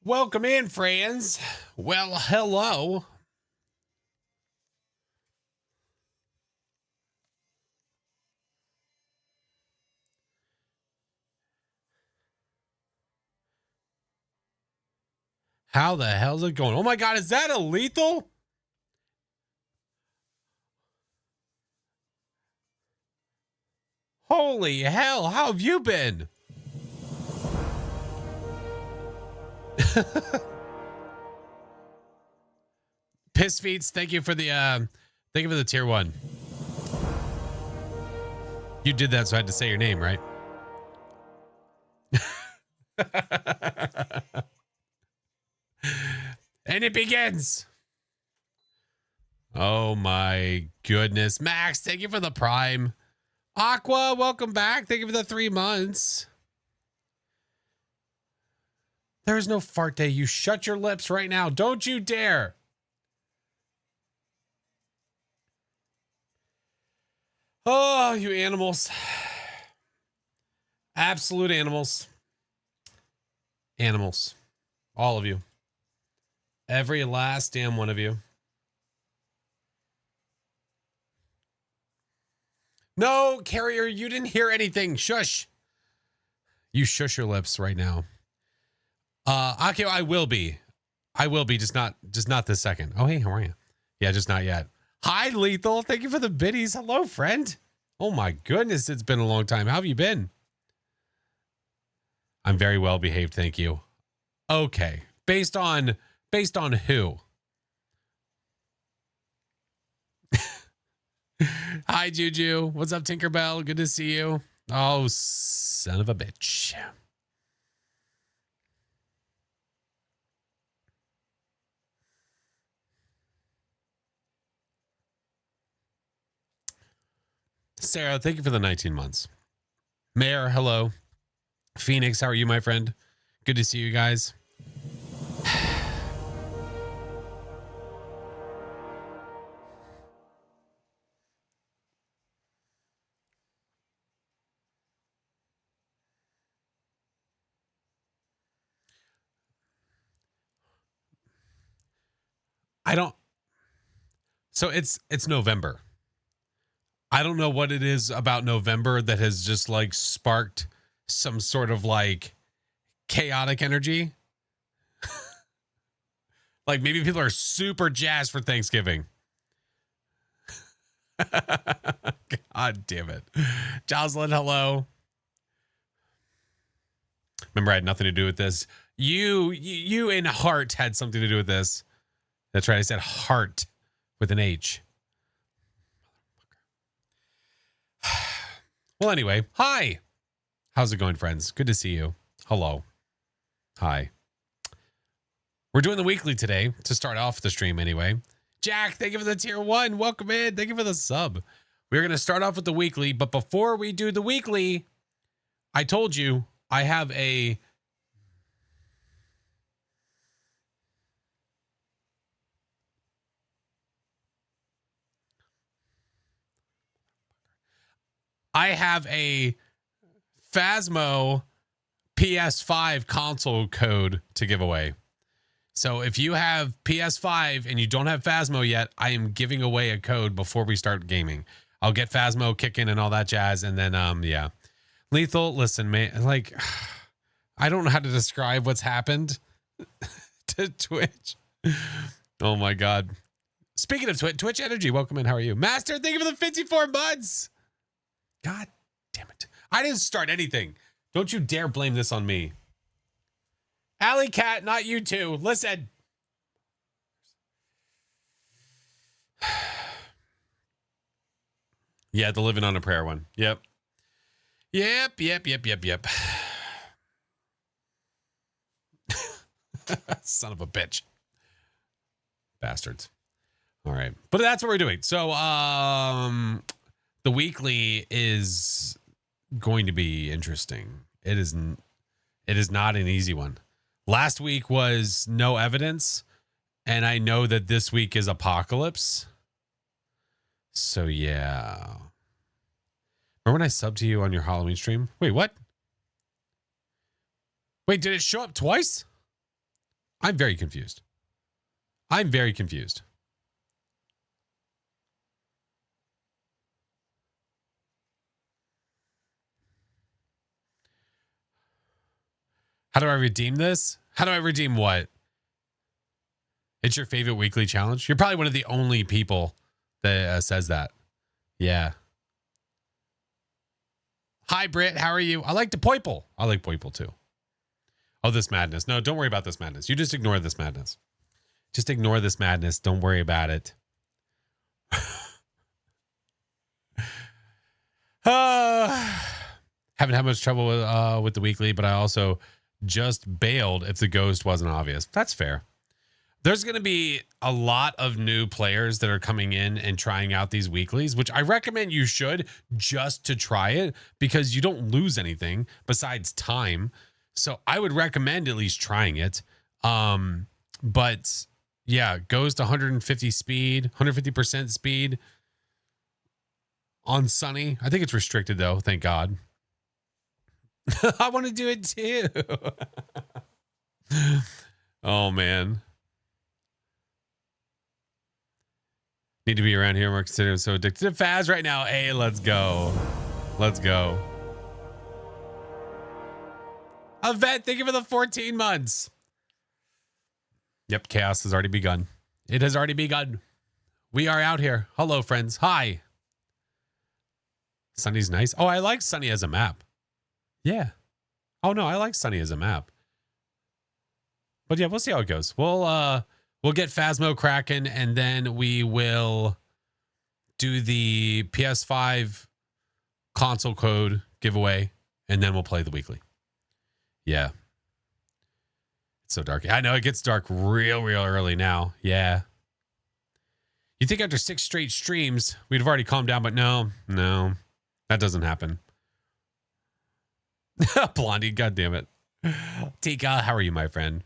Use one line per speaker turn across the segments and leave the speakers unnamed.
Welcome in, friends. Well, hello. How the hell's it going? Oh my God, is that a lethal? Holy hell, how have you been? Piss Feets, thank you for the tier 1. You did that, so I had to say your name, right? And it begins. Oh my goodness. Max, thank you for the Prime. Aqua, welcome back. Thank you for the 3 months. There is no fart day. You shut your lips right now. Don't you dare. Oh, you animals. Absolute animals. Animals. All of you. Every last damn one of you. No, Carrier, you didn't hear anything. Shush. You shush your lips right now. Okay, I will be. Just not this second. Oh, hey, how are you? Yeah, just not yet. Hi, Lethal. Thank you for the biddies. Hello, friend. Oh my goodness, it's been a long time. How have you been? I'm very well behaved, thank you. Okay. Based on who? Hi, Juju. What's up, Tinkerbell? Good to see you. Oh, son of a bitch. Sarah, thank you for the 19 months. Mayor, hello. Phoenix, how are you, my friend? Good to see you guys. So it's November. I don't know what it is about November that has just like sparked some sort of like chaotic energy. Like maybe people are super jazzed for Thanksgiving. God damn it. Jocelyn, hello. Remember, I had nothing to do with this. You in heart had something to do with this. That's right. I said heart with an H. Well, anyway, hi. How's it going, friends? Good to see you. Hello. Hi. We're doing the weekly today to start off the stream anyway. Jack, thank you for the tier 1. Welcome in. Thank you for the sub. We're going to start off with the weekly, but before we do the weekly, I told you I have a Phasmo PS5 console code to give away. So if you have PS5 and you don't have Phasmo yet, I am giving away a code before we start gaming. I'll get Phasmo kicking and all that jazz. And then, yeah. Lethal, listen, man, like, I don't know how to describe what's happened to Twitch. Oh my God. Speaking of Twitch Energy, welcome in. How are you? Master, thank you for the 54 months. God damn it. I didn't start anything. Don't you dare blame this on me. Alley Cat, not you two. Listen. Yeah, the living on a prayer one. Yep. Son of a bitch. Bastards. All right. But that's what we're doing. So, the weekly is going to be interesting. It is not an easy one. Last week was no evidence, and I know that this week is apocalypse. So yeah. Remember when I subbed to you on your Halloween stream? Wait, what? Wait, did it show up twice? I'm very confused. I'm very confused. How do I redeem this? How do I redeem what? It's your favorite weekly challenge? You're probably one of the only people that says that. Yeah. Hi, Britt. How are you? I like the Poiple. I like Poiple too. Oh, this madness. No, don't worry about this madness. You just ignore this madness. Just ignore this madness. Don't worry about it. Haven't had much trouble with the weekly, but I also just bailed if the ghost wasn't obvious. That's fair. There's going to be a lot of new players that are coming in and trying out these weeklies, which I recommend you should just to try it because you don't lose anything besides time. So I would recommend at least trying it. But yeah, goes to 150 speed, 150% speed on Sunny. I think it's restricted though. Thank God. I want to do it too. Oh man. Need to be around here more considered. So addicted to Faz right now. Hey, let's go. Let's go. Yvette, thank you for the 14 months. Yep, chaos has already begun. It has already begun. We are out here. Hello, friends. Hi. Sunny's nice. Oh, I like Sunny as a map. Yeah. Oh no, I like Sunny as a map. But yeah, we'll see how it goes. We'll get Phasmo cracking, and then we will do the PS5 console code giveaway, and then we'll play the weekly. Yeah. It's so dark. I know it gets dark real early now. Yeah. You think after 6 straight streams, we'd have already calmed down, but no, that doesn't happen. Blondie, God damn it. Tika, how are you, my friend?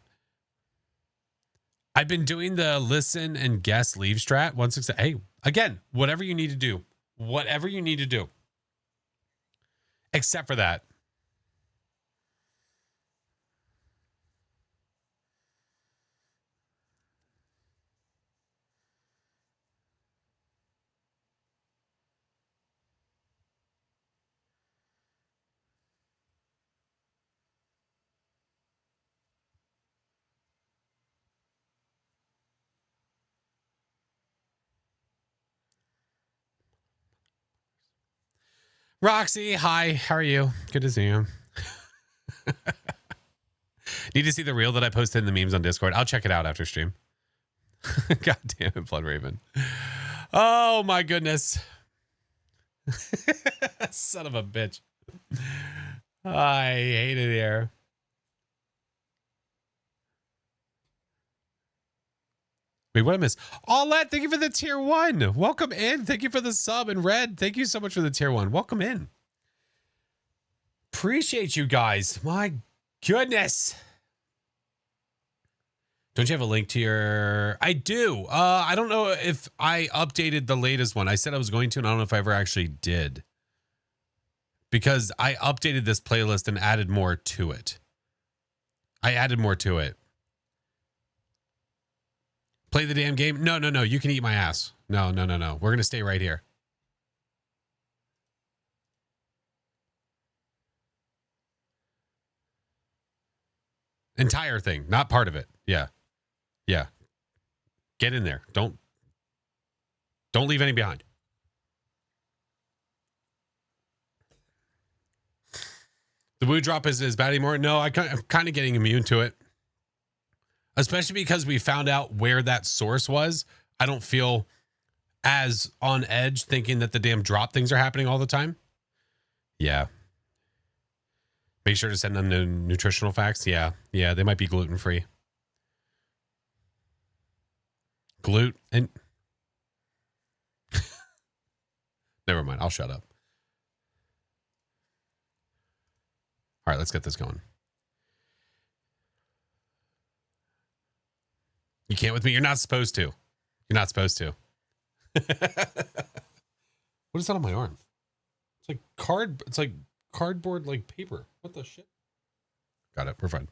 I've been doing the listen and guess leave strat. 168. Hey, again, whatever you need to do. Whatever you need to do. Except for that. Roxy, hi. How are you? Good to see you. Need to see the reel that I posted in the memes on Discord. I'll check it out after stream. God damn it, Blood Raven. Oh my goodness. Son of a bitch. I hate it here. Wait, what I miss? Aulette, thank you for the tier 1. Welcome in. Thank you for the sub. And Red, thank you so much for the tier 1. Welcome in. Appreciate you guys. My goodness. Don't you have a link to your... I do. I don't know if I updated the latest one. I said I was going to, and I don't know if I ever actually did. Because I updated this playlist and added more to it. I added more to it. Play the damn game? No. You can eat my ass. No. We're going to stay right here. Entire thing, not part of it. Yeah. Get in there. Don't leave any behind. The woo drop is bad anymore. No, I'm kind of getting immune to it. Especially because we found out where that source was. I don't feel as on edge thinking that the damn drop things are happening all the time. Yeah. Make sure to send them the nutritional facts. Yeah, they might be gluten-free. Gluten. Never mind. I'll shut up. All right, let's get this going. You can't with me. You're not supposed to. You're not supposed to. What is that on my arm? It's like cardboard, like paper. What the shit? Got it. We're fine.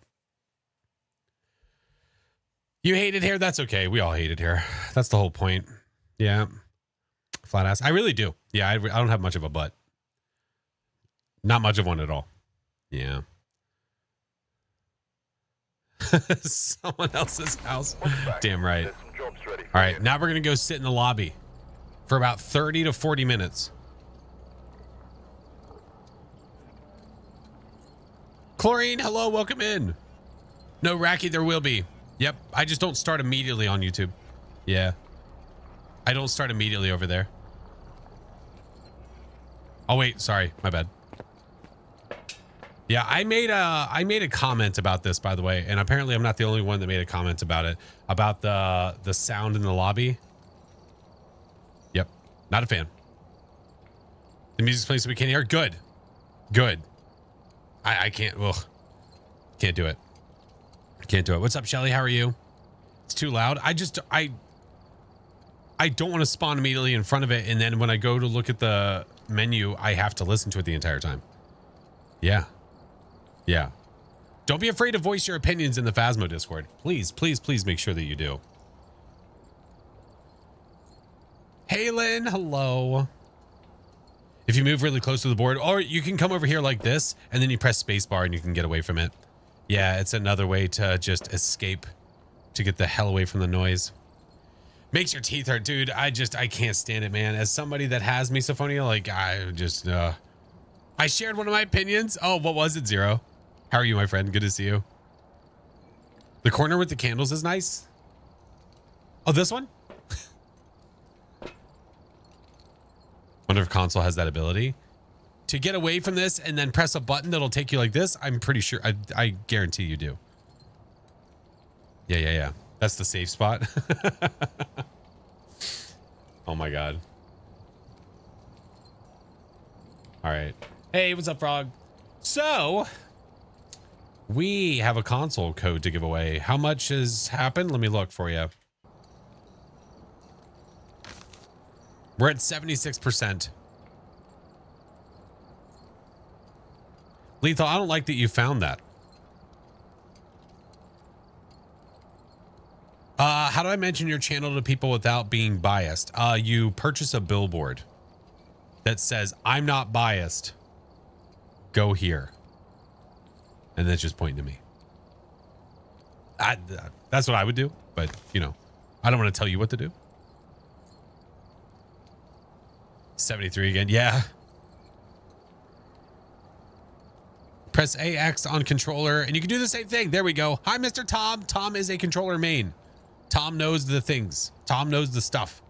You hate it here? That's okay. We all hate it here. That's the whole point. Yeah. Flat ass. I really do. Yeah, I don't have much of a butt. Not much of one at all. Yeah. Someone else's house. Damn right. All right, now we're going to go sit in the lobby for about 30 to 40 minutes. Chlorine, hello, welcome in. No, Racky, there will be. Yep, I just don't start immediately on YouTube. Yeah. I don't start immediately over there. Oh, wait, sorry, my bad. Yeah, I made a comment about this, by the way, and apparently I'm not the only one that made a comment about it, about the sound in the lobby. Yep, not a fan. The music's playing so we can't hear. Good, good. I can't. Ugh, can't do it. Can't do it. What's up, Shelly? How are you? It's too loud. I don't want to spawn immediately in front of it, and then when I go to look at the menu, I have to listen to it the entire time. Yeah. Yeah. Don't be afraid to voice your opinions in the Phasmo Discord. Please, please, please make sure that you do. Hey, Lynn. Hello. If you move really close to the board, or you can come over here like this, and then you press spacebar and you can get away from it. Yeah, it's another way to just escape, to get the hell away from the noise. Makes your teeth hurt, dude. I can't stand it, man. As somebody that has misophonia, like, I shared one of my opinions. Oh, what was it, Zero? How are you, my friend? Good to see you. The corner with the candles is nice. Oh, this one? Wonder if console has that ability to get away from this and then press a button that'll take you like this. I'm pretty sure. I guarantee you do. Yeah. That's the safe spot. Oh my God. All right. Hey, what's up, Frog? So we have a console code to give away. How much has happened? Let me look for you. We're at 76%. Lethal, I don't like that you found that. How do I mention your channel to people without being biased? You purchase a billboard that says, I'm not biased. Go here. And that's just pointing to me. That's what I would do. But, you know, I don't want to tell you what to do. 73 again. Yeah. Press AX on controller and you can do the same thing. There we go. Hi, Mr. Tom. Tom is a controller main. Tom knows the things. Tom knows the stuff.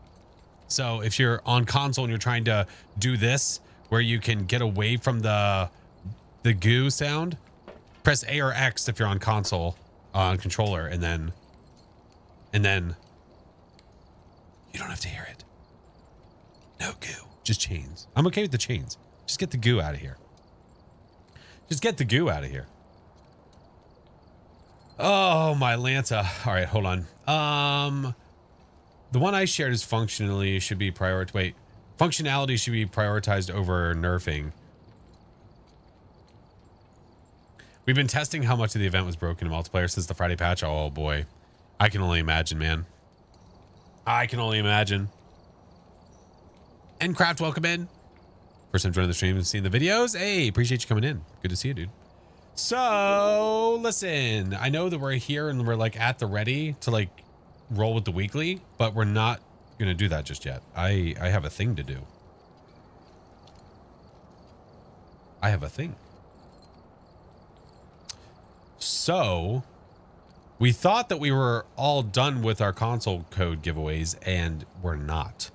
So if you're on console and you're trying to do this, where you can get away from the goo sound, press A or X if you're on console, on controller, and then you don't have to hear it. No goo, just chains. I'm okay with the chains. Just get the goo out of here. Just get the goo out of here. Oh, my Lanta. All right, hold on. The one I shared is functionality should be prioritized. Wait, functionality should be prioritized over nerfing. We've been testing how much of the event was broken in multiplayer since the Friday patch. Oh boy, I can only imagine, man. I can only imagine. Endcraft, welcome in. First time joining the stream and seeing the videos. Hey, appreciate you coming in. Good to see you, dude. So listen, I know that we're here and we're like at the ready to like roll with the weekly, but we're not gonna do that just yet. I have a thing to do. I have a thing. So we thought that we were all done with our console code giveaways, and we're not.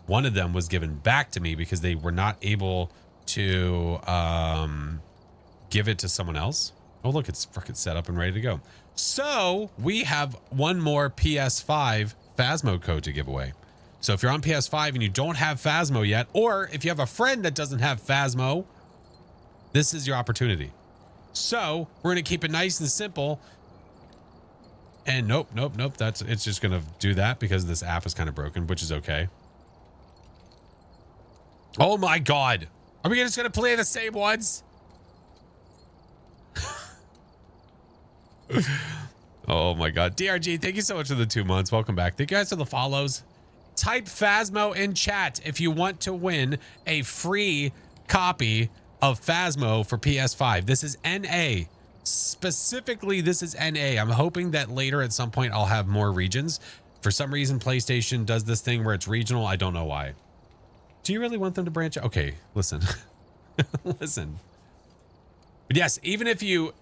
One of them was given back to me because they were not able to give it to someone else. Oh, look, it's freaking set up and ready to go. So we have one more PS5 Phasmo code to give away. So if you're on PS5 and you don't have Phasmo yet, or if you have a friend that doesn't have Phasmo, this is your opportunity. So we're going to keep it nice and simple. And nope. It's just going to do that because this app is kind of broken, which is okay. Oh my God. Are we just going to play the same ones? Oh my God. DRG, thank you so much for the 2 months. Welcome back. Thank you guys for the follows. Type Phasmo in chat if you want to win a free copy of Phasmo for PS5. This is NA. Specifically, this is NA. I'm hoping that later at some point I'll have more regions. For some reason, PlayStation does this thing where it's regional. I don't know why. Do you really want them to branch out? Okay, listen. Listen. But yes, even if you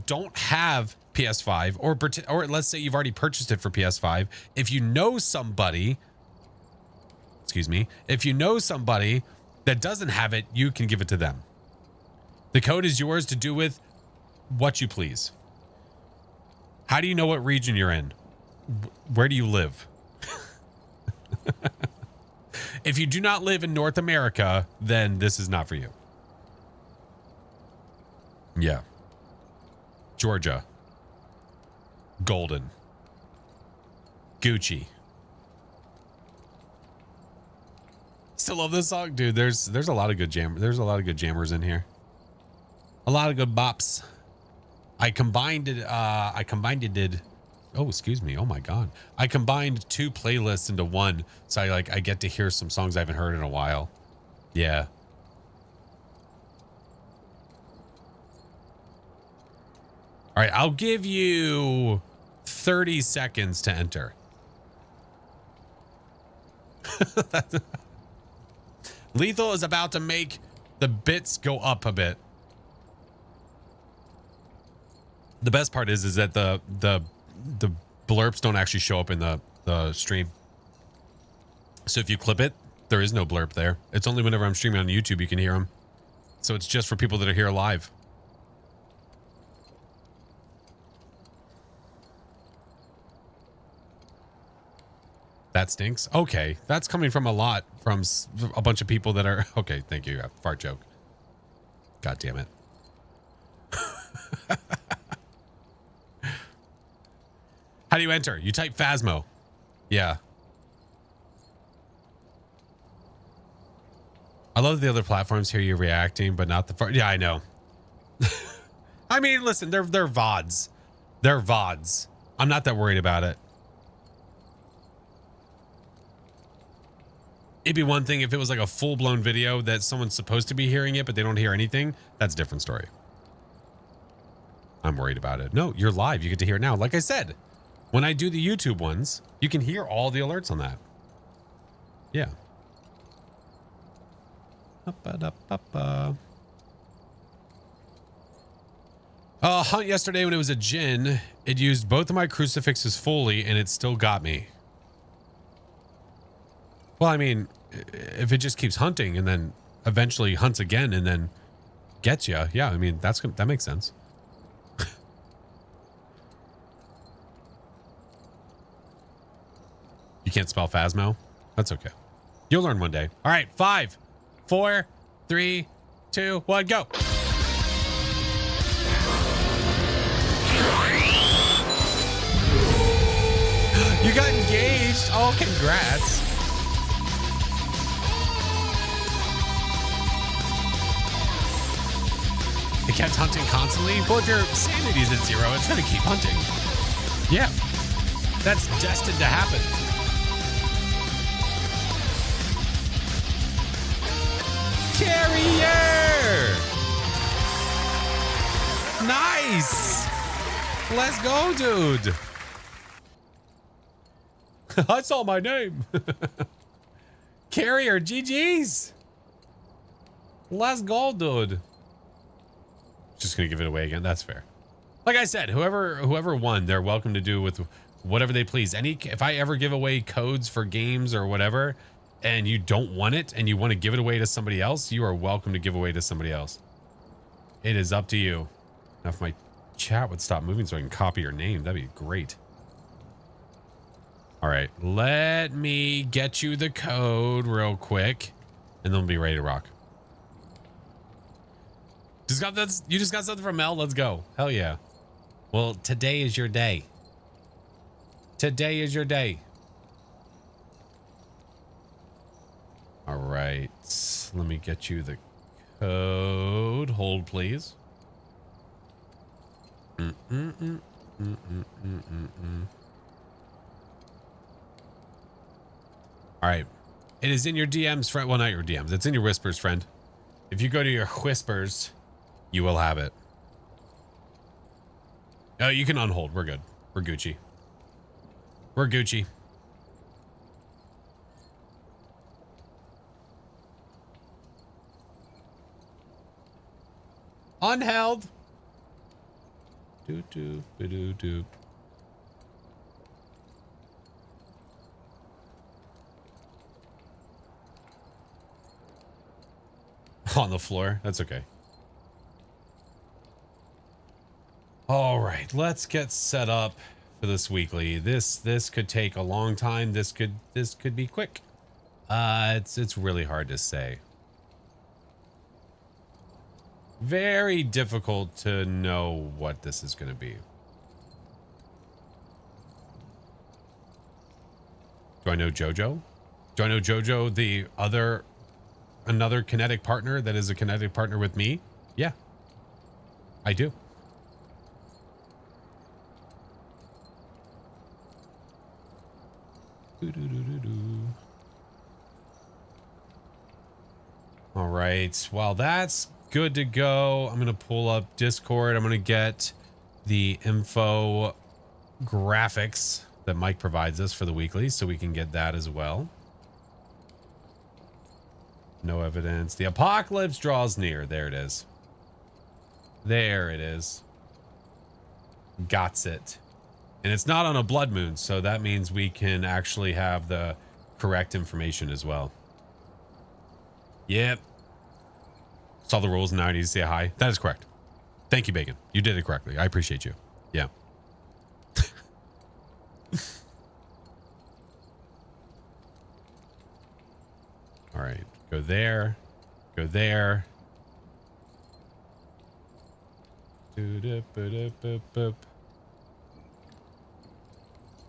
don't have PS5 or let's say you've already purchased it for PS5, if you know somebody, if you know somebody that doesn't have it, you can give it to them. The code is yours to do with what you please. How do you know what region you're in? Where do you live? If you do not live in North America, then this is not for you. Yeah. Georgia. Golden. Gucci. Still love this song, dude. There's a lot of good jammers in here. A lot of good bops. I combined it. Oh, excuse me. Oh my God. I combined 2 playlists into one, so I get to hear some songs I haven't heard in a while. Yeah. All right, I'll give you 30 seconds to enter. Lethal is about to make the bits go up a bit. The best part is that the blurps don't actually show up in the stream. So if you clip it, there is no blurb there. It's only whenever I'm streaming on YouTube you can hear them. So it's just for people that are here live. That stinks. Okay, that's coming from a bunch of people that are okay. Thank you. Fart joke. God damn it. How do you enter? You type Phasmo. Yeah. I love the other platforms hear you reacting, but not the fart. Yeah, I know. I mean, listen, they're VODs. They're VODs. I'm not that worried about it. It'd be one thing if it was like a full-blown video that someone's supposed to be hearing it, but they don't hear anything. That's a different story. I'm worried about it. No, you're live. You get to hear it now. Like I said, when I do the YouTube ones, you can hear all the alerts on that. Yeah. Hunt yesterday when it was a Jinn, it used both of my crucifixes fully and it still got me. Well, I mean, if it just keeps hunting and then eventually hunts again and then gets you, yeah, I mean, that makes sense. You can't spell Phasmo? That's okay. You'll learn one day. All right, 5, 4, 3, 2, 1, go. You got engaged. Oh, congrats. It kept hunting constantly. Well, if your sanity's at 0, it's going to keep hunting. Yeah. That's destined to happen. Carrier! Nice! Let's go, dude. I saw my name. Carrier, GG's. Let's go, dude. Just gonna give it away again. That's fair. Like I said, whoever won, they're welcome to do with whatever they please. If I ever give away codes for games or whatever, and you don't want it and you want to give it away to somebody else, you are welcome to give away to somebody else. It is up to you. Now, if my chat would stop moving so I can copy your name, that'd be great. All right, let me get you the code real quick, and then we'll be ready to rock. You just got something from Mel? Let's go. Hell yeah. Well, today is your day. Today is your day. All right. Let me get you the code. Hold, please. All right. It is in your DMs, friend. Well, not your DMs. It's in your whispers, friend. If you go to your whispers, you will have it. Oh, you can unhold. We're good. We're Gucci. We're Gucci. Unheld. Doop doop doop doop. On the floor. That's okay. All right, let's get set up for this weekly. This could take a long time. This could be quick. It's really hard to say. Very difficult to know what this is going to be. Do I know JoJo? Do I know JoJo, the another kinetic partner that is a kinetic partner with me? Yeah, I do. All right. Well, that's good to go. I'm going to pull up Discord. I'm going to get the info graphics that Mike provides us for the weekly so we can get that as well. No evidence. The apocalypse draws near. There it is. There it is. Gots it. And it's not on a blood moon, so that means we can actually have the correct information as well. Yep. Saw the rules and now I need to say hi. That is correct. Thank you, Bacon. You did it correctly. I appreciate you. Yeah. All right. Go there. Go there.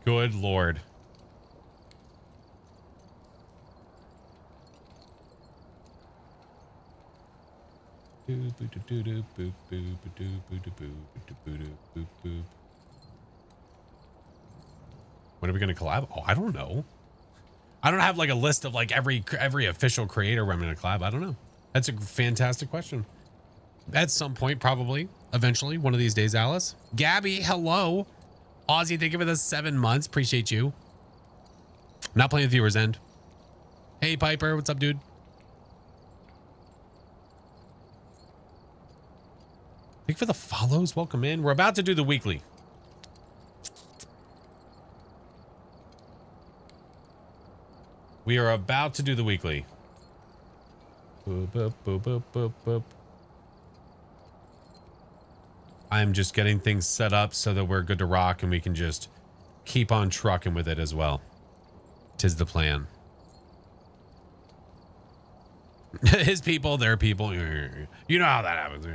Good Lord. When are we going to collab? Oh, I don't know. I don't have like a list of like every official creator where I'm going to collab. I don't know. That's a fantastic question. At some point, probably, eventually, one of these days, Alice. Gabby, hello. Aussie, thank you for the 7 months. Appreciate you. Not playing with viewers end. Hey, Piper. What's up, dude? Thank you for the follows. Welcome in. We're about to do the weekly. We are about to do the weekly. Boop, boop, boop, boop, boop, boop. I'm just getting things set up so that we're good to rock and we can just keep on trucking with it as well. 'Tis the plan. His people, their people. You know how that happens.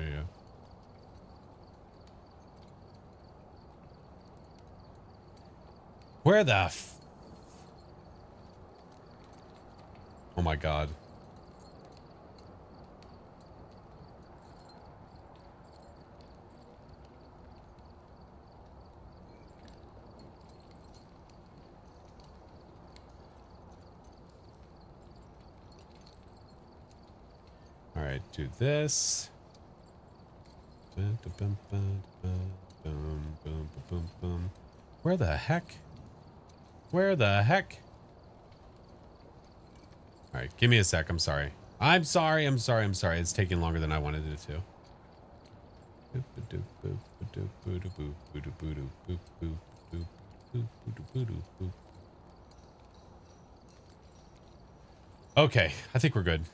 Where the oh my God. All right, do this. Where the heck? Where the heck? All right, give me a sec. I'm sorry. I'm sorry. It's taking longer than I wanted it to. Okay, I think we're good.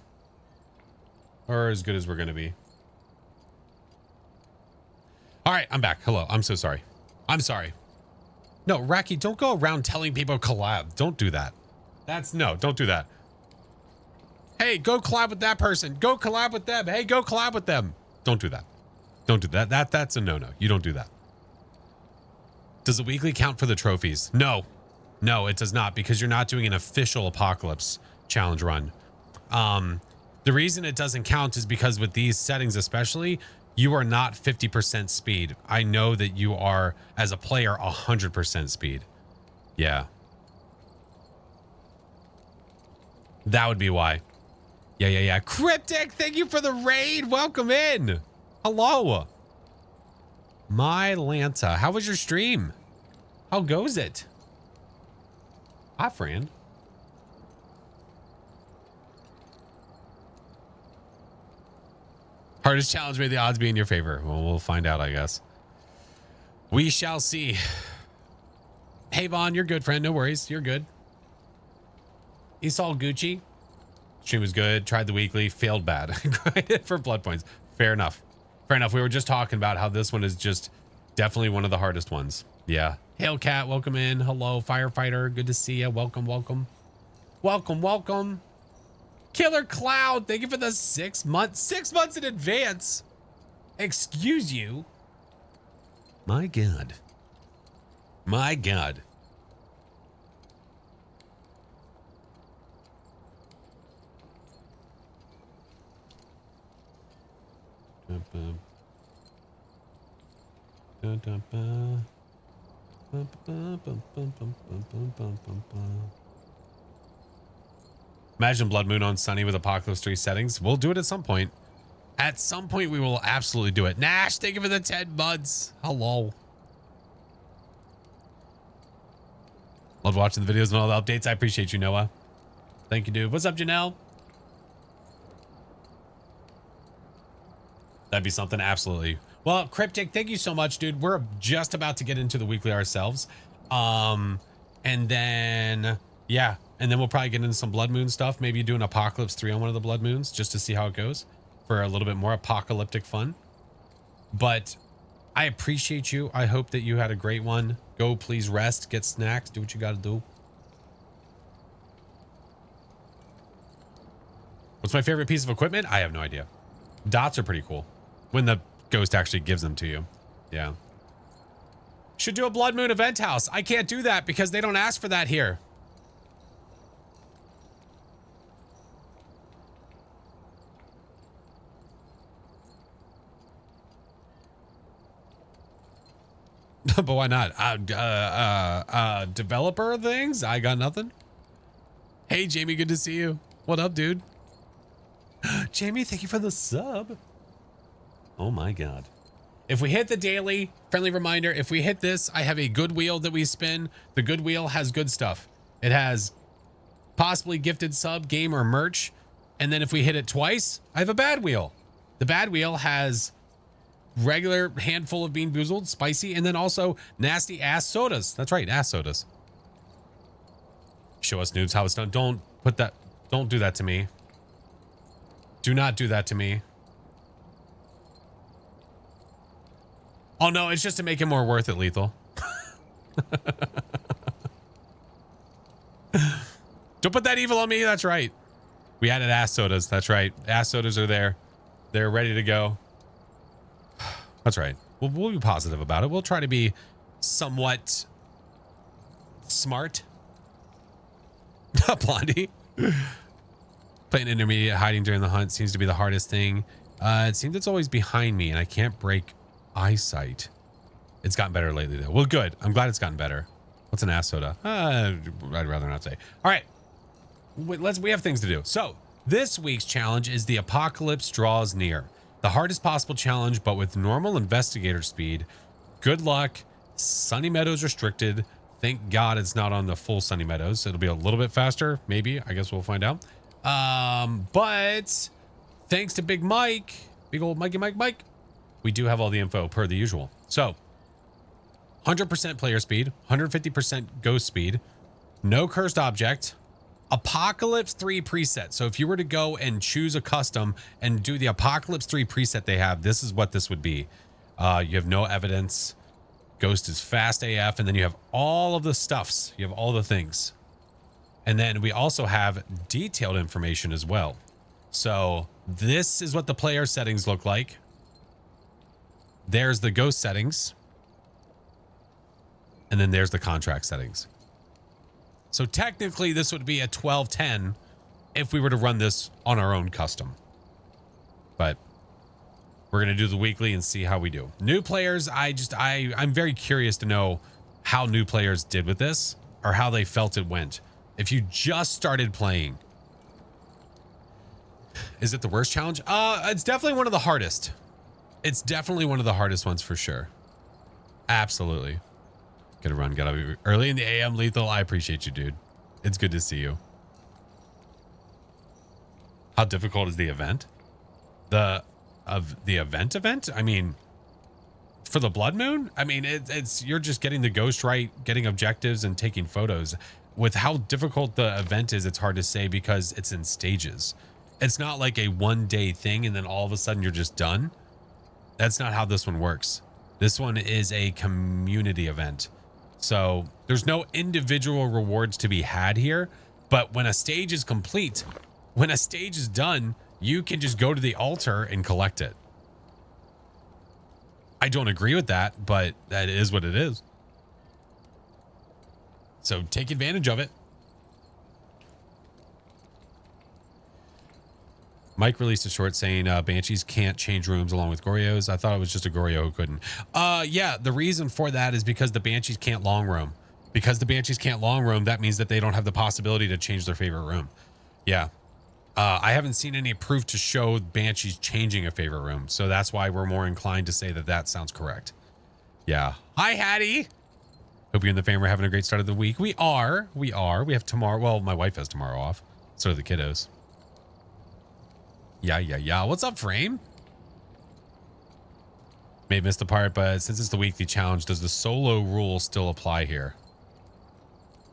Or as good as we're going to be. All right, I'm back. Hello. I'm so sorry. I'm sorry. No, Racky, don't go around telling people collab. Don't do that. Don't do that. Hey, go collab with that person. Go collab with them. Hey, go collab with them. Don't do that. Don't do that. That's a no-no. You don't do that. Does the weekly count for the trophies? No. No, it does not, because you're not doing an official apocalypse challenge run. The reason it doesn't count is because with these settings especially, you are not 50% speed. I know that you are, as a player, 100% speed. Yeah. That would be why. Yeah. Cryptic, thank you for the raid. Welcome in. Hello. My Lanta, how was your stream? How goes it? Hi, friend. Hardest challenge, may the odds be in your favor. Well, we'll find out, I guess. We shall see. Hey, Vaughn, you're good, friend. No worries. You're good. It's all Gucci. Stream was good. Tried the weekly. Failed bad. Grinded for blood points. Fair enough. Fair enough. We were just talking about how this one is just definitely one of the hardest ones. Yeah. Hail Cat, welcome in. Hello, Firefighter. Good to see you. Welcome. Welcome. Killer Cloud, thank you for the 6 months. 6 months in advance. Excuse you. My God. Imagine Blood Moon on Sunny with Apocalypse 3 settings. We'll do it at some point. At some point, we will absolutely do it. Nash, thank you for the 10 months. Hello. Love watching the videos and all the updates. I appreciate you, Noah. Thank you, dude. What's up, Janelle? That'd be something, absolutely. Well, Cryptic, thank you so much, dude. We're just about to get into the weekly ourselves. And then, yeah. And then we'll probably get into some Blood Moon stuff. Maybe do an Apocalypse 3 on one of the Blood Moons just to see how it goes for a little bit more apocalyptic fun. But I appreciate you. I hope that you had a great one. Go, please rest, get snacks, do what you got to do. What's my favorite piece of equipment? I have no idea. Dots are pretty cool when the ghost actually gives them to you. Yeah. Should do a Blood Moon event house. I can't do that because they don't ask for that here. But why not? Developer things? I got nothing. Hey, Jamie, good to see you. What up, dude? Jamie, thank you for the sub. Oh my God. If we hit the daily, friendly reminder, if we hit this, I have a good wheel that we spin. The good wheel has good stuff. It has possibly gifted sub, game, or merch. And then if we hit it twice, I have a bad wheel. The bad wheel has regular handful of Bean Boozled, spicy, and then also nasty ass sodas. That's right, ass sodas. Show us nudes how it's done. Don't do that to me. Do not do that to me. Oh no, it's just to make it more worth it, Lethal. Don't put that evil on me. That's right. We added ass sodas. That's right. Ass sodas are there. They're ready to go. That's right. We'll be positive about it. We'll try to be somewhat smart. Blondie. Playing intermediate, hiding during the hunt seems to be the hardest thing. It seems it's always behind me and I can't break eyesight. It's gotten better lately though. Well, good. I'm glad it's gotten better. What's an ass soda? I'd rather not say. All right. We have things to do. So this week's challenge is the apocalypse draws near. The hardest possible challenge, but with normal investigator speed. Good luck. Sunny Meadows restricted. Thank God it's not on the full Sunny Meadows. It'll be a little bit faster. Maybe. I guess we'll find out. But thanks to Big Mike, big old Mike, we do have all the info per the usual. So 100% player speed, 150% ghost speed, no cursed object, Apocalypse 3 preset. So if you were to go and choose a custom and do the Apocalypse 3 preset they have, this is what this would be. You have no evidence. Ghost is fast AF. And then you have all of the stuffs. You have all the things. And then we also have detailed information as well. So this is what the player settings look like. There's the ghost settings. And then there's the contract settings. So technically this would be a 1210 if we were to run this on our own custom. But We're going to do the weekly and see how we do. New players, I'm very curious to know how new players did with this or how they felt it went. If you just started playing, is it the worst challenge? It's definitely one of the hardest. It's definitely one of the hardest ones for sure. Absolutely. Gotta run, gotta be early in the AM, Lethal. I appreciate you, dude. It's good to see you. How difficult is the event? The event? I mean, for the Blood Moon? I mean, it's you're just getting the ghost right, getting objectives and taking photos. With how difficult the event is, it's hard to say because it's in stages. It's not like a one-day thing and then all of a sudden you're just done. That's not how this one works. This one is a community event. So there's no individual rewards to be had here. But when a stage is complete, when a stage is done, you can just go to the altar and collect it. I don't agree with that, but that is what it is. So take advantage of it. Mike released a short saying Banshees can't change rooms along with Gorios. I thought it was just a Goryo who couldn't. Yeah, the reason for that is because the Banshees can't long roam. Because the Banshees can't long roam, that means that they don't have the possibility to change their favorite room. Yeah. I haven't seen any proof to show Banshees changing a favorite room. So that's why we're more inclined to say that that sounds correct. Yeah. Hi, Hattie. Hope you and the family are having a great start of the week. We are. We have tomorrow. Well, my wife has tomorrow off. So do the kiddos. Yeah. What's up, Frame? May have missed the part, but since it's the weekly challenge, does the solo rule still apply here?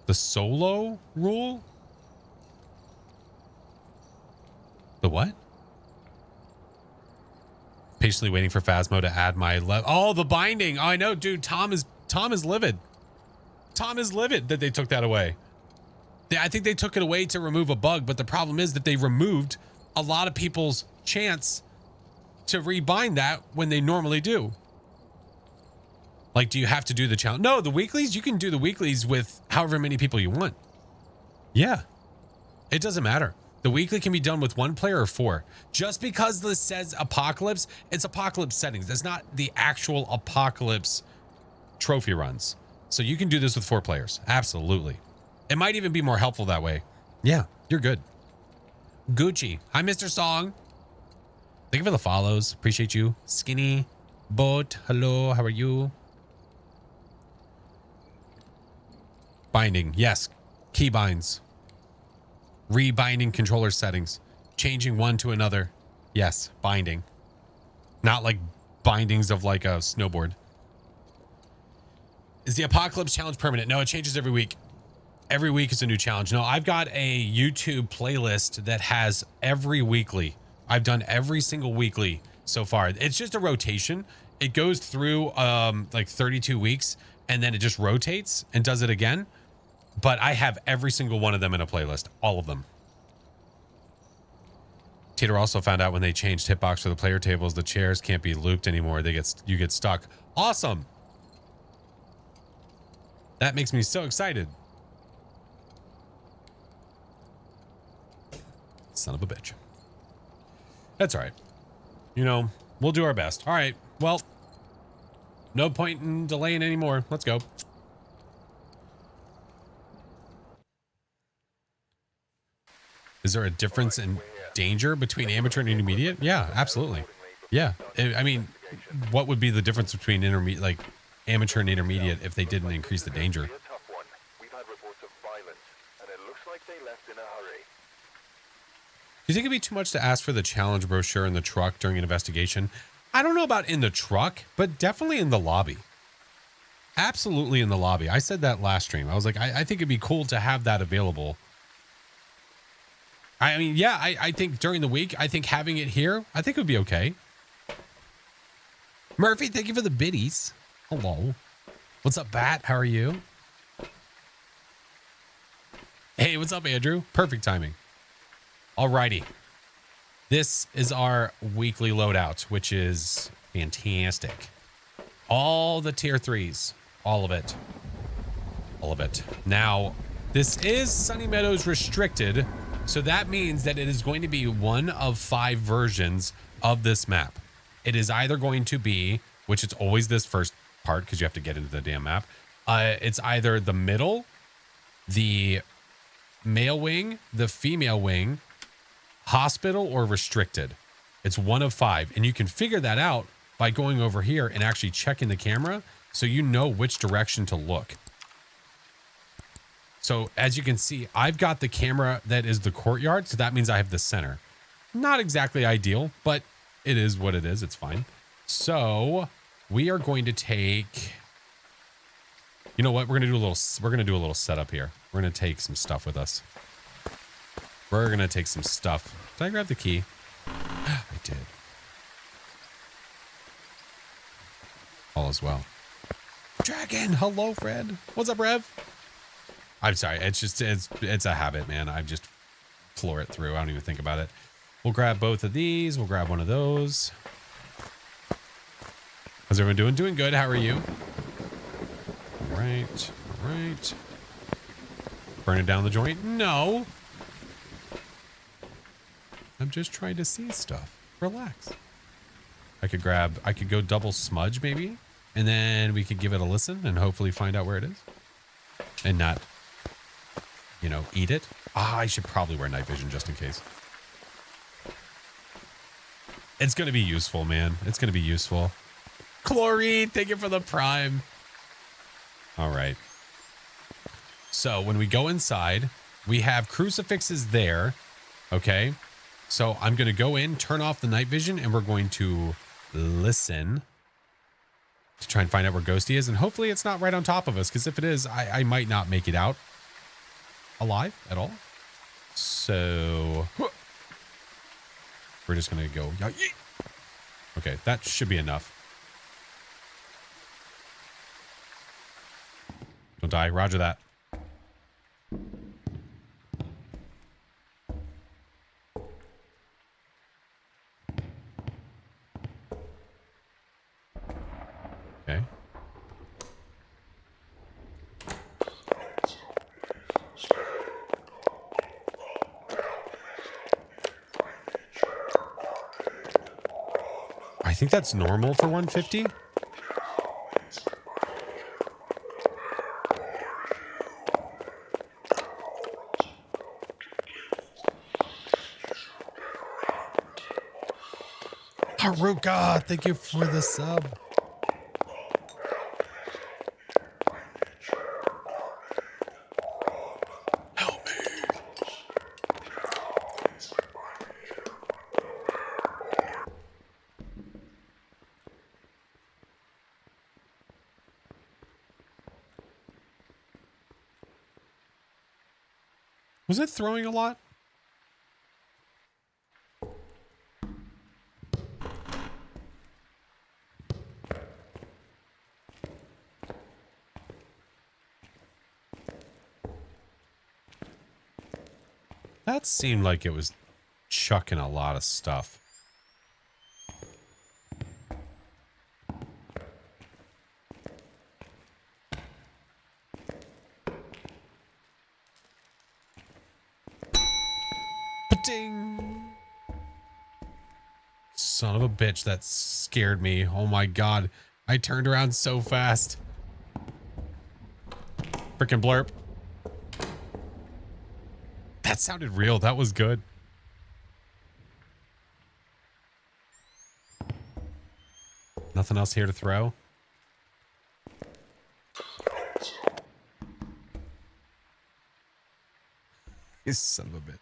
The solo rule? The what? Patiently waiting for Phasmo to add my oh, the binding. Oh, I know, dude. Tom is livid. Tom is livid that they took that away. I think they took it away to remove a bug, but the problem is that they removed a lot of people's chance to rebind that when they normally do. Like, do you have to do the challenge? No, the weeklies, you can do the weeklies with however many people you want. Yeah. It doesn't matter. The weekly can be done with 1 player or 4. Just because this says Apocalypse, it's Apocalypse settings. That's not the actual Apocalypse trophy runs. So you can do this with 4 players. Absolutely. It might even be more helpful that way. Yeah, you're good. Gucci. Hi, Mr. Song. Thank you for the follows. Appreciate you. Skinny. Boat. Hello. How are you? Binding. Yes. Key binds. Rebinding controller settings. Changing one to another. Yes. Binding. Not like bindings of like a snowboard. Is the Apocalypse challenge permanent? No, it changes every week. Every week is a new challenge. No, I've got a YouTube playlist that has every weekly. I've done every single weekly so far. It's just a rotation. It goes through like 32 weeks and then it just rotates and does it again. But I have every single one of them in a playlist. All of them. Tater also found out when they changed hitbox for the player tables, the chairs can't be looped anymore. You get stuck. Awesome. That makes me so excited. Son of a bitch. That's all right. You know, we'll do our best. All right. Well, no point in delaying anymore. Let's go. Is there a difference in danger between amateur and intermediate? Yeah, absolutely. Yeah. I mean, what would be the difference between intermediate, like amateur and intermediate, if they didn't increase the danger? Do you think it'd be too much to ask for the challenge brochure in the truck during an investigation? I don't know about in the truck, but definitely in the lobby. Absolutely in the lobby. I said that last stream. I was like, I think it'd be cool to have that available. I mean, yeah, I think during the week, I think having it here, I think it would be okay. Murphy, thank you for the biddies. Hello. What's up, Bat? How are you? Hey, what's up, Andrew? Perfect timing. Alrighty. This is our weekly loadout, which is fantastic. All the tier 3s. All of it. All of it. Now, this is Sunny Meadows restricted, so that means that it is going to be one of 5 versions of this map. it is either going to be, which it's always this first part because you have to get into the damn map. It's either the middle, the male wing, the female wing, hospital, or restricted. It's one of 5. And you can figure that out by going over here and actually checking the camera so you know which direction to look. So as you can see, I've got the camera that is the courtyard. So that means I have the center. Not exactly ideal, but it is what it is. It's fine. So we are going to take, you know what? We're going to do a little setup here. We're going to take some stuff with us. We're going to take some stuff. Did I grab the key? I did. All is well. Dragon, hello, Fred. What's up, Rev? I'm sorry. It's just, it's a habit, man. I just floor it through. I don't even think about it. We'll grab both of these. We'll grab one of those. How's everyone doing? Doing good. How are you? All right. All right. Burning down the joint? No. I'm just trying to see stuff. Relax. I could go double smudge maybe, and then we could give it a listen and hopefully find out where it is and not, you know, eat it. I should probably wear night vision just in case. It's going to be useful, man. It's going to be useful. Chlorine, thank you for the prime. All right. So when we go inside, we have crucifixes there. Okay. So I'm going to go in, turn off the night vision, and we're going to listen to try and find out where Ghosty is. And hopefully it's not right on top of us, because if it is, I might not make it out alive at all. So we're just going to go. Okay, that should be enough. Don't die. Roger that. Okay. I think that's normal for 150. Haruka, thank you for the sub. Help me. Was it throwing a lot? That seemed like it was chucking a lot of stuff. Ding! Son of a bitch, that scared me. Oh my god. I turned around so fast. Freaking blurp. That sounded real. That was good. Nothing else here to throw? You son of a bitch.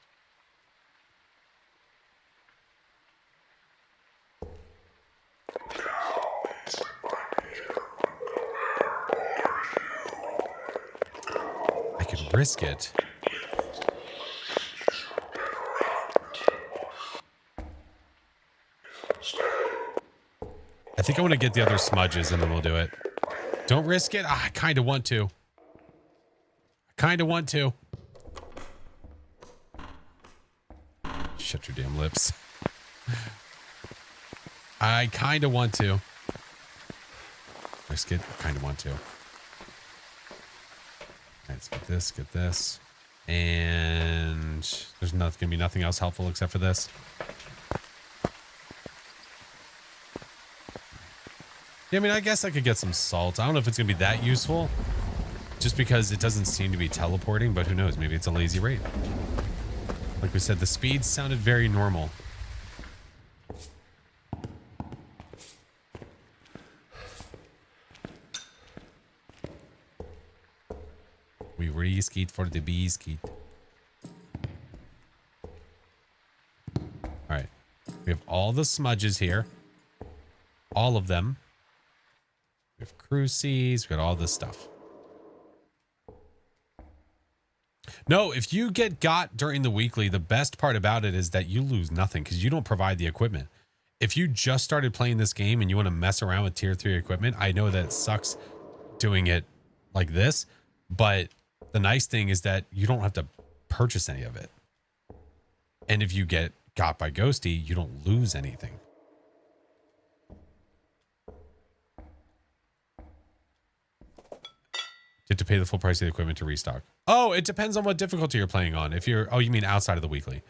I could risk it. I think I want to get the other smudges and then we'll do it. Don't risk it. I kind of want to. Shut your damn lips. I kind of want to. Risk it. I kind of want to. Let's get this. And there's not going to be nothing else helpful except for this. Yeah, I mean, I guess I could get some salt. I don't know if it's going to be that useful. Just because it doesn't seem to be teleporting, but who knows? Maybe it's a lazy raid. Like we said, the speed sounded very normal. We re-skeet for the bee-skeet. All right. We have all the smudges here. All of them. We have cruces. We got all this stuff. No, if you get got during the weekly, the best part about it is that you lose nothing because you don't provide the equipment. If you just started playing this game and you want to mess around with tier 3 equipment, I know that it sucks doing it like this, but the nice thing is that you don't have to purchase any of it. And if you get got by Ghosty, you don't lose anything. You have to pay the full price of the equipment to restock. Oh, it depends on what difficulty you're playing on. If you're, oh, you mean outside of the weekly.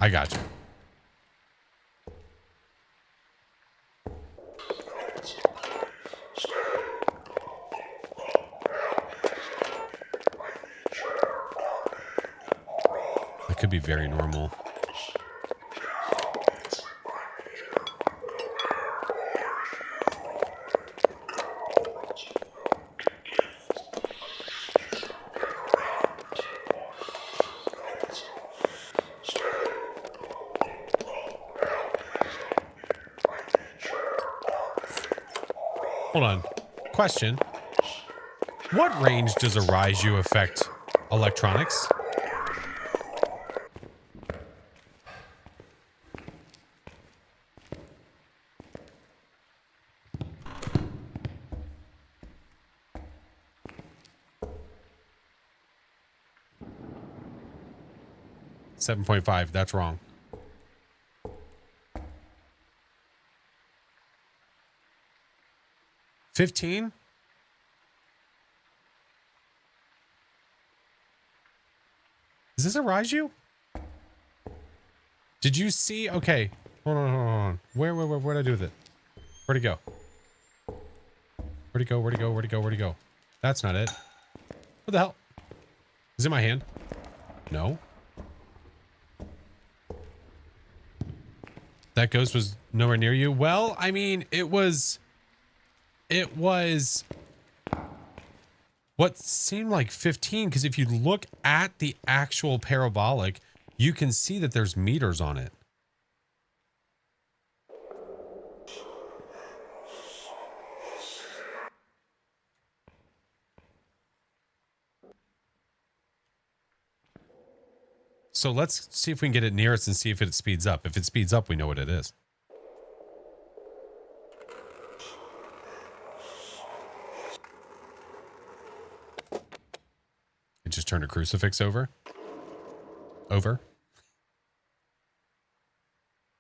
I got you. That could be very normal. Hold on. Question. What range does a Raiju affect electronics? $7.5. That's wrong. $15? Is this a Raiju? Did you see? Okay. Hold on. Where'd I do with it? Where'd it go? Where'd it go? That's not it. What the hell? Is it in my hand? No. That ghost was nowhere near you? Well, I mean, it was what seemed like 15, because if you look at the actual parabolic, you can see that there's meters on it. So let's see if we can get it near us and see if it speeds up. If it speeds up, we know what it is. It just turned a crucifix over.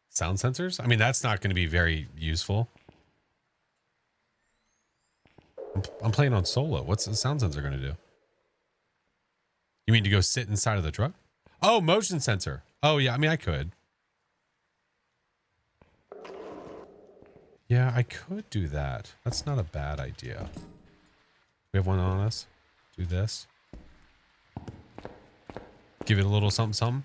Sound sensors? I mean, that's not going to be very useful. I'm playing on solo. What's the sound sensor going to do? You mean to go sit inside of the truck? Oh, motion sensor. Oh, yeah. I mean, I could. Yeah, I could do that. That's not a bad idea. We have one on us. Do this. Give it a little something, something.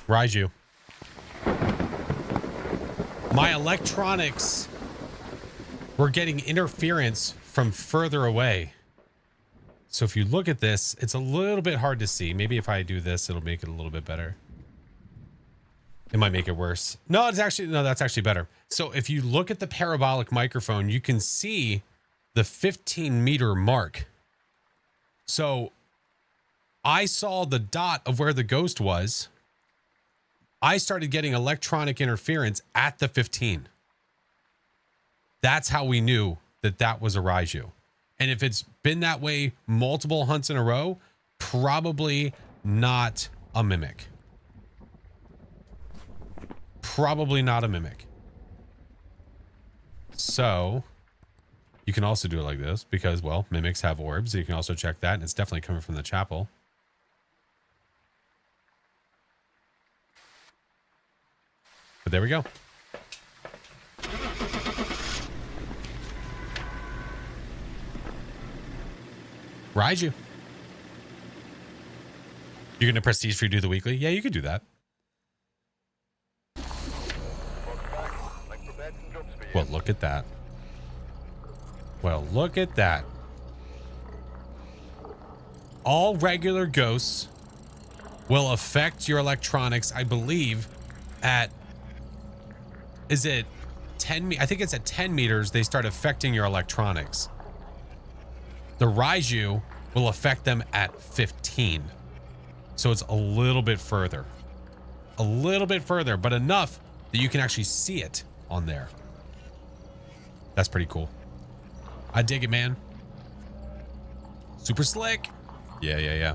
Raiju. My electronics we're getting interference from further away. So if you look at this, it's a little bit hard to see. Maybe if I do this, it'll make it a little bit better. It might make it worse. No, that's actually better. So if you look at the parabolic microphone, you can see the 15-meter mark. So I saw the dot of where the ghost was. I started getting electronic interference at the 15. That's how we knew that that was a Raiju. And if it's been that way multiple hunts in a row, probably not a mimic. Probably not a mimic. So you can also do it like this because, well, mimics have orbs. You can also check that, and it's definitely coming from the chapel. But there we go. Raiju. You're going to prestige for you do the weekly? Yeah, you could do that. Well, look at that. Well, look at that. All regular ghosts will affect your electronics, I believe, at... Is it 10? I think it's at 10 meters they start affecting your electronics. The Raiju will affect them at 15. So it's a little bit further. A little bit further, but enough that you can actually see it on there. That's pretty cool. I dig it, man. Super slick. Yeah.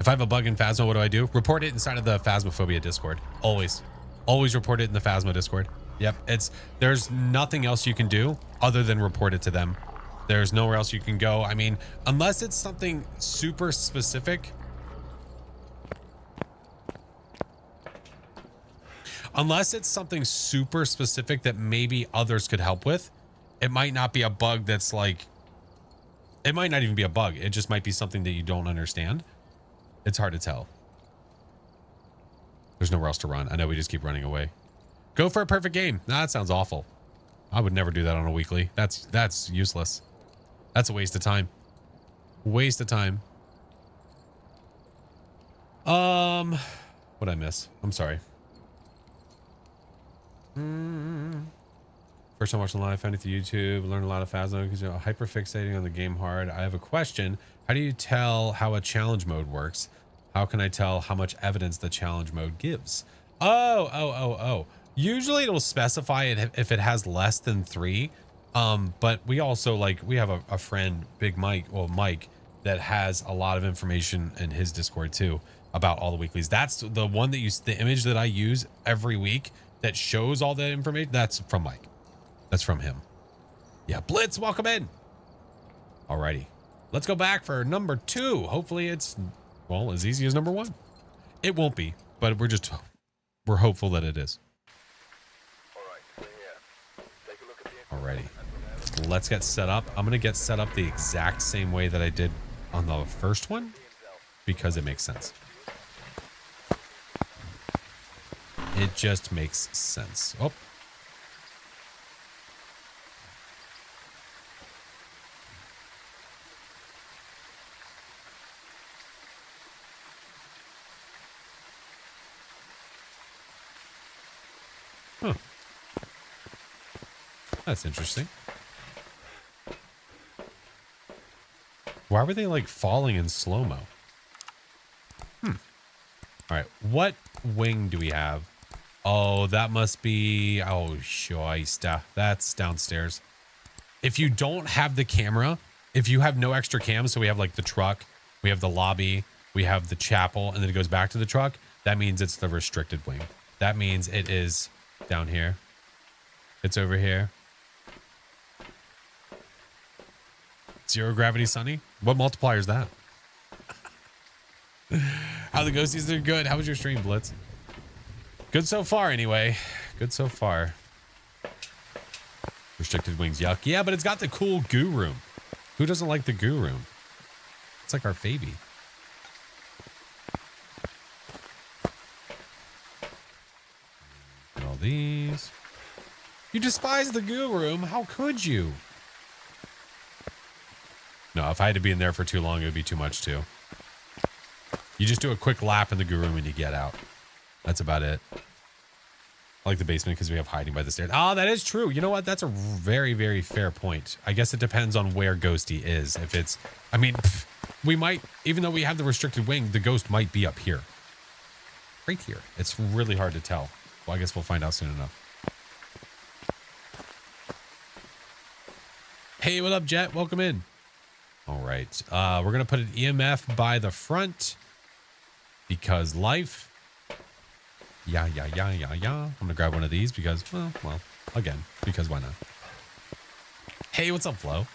If I have a bug in Phasmo, what do? Report it inside of the Phasmophobia Discord. Always report it in the Phasmo Discord. Yep. There's nothing else you can do other than report it to them. There's nowhere else you can go. I mean, unless it's something super specific. Unless it's something super specific that maybe others could help with, it might not be a bug that's like, it might not even be a bug. It just might be something that you don't understand. It's hard to tell. There's nowhere else to run. I know we just keep running away. Go for a perfect game. Nah, that sounds awful. I would never do that on a weekly. That's useless. That's a waste of time. Waste of time. What'd I miss? I'm sorry. First time watching live, found it through YouTube, learned a lot of Phasmo because you're hyper fixating on the game hard. I have a question. How do you tell how a challenge mode works? How can I tell how much evidence the challenge mode gives? Oh. Usually it'll specify it if it has less than 3. But we also we have a friend, Mike, that has a lot of information in his Discord too about all the weeklies. That's the one that the image that I use every week that shows all that information. That's from Mike. That's from him. Yeah, Blitz, welcome in. Alrighty, let's go back for number 2. Hopefully it's, well, as easy as number 1. It won't be, but we're hopeful that it is. Alrighty, let's get set up. I'm gonna get set up the exact same way that I did on the first one because it makes sense. It just makes sense. Oh. Huh. That's interesting. Why were they falling in slow-mo? All right, what wing do we have? Oh, that must be, oh, shoista. That's downstairs. If you don't have the camera, if you have no extra cams, so we have the truck, we have the lobby, we have the chapel, and then it goes back to the truck, that means it's the restricted wing. That means it is down here. It's over here. Zero gravity sunny? What multiplier is that? How the ghosties are good. How was your stream, Blitz? Good so far, anyway. Good so far. Restricted wings, yuck. Yeah, but it's got the cool goo room. Who doesn't like the goo room? It's like our baby. Get all these. You despise the goo room. How could you? No, if I had to be in there for too long, it would be too much too. You just do a quick lap in the goo room and you get out. That's about it. I like the basement because we have hiding by the stairs. Oh, that is true. You know what? That's a very, very fair point. I guess it depends on where Ghosty is. If it's, I mean, we might, even though we have the restricted wing, the ghost might be up here. Right here. It's really hard to tell. Well, I guess we'll find out soon enough. Hey, what up, Jet? Welcome in. All right. We're going to put an EMF by the front because life. Yeah. I'm going to grab one of these because, well, again, because why not? Hey, what's up, Flo?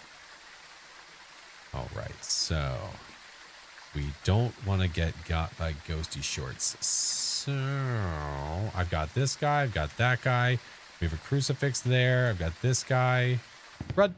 All right. So we don't want to get got by ghosty shorts. So I've got this guy. I've got that guy. We have a crucifix there. I've got this guy. Run.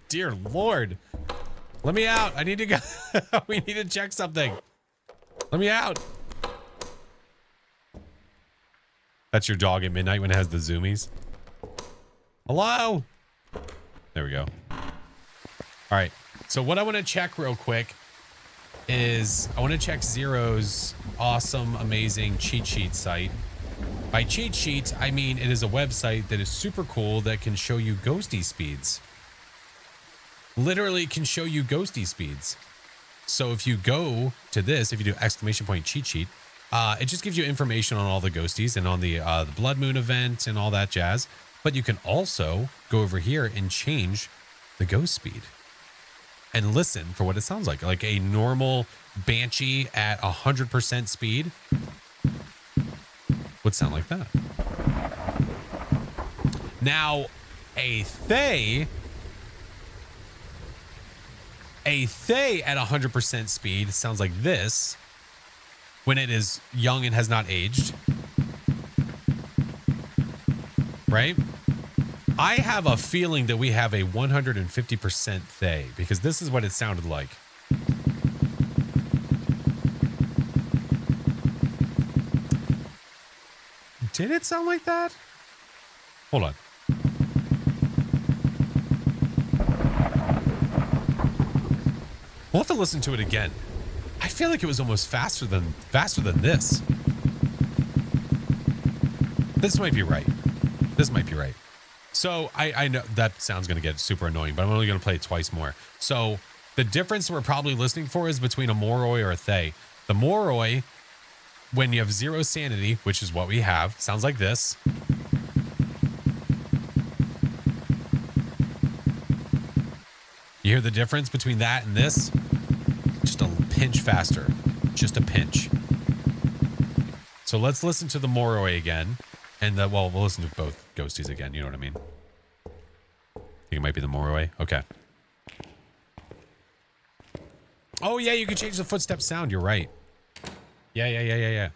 Dear Lord. Let me out. I need to go. We need to check something. Let me out. That's your dog at midnight when it has the zoomies. Hello? There we go. All right. So what I want to check real quick is I want to check Zero's awesome, amazing cheat sheet site. By cheat sheets, I mean it is a website that is super cool that can show you ghosty speeds. Literally can show you ghosty speeds. So if you go to this, if you do exclamation point cheat sheet, it just gives you information on all the ghosties and on the blood moon event and all that jazz. But you can also go over here and change the ghost speed and listen for what it sounds like a normal banshee at 100% speed would sound like that. Now, a Thay at 100% speed sounds like this when it is young and has not aged. Right? I have a feeling that we have a 150% Thay because this is what it sounded like. Did it sound like that? Hold on. We'll have to listen to it again. I feel like it was almost faster than this. This might be right. This might be right. So I know that sounds going to get super annoying, but I'm only going to play it twice more. So the difference we're probably listening for is between a Moroi or a Thay. The Moroi, when you have 0 sanity, which is what we have, sounds like this. You hear the difference between that and this? Just a pinch faster. Just a pinch. So let's listen to the Moroi again. And well, we'll listen to both ghosties again. You know what I mean? I think it might be the Moroi. Okay. Oh, yeah, you can change the footstep sound. You're right. Yeah.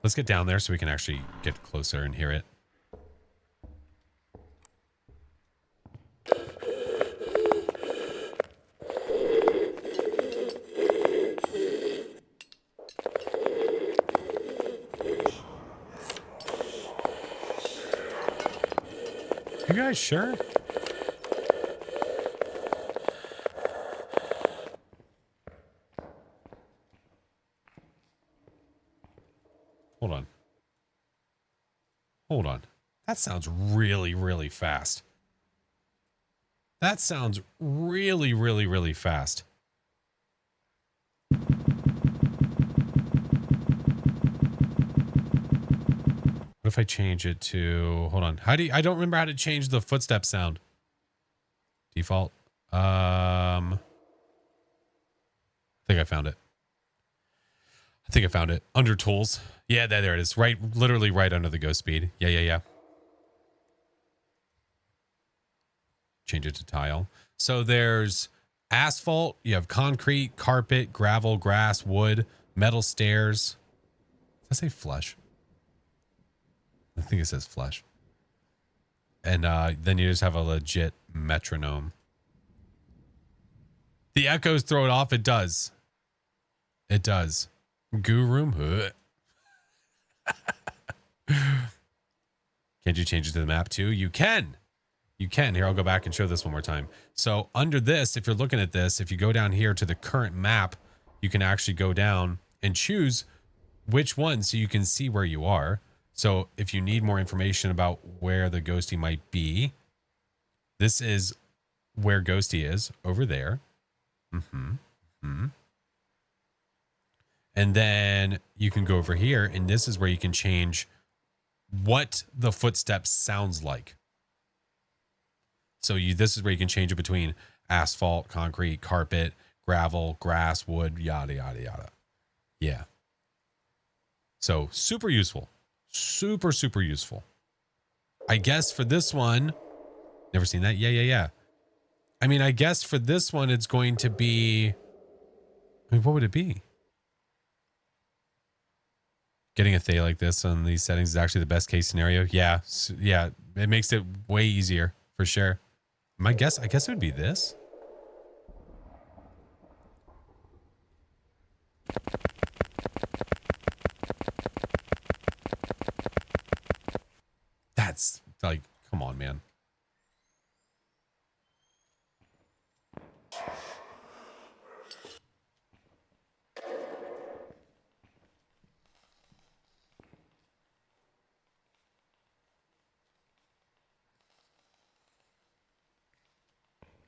Let's get down there so we can actually get closer and hear it. You guys sure? Hold on. That sounds really, really fast. That sounds really, really, really fast. if I change it to, hold on. I don't remember how to change the footstep sound. Default. I think I found it. Under tools. Yeah, there it is. Right, literally right under the ghost speed. Yeah. Change it to tile. So there's asphalt, you have concrete, carpet, gravel, grass, wood, metal stairs. Does that say flesh? I think it says flesh. And then you just have a legit metronome. The echoes throw it off. It does. Goo room. Can't you change it to the map too? You can. Here, I'll go back and show this one more time. So under this, if you're looking at this, if you go down here to the current map, you can actually go down and choose which one so you can see where you are. So if you need more information about where the ghosty might be, this is where ghosty is, over there. And then you can go over here, and this is where you can change what the footsteps sounds like. So this is where you can change it between asphalt, concrete, carpet, gravel, grass, wood, yada, yada, yada. Yeah. So super useful. Super useful. I guess for this one, never seen that. Yeah. I mean, I guess for this one, it's going to be, what would it be? Getting a Thay like this on these settings is actually the best case scenario. Yeah. It makes it way easier for sure. I guess it would be this. That's like, come on, man.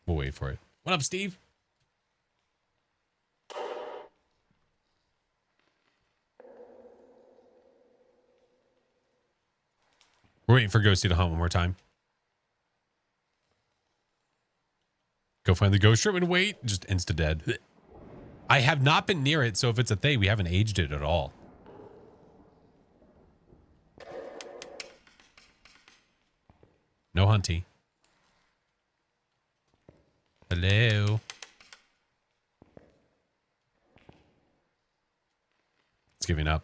We'll wait for it. What up, Steve? We're waiting for Ghosty to hunt one more time. Go find the ghost shrimp and wait. Just insta-dead. I have not been near it, so if it's a Thay, we haven't aged it at all. No hunty. Hello. It's giving up.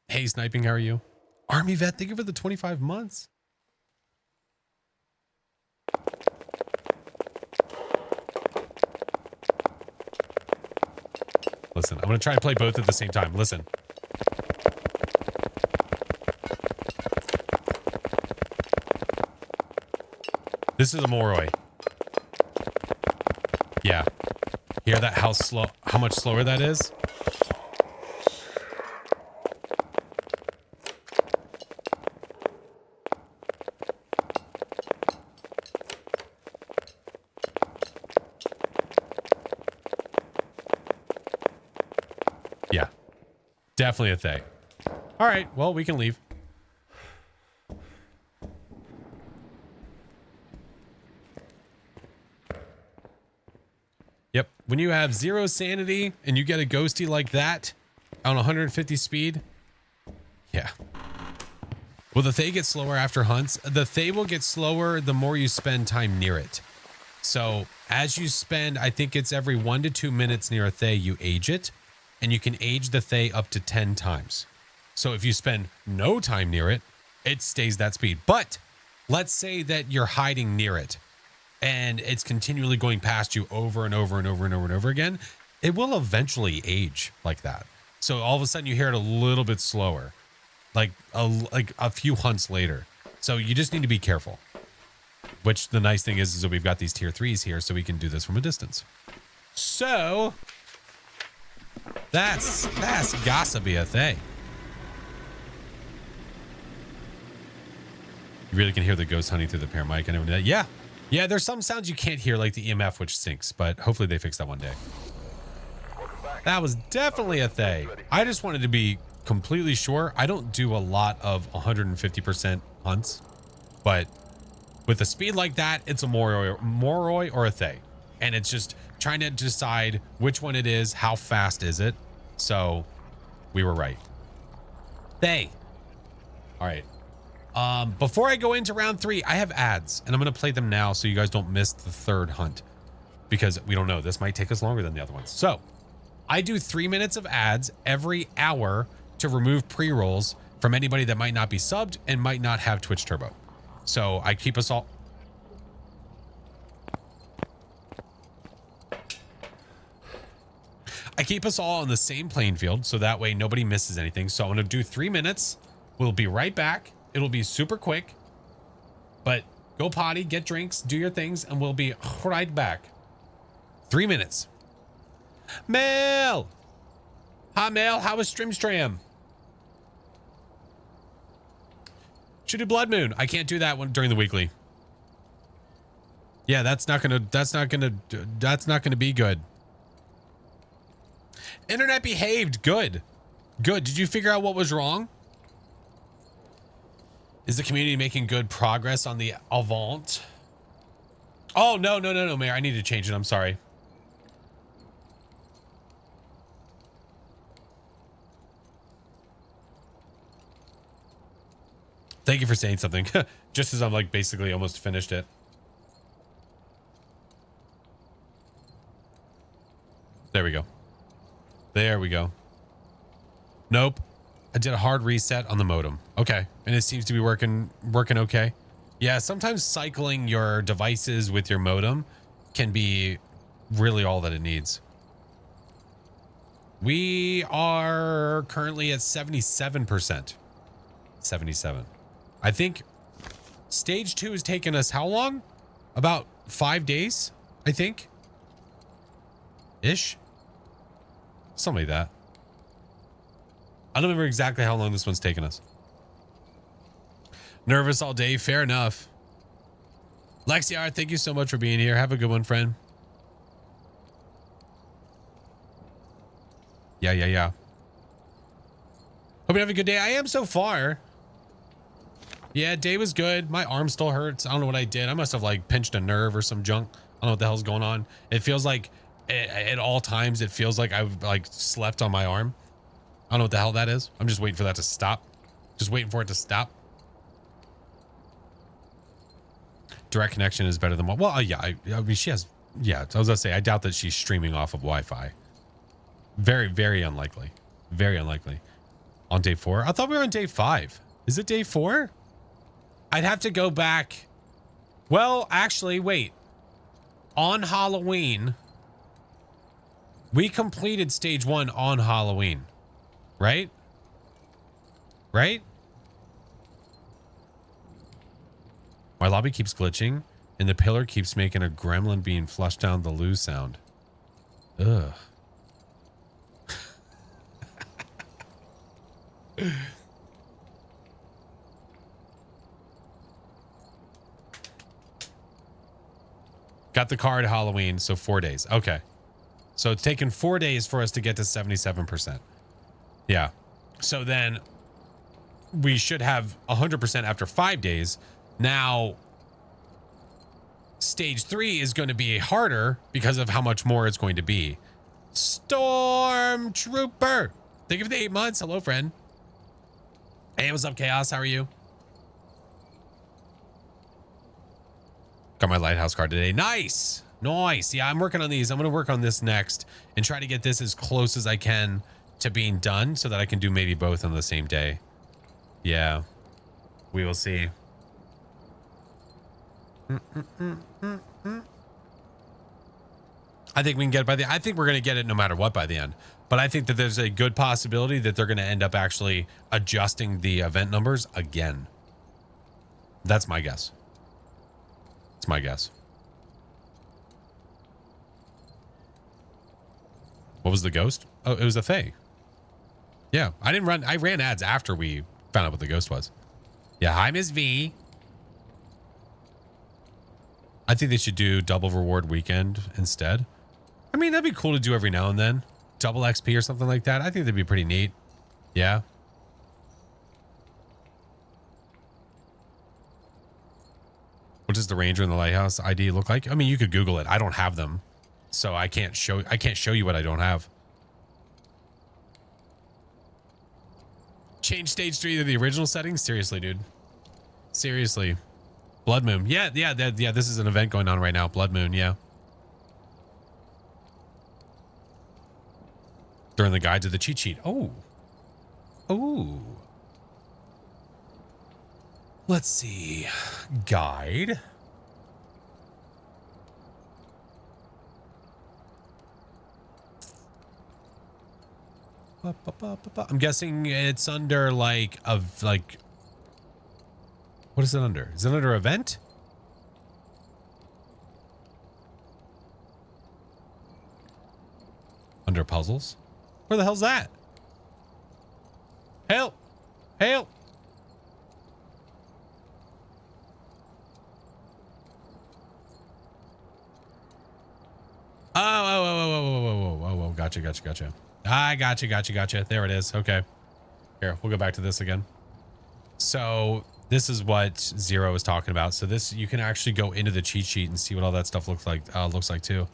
Hey, sniping, how are you? Army vet, thank you for the 25 months. Listen, I'm going to try to play both at the same time. Listen. This is a Moroi. Yeah. Hear that how much slower that is? Yeah. Definitely a Thay. All right, well, we can leave. Yep. When you have 0 sanity and you get a ghosty like that on 150 speed. Yeah. Will the Thay get slower after hunts? The Thay will get slower the more you spend time near it. So as you spend, I think it's every 1 to 2 minutes near a Thay, you age it. And you can age the Thay up to 10 times. So if you spend no time near it, it stays that speed. But let's say that you're hiding near it and it's continually going past you over and over and over and over and over again, it will eventually age like that. So all of a sudden you hear it a little bit slower, like a few hunts later. So you just need to be careful. Which the nice thing is that we've got these tier 3s here, so we can do this from a distance. So that's gotta be a Thay. You really can hear the ghost hunting through the pair mic and everything. Yeah, there's some sounds you can't hear, like the EMF, which sinks, but hopefully they fix that one day. That was definitely a Thay. I just wanted to be completely sure. I don't do a lot of 150% hunts, but with a speed like that, it's a Moroi or a Thay. And it's just trying to decide which one it is, how fast is it. So we were right. Thay. All right. Before I go into round 3, I have ads, and I'm going to play them now so you guys don't miss the third hunt, because we don't know. This might take us longer than the other ones. So I do 3 minutes of ads every hour to remove pre-rolls from anybody that might not be subbed and might not have Twitch Turbo. So I keep us all... I keep us all on the same playing field, so that way nobody misses anything. So I'm going to do 3 minutes. We'll be right back. It'll be super quick, but go potty, get drinks, do your things, and we'll be right back. 3 minutes. Mel! Hi, Mel. How was Streamstram? Should do Blood Moon. I can't do that one during the weekly. Yeah, that's not gonna be good. Internet behaved. Good. Good. Did you figure out what was wrong? Is the community making good progress on the Avant? Oh, no, Mayor. I need to change it. I'm sorry. Thank you for saying something. Just as I'm like basically almost finished it. There we go. There we go. Nope. I did a hard reset on the modem. Okay. And it seems to be working okay. Yeah, sometimes cycling your devices with your modem can be really all that it needs. We are currently at 77%. 77. I think stage 2 has taken us how long? About 5 days, I think. Ish. Something like that. I don't remember exactly how long this one's taken us. Nervous all day. Fair enough. Lexiar, thank you so much for being here. Have a good one, friend. Yeah. Hope you have a good day. I am so far. Yeah, day was good. My arm still hurts. I don't know what I did. I must have like pinched a nerve or some junk. I don't know what the hell's going on. It feels like at all times, it feels like I've like slept on my arm. I don't know what the hell that is. I'm just waiting for that to stop. Just waiting for it to stop. Direct connection is better than what? Well, yeah. I mean, she has. Yeah, I was gonna say. I doubt that she's streaming off of Wi-Fi. Very, very unlikely. Very unlikely. On day 4, I thought we were on day 5. Is it day 4? I'd have to go back. Well, actually, wait. On Halloween, we completed stage 1 on Halloween. Right? Right? My lobby keeps glitching, and the pillar keeps making a gremlin being flushed down the loo sound. Ugh. Got the car at Halloween, so 4 days. Okay. So it's taken 4 days for us to get to 77%. Yeah. So then we should have 100% after 5 days. Now, stage 3 is going to be harder because of how much more it's going to be. Stormtrooper. Thank you for the 8 months. Hello, friend. Hey, what's up, Chaos? How are you? Got my lighthouse card today. Nice. Nice. Yeah, I'm working on these. I'm going to work on this next and try to get this as close as I can to being done so that I can do maybe both on the same day. Yeah. We will see. I think we can get it by the... I think we're going to get it no matter what by the end. But I think that there's a good possibility that they're going to end up actually adjusting the event numbers again. That's my guess. It's my guess. What was the ghost? Oh, it was a Thay. Yeah, I ran ads after we found out what the ghost was. Yeah, hi, Ms. V. I think they should do double reward weekend instead. I mean, that'd be cool to do every now and then. Double XP or something like that. I think that'd be pretty neat. Yeah. the ranger and the lighthouse ID look like? I mean, you could Google it. I don't have them, so I can't show you what I don't have. Change stage 3 to the original settings? Seriously, dude. Seriously. Blood Moon. Yeah. This is an event going on right now. Blood Moon, yeah. During the guide to the cheat sheet. Oh. Oh. Let's see. Guide. I'm guessing it's under like what is it under? Is it under event? Under puzzles? Where the hell's that? Help! Help! Oh, gotcha. I gotcha. There it is. Okay. Here, we'll go back to this again. So this is what Zero is talking about. So this, you can actually go into the cheat sheet and see what all that stuff looks like too.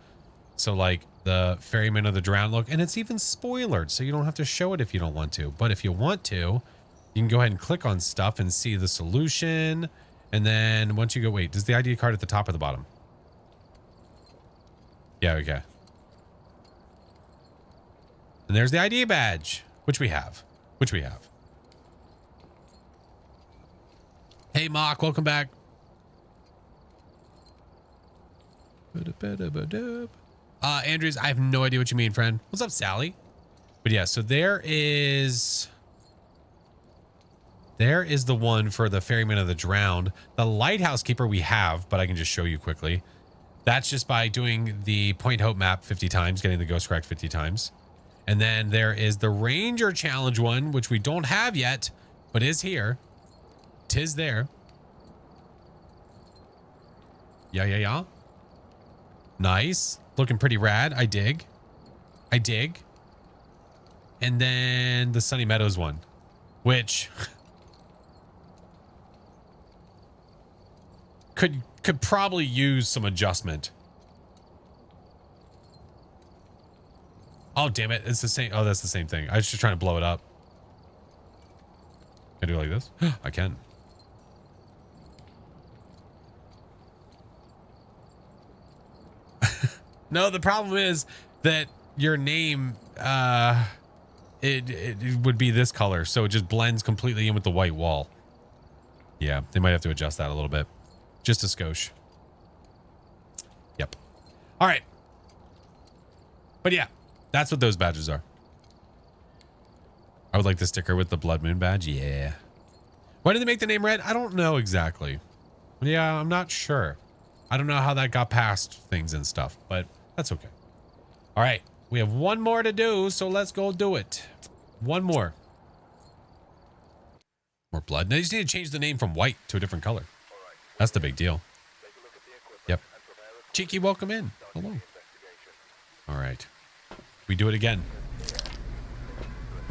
So like the Ferryman of the Drowned look, and it's even spoilered, so you don't have to show it if you don't want to. But if you want to, you can go ahead and click on stuff and see the solution. And then once you go, wait, does the ID card at the top or the bottom? Yeah, okay. And there's the ID badge, which we have. Hey, Mock, welcome back. Andrews, I have no idea what you mean, friend. What's up, Sally? But yeah, so there is the one for the Ferryman of the Drowned. The Lighthouse Keeper we have, but I can just show you quickly. That's just by doing the Point Hope map 50 times, getting the ghost correct 50 times. And then there is the Ranger Challenge one, which we don't have yet, but is here. 'Tis there. Yeah. Nice. Looking pretty rad. I dig. And then the Sunny Meadows one, which could probably use some adjustment. Oh, damn it. It's the same. Oh, that's the same thing. I was just trying to blow it up. Can I do it like this? I can. No, the problem is that your name, it would be this color. So it just blends completely in with the white wall. Yeah, they might have to adjust that a little bit. Just a skosh. Yep. All right. But yeah, that's what those badges are. I would like the sticker with the Blood Moon badge. Yeah. Why did they make the name red? I don't know exactly. Yeah, I'm not sure. I don't know how that got past things and stuff, but that's okay. All right. We have one more to do, so let's go do it. One more. More blood. Now you just need to change the name from white to a different color. That's the big deal. Yep. Cheeky, welcome in. Hello. All right. We do it again.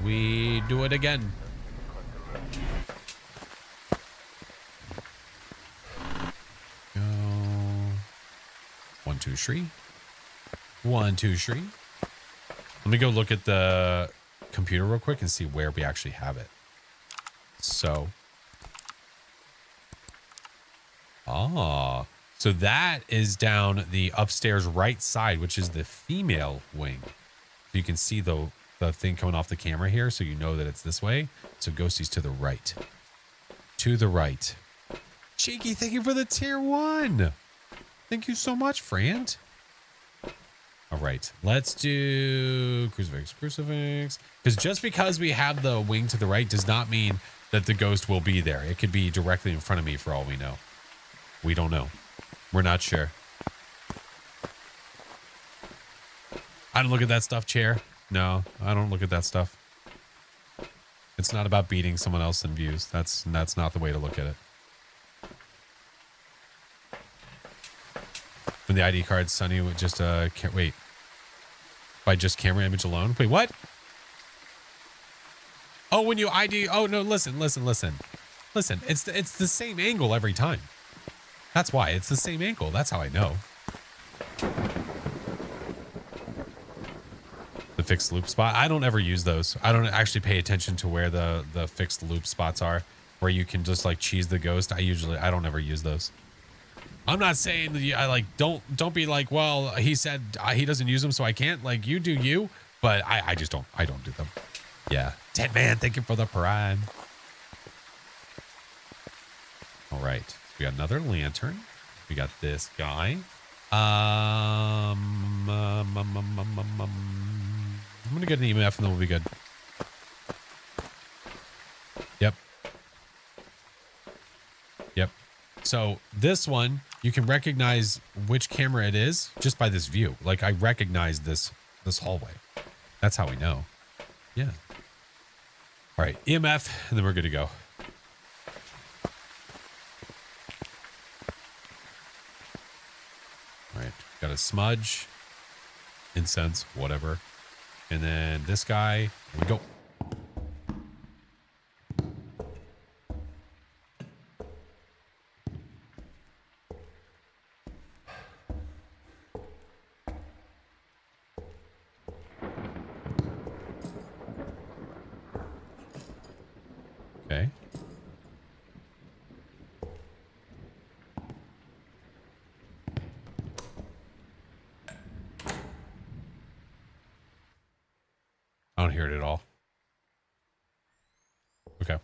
We do it again. Go. 1, 2, 3. 1, 2, 3. Let me go look at the computer real quick and see where we actually have it. So. So that is down the upstairs right side, which is the female wing. So you can see the thing coming off the camera here, so you know that it's this way. So Ghosty's to the right. To the right. Cheeky, thank you for the tier 1. Thank you so much, friend. All right, let's do crucifix. Because just because we have the wing to the right does not mean that the ghost will be there. It could be directly in front of me for all we know. We don't know. We're not sure. I don't look at that stuff, chair. No, I don't look at that stuff. It's not about beating someone else in views. That's not the way to look at it. When the ID card, Sunny would just wait. By just camera image alone. Wait, what? Oh, when you ID. Oh no, listen. Listen. It's the same angle every time. That's why. It's the same angle. That's how I know. The fixed loop spot. I don't ever use those. I don't actually pay attention to where the fixed loop spots are, where you can just like cheese the ghost. I don't ever use those. I'm not saying that I like, don't be like, well, he said he doesn't use them, so I can't. Like, you do you, but I don't do them. Yeah. Ted Man, thank you for the prime. All right. We got another lantern. We got this guy. I'm gonna get an EMF and then we'll be good. Yep. So this one, you can recognize which camera it is just by this view. Like, I recognize this hallway. That's how we know. Yeah. All right, EMF, and then we're good to go. All right, got a smudge, incense, whatever. And then this guy, here we go. Okay. I don't hear it at all. Okay.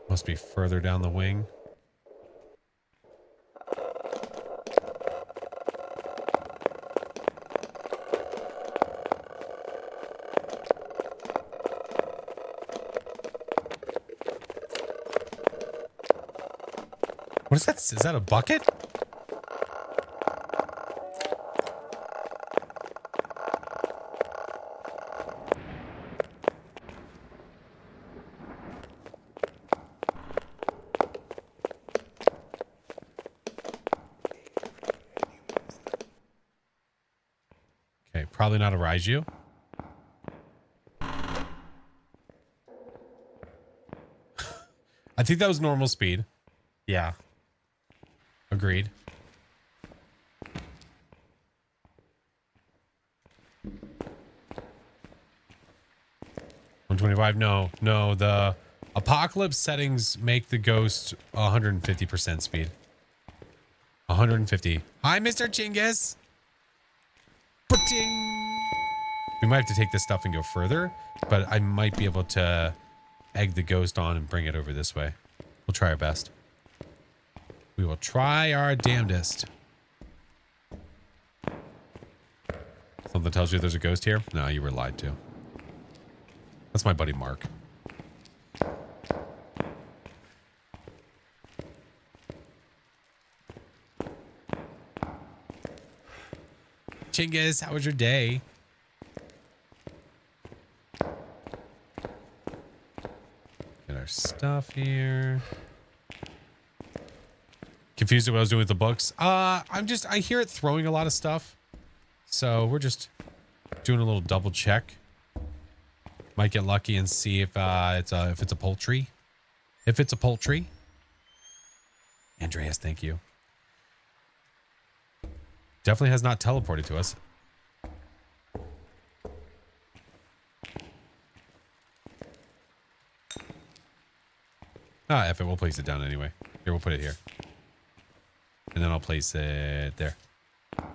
Must be further down the wing. What is that? Is that a bucket? Okay, probably not a Raiju. I think that was normal speed. Yeah. Agreed. $125. No. The apocalypse settings make the ghost 150% speed. 150. Hi, Mr. Chinggis. We might have to take this stuff and go further, but I might be able to egg the ghost on and bring it over this way. We'll try our best. We will try our damnedest. Something tells you there's a ghost here? No, you were lied to. That's my buddy Mark. Chinggis, how was your day? Get our stuff here. Confused at what I was doing with the books. I hear it throwing a lot of stuff. So we're just doing a little double check. Might get lucky and see if it's a poultry. If it's a poultry. Andreas, thank you. Definitely has not teleported to us. F it, we'll place it down anyway. Here, we'll put it here. And then I'll place it there. All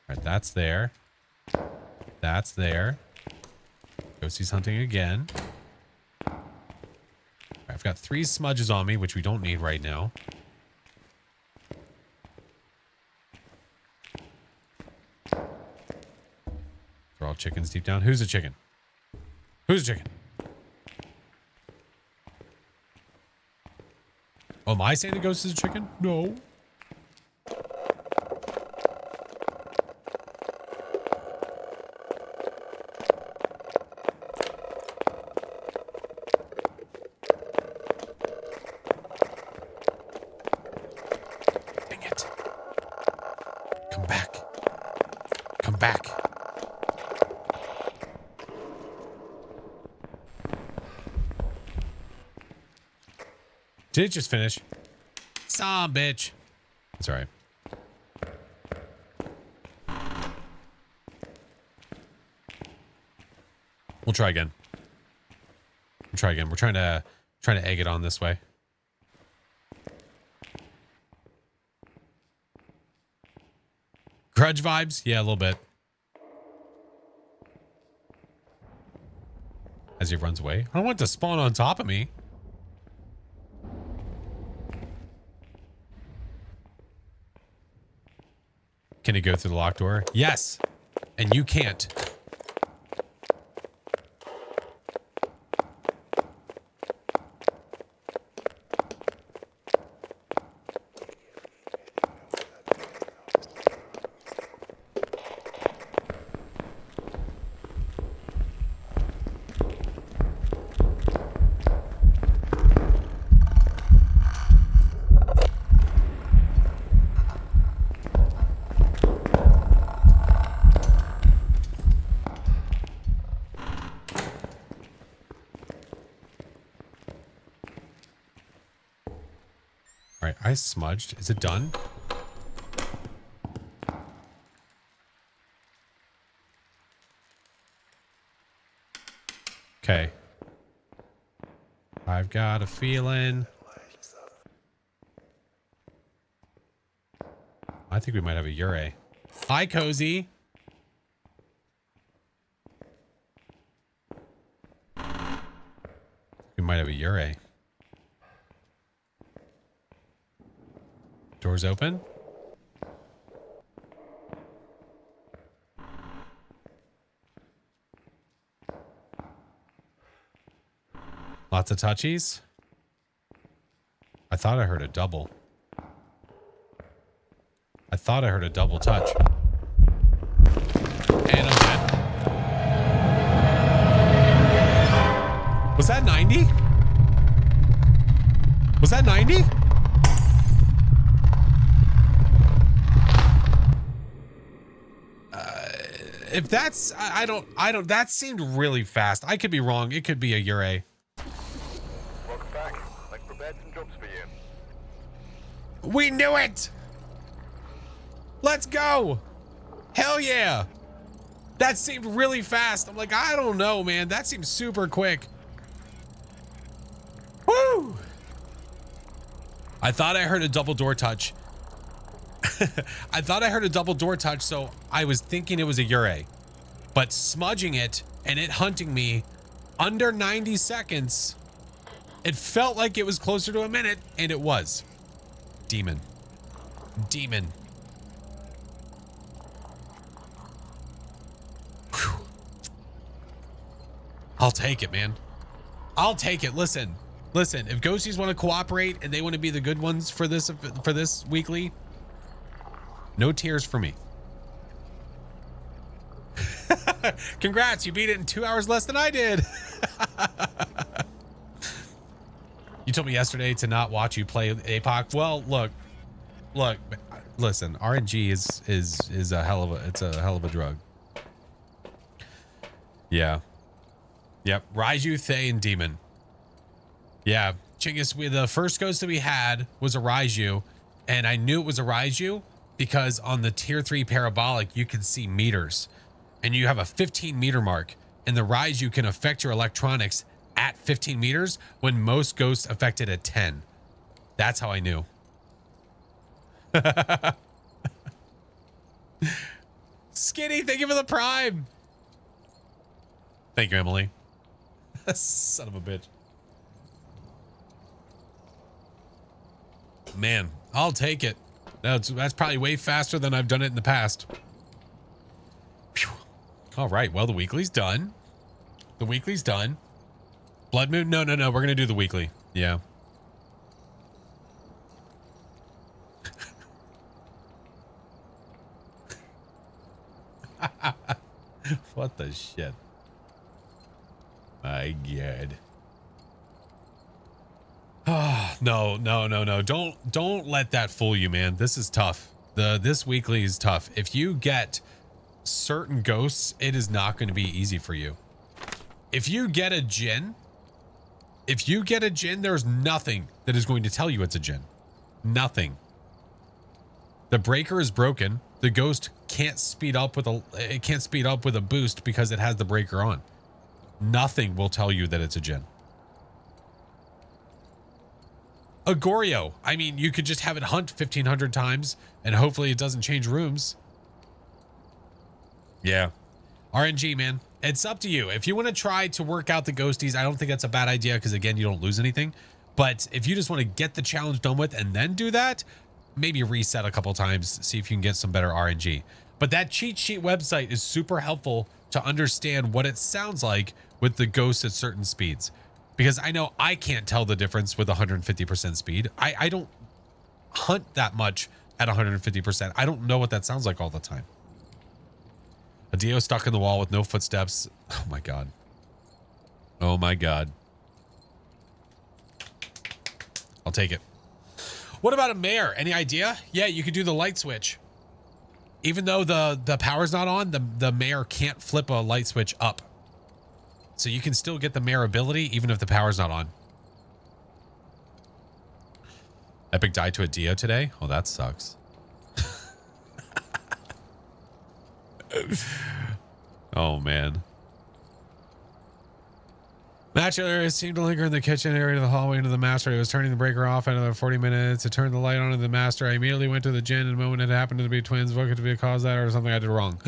right, that's there. That's there. Ghostie's hunting again. All right, I've got 3 smudges on me, which we don't need right now. They're all chickens deep down. Who's a chicken? Who's a chicken? Oh, am I saying the ghost is a chicken? No. Dang it. Come back. Come back. Did it just finish? Some bitch. It's all right. We'll try again. We'll try again. We're trying to egg it on this way. Grudge vibes? Yeah, a little bit. As he runs away. I don't want it to spawn on top of me. Can it go through the locked door? Yes. And you can't. I smudged. Is it done? Okay. I've got a feeling. I think we might have a Ure. Hi, Cozy. We might have a Ure. Doors open. Lots of touchies. I thought I heard a double. I thought I heard a double touch. And I'm dead. Was that 90? Was that 90? If that's, I don't, that seemed really fast. I could be wrong. It could be a Ure.
Welcome back. I've prepared some jobs for you.
We knew it! Let's go! Hell yeah! That seemed really fast. I'm like, I don't know, man. That seems super quick. Woo! I thought I heard a double door touch. I thought I heard a double door touch, so I was thinking it was a Ure. But smudging it and it hunting me under 90 seconds, it felt like it was closer to a minute, and it was. Demon. Demon. Whew. I'll take it, man. I'll take it. Listen, if ghosties want to cooperate and they want to be the good ones for this weekly, no tears for me. Congrats, you beat it in 2 hours less than I did. You told me yesterday to not watch you play APOC. Well, look, listen, RNG is a hell of a drug. Yeah. Yep. Raiju, Thay, and Demon. Yeah. Chingus, the first ghost that we had was a Raiju, and I knew it was a Raiju because on the tier 3 parabolic, you can see meters, and you have a 15 meter mark, and the Raiju can affect your electronics at 15 meters when most ghosts affected at 10. That's how I knew. Skinny, thank you for the prime. Thank you, Emily. Son of a bitch. Man, I'll take it. That's probably way faster than I've done it in the past. Whew. All right, well, the weekly's done. The weekly's done. Blood Moon? No. We're going to do the weekly. Yeah. What the shit? My God. Oh, no. Don't let that fool you, man. This is tough. This weekly is tough. If you get certain ghosts, it is not going to be easy for you. If you get a Jinn, If you get a Jinn, there's nothing that is going to tell you it's a Jinn. Nothing. The breaker is broken. The ghost can't speed up with a boost because it has the breaker on. Nothing will tell you that it's a Jinn. Agorio. I mean, you could just have it hunt 1,500 times and hopefully it doesn't change rooms. Yeah. RNG, man. It's up to you. If you want to try to work out the ghosties, I don't think that's a bad idea because, again, you don't lose anything. But if you just want to get the challenge done with and then do that, maybe reset a couple times, see if you can get some better RNG. But that cheat sheet website is super helpful to understand what it sounds like with the ghosts at certain speeds. Because I know I can't tell the difference with 150% speed. I don't hunt that much at 150%. I don't know what that sounds like all the time. A Dio stuck in the wall with no footsteps. Oh my God. Oh my God. I'll take it. What about a mare? Any idea? Yeah, you could do the light switch. Even though the power's not on, the mare can't flip a light switch up. So you can still get the mare ability even if the power's not on. Epic died to a Dio today? Oh, that sucks. Oh, man. Matcher seemed to linger in the kitchen area of the hallway into the master. He was turning the breaker off at another 40 minutes. It turned the light on in the master. I immediately went to the Jinn, and the moment it happened to be twins. What could be a cause of that or something I did wrong?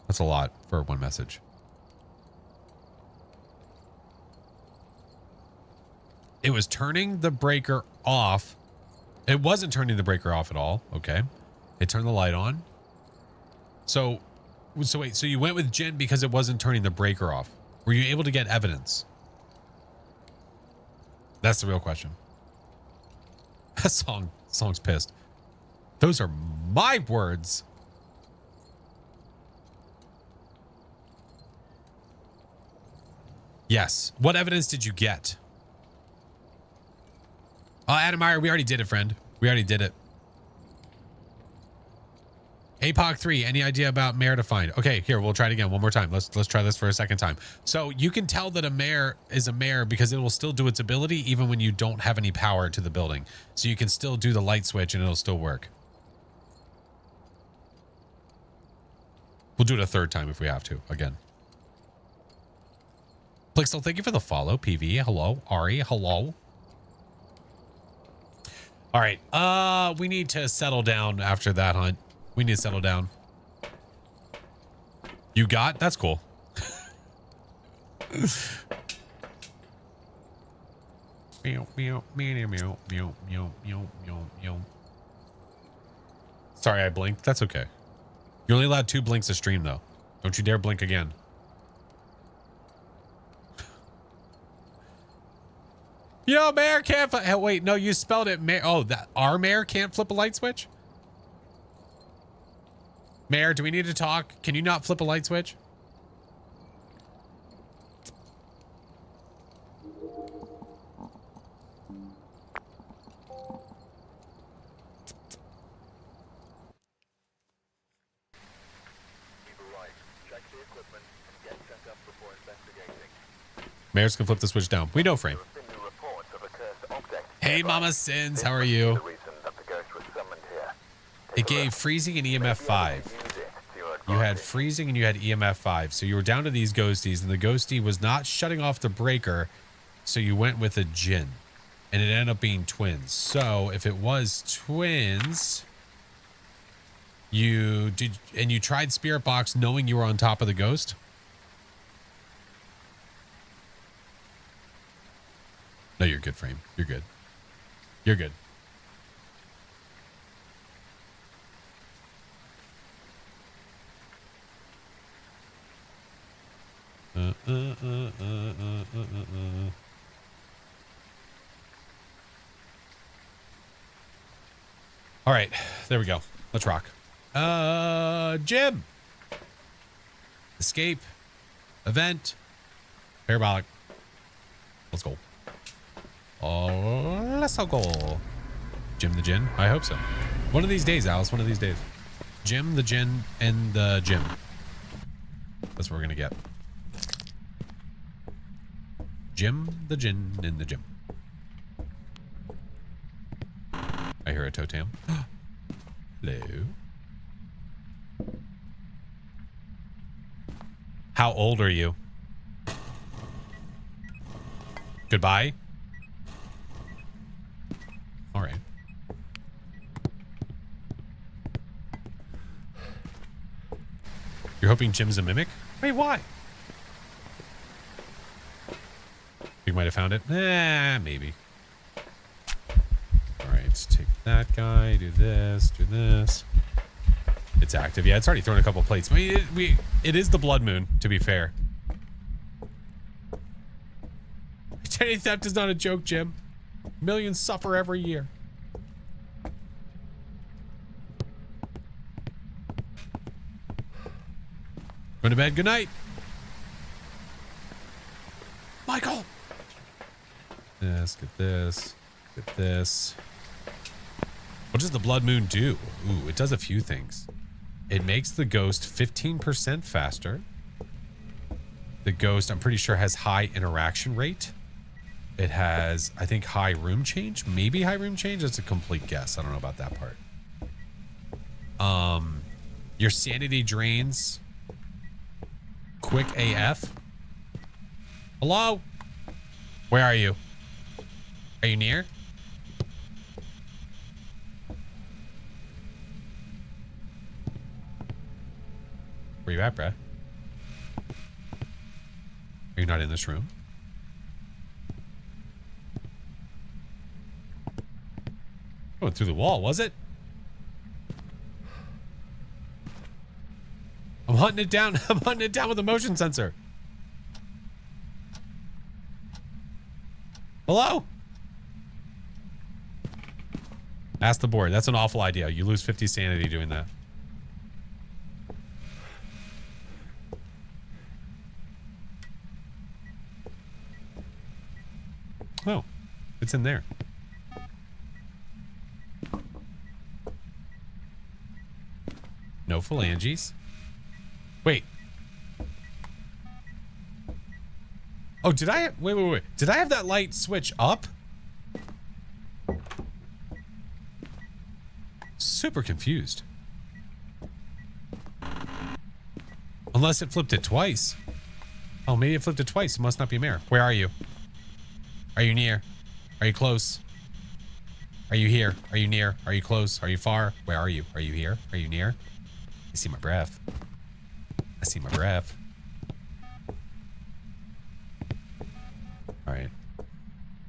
That's a lot for one message. It was turning the breaker off. It wasn't turning the breaker off at all. Okay. It turned the light on. So wait, so you went with Jinn because it wasn't turning the breaker off. Were you able to get evidence? That's the real question. That song's pissed. Those are my words. Yes. What evidence did you get? Adam Meyer, we already did it, friend. We already did it. APOC 3, any idea about mare to find? Okay, here, we'll try it again one more time. Let's try this for a second time. So you can tell that a mare is a mare because it will still do its ability even when you don't have any power to the building. So you can still do the light switch and it'll still work. We'll do it a third time if we have to, again. Plixel, thank you for the follow. PV, hello. Ari, hello. All right, we need to settle down after that hunt. We need to settle down. You got? That's cool. Sorry, I blinked. That's okay. You're only allowed 2 blinks a stream, though. Don't you dare blink again. You know, Mare can't. Oh, wait, no, you spelled it. Oh, that our Mare can't flip a light switch. Mare, do we need to talk? Can you not flip a light switch? Mares can flip the switch down. We know, Frame. Hey, Mama Sins, how are you? It gave freezing and EMF 5. You had freezing and you had EMF 5. So you were down to these ghosties, and the ghostie was not shutting off the breaker. So you went with a Jinn, and it ended up being twins. So if it was twins, you did, and you tried Spirit Box knowing you were on top of the ghost. No, you're good, Frame. You're good. You're good. All right, there we go. Let's rock. Jim. Escape. Event. Parabolic. Let's go. Oh, let's go. Jim the Jinn? I hope so. One of these days, Alice. One of these days. Jim the Jinn and the Jim. That's what we're going to get. Jim the Gin in the gym. I hear a totem. Hello. How old are you? Goodbye. All right. You're hoping Jim's a mimic? Wait, why? You might have found it. Maybe. All right, let's take that guy, do this, do this. It's active. Yeah, it's already thrown a couple plates. It is the blood moon, to be fair. Identity theft is not a joke, Jim. Millions suffer every year. Going to bed. Good night. Michael. This, get this, get this. What does the blood moon do? Ooh, it does a few things. It makes the ghost 15% faster. The ghost, I'm pretty sure, has high interaction rate. It has, I think, high room change. Maybe high room change. That's a complete guess. I don't know about that part. Your sanity drains quick AF. Hello? Where are you? Are you near? Where you at, bruh? Are you not in this room? Going through the wall, was it? I'm hunting it down. I'm hunting it down with a motion sensor. Hello? Ask the board. That's an awful idea. You lose 50 sanity doing that. Oh, it's in there. No phalanges. Wait. Oh, did I? Wait. Did I have that light switch up? Super confused. Unless it flipped it twice. Oh, maybe it flipped it twice. It must not be Mare. Where are you? Are you near? Are you close? Are you here? Are you near? Are you close? Are you far? Where are you? Are you here? Are you near? I see my breath. I see my breath. All right.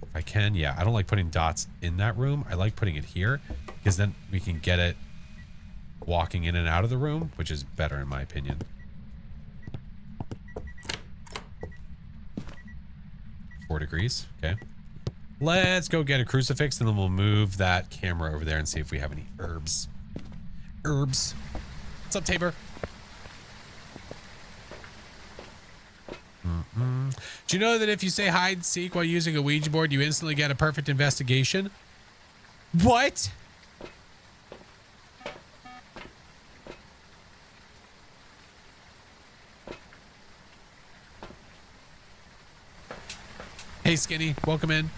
If I can, yeah. I don't like putting dots in that room. I like putting it here because then we can get it walking in and out of the room, which is better in my opinion. Four degrees. Okay. Let's go get a crucifix and then we'll move that camera over there and see if we have any herbs. Herbs. What's up, Tabor? Do you know that if you say hide and seek while using a Ouija board, you instantly get a perfect investigation? What? Hey, Skinny, welcome in.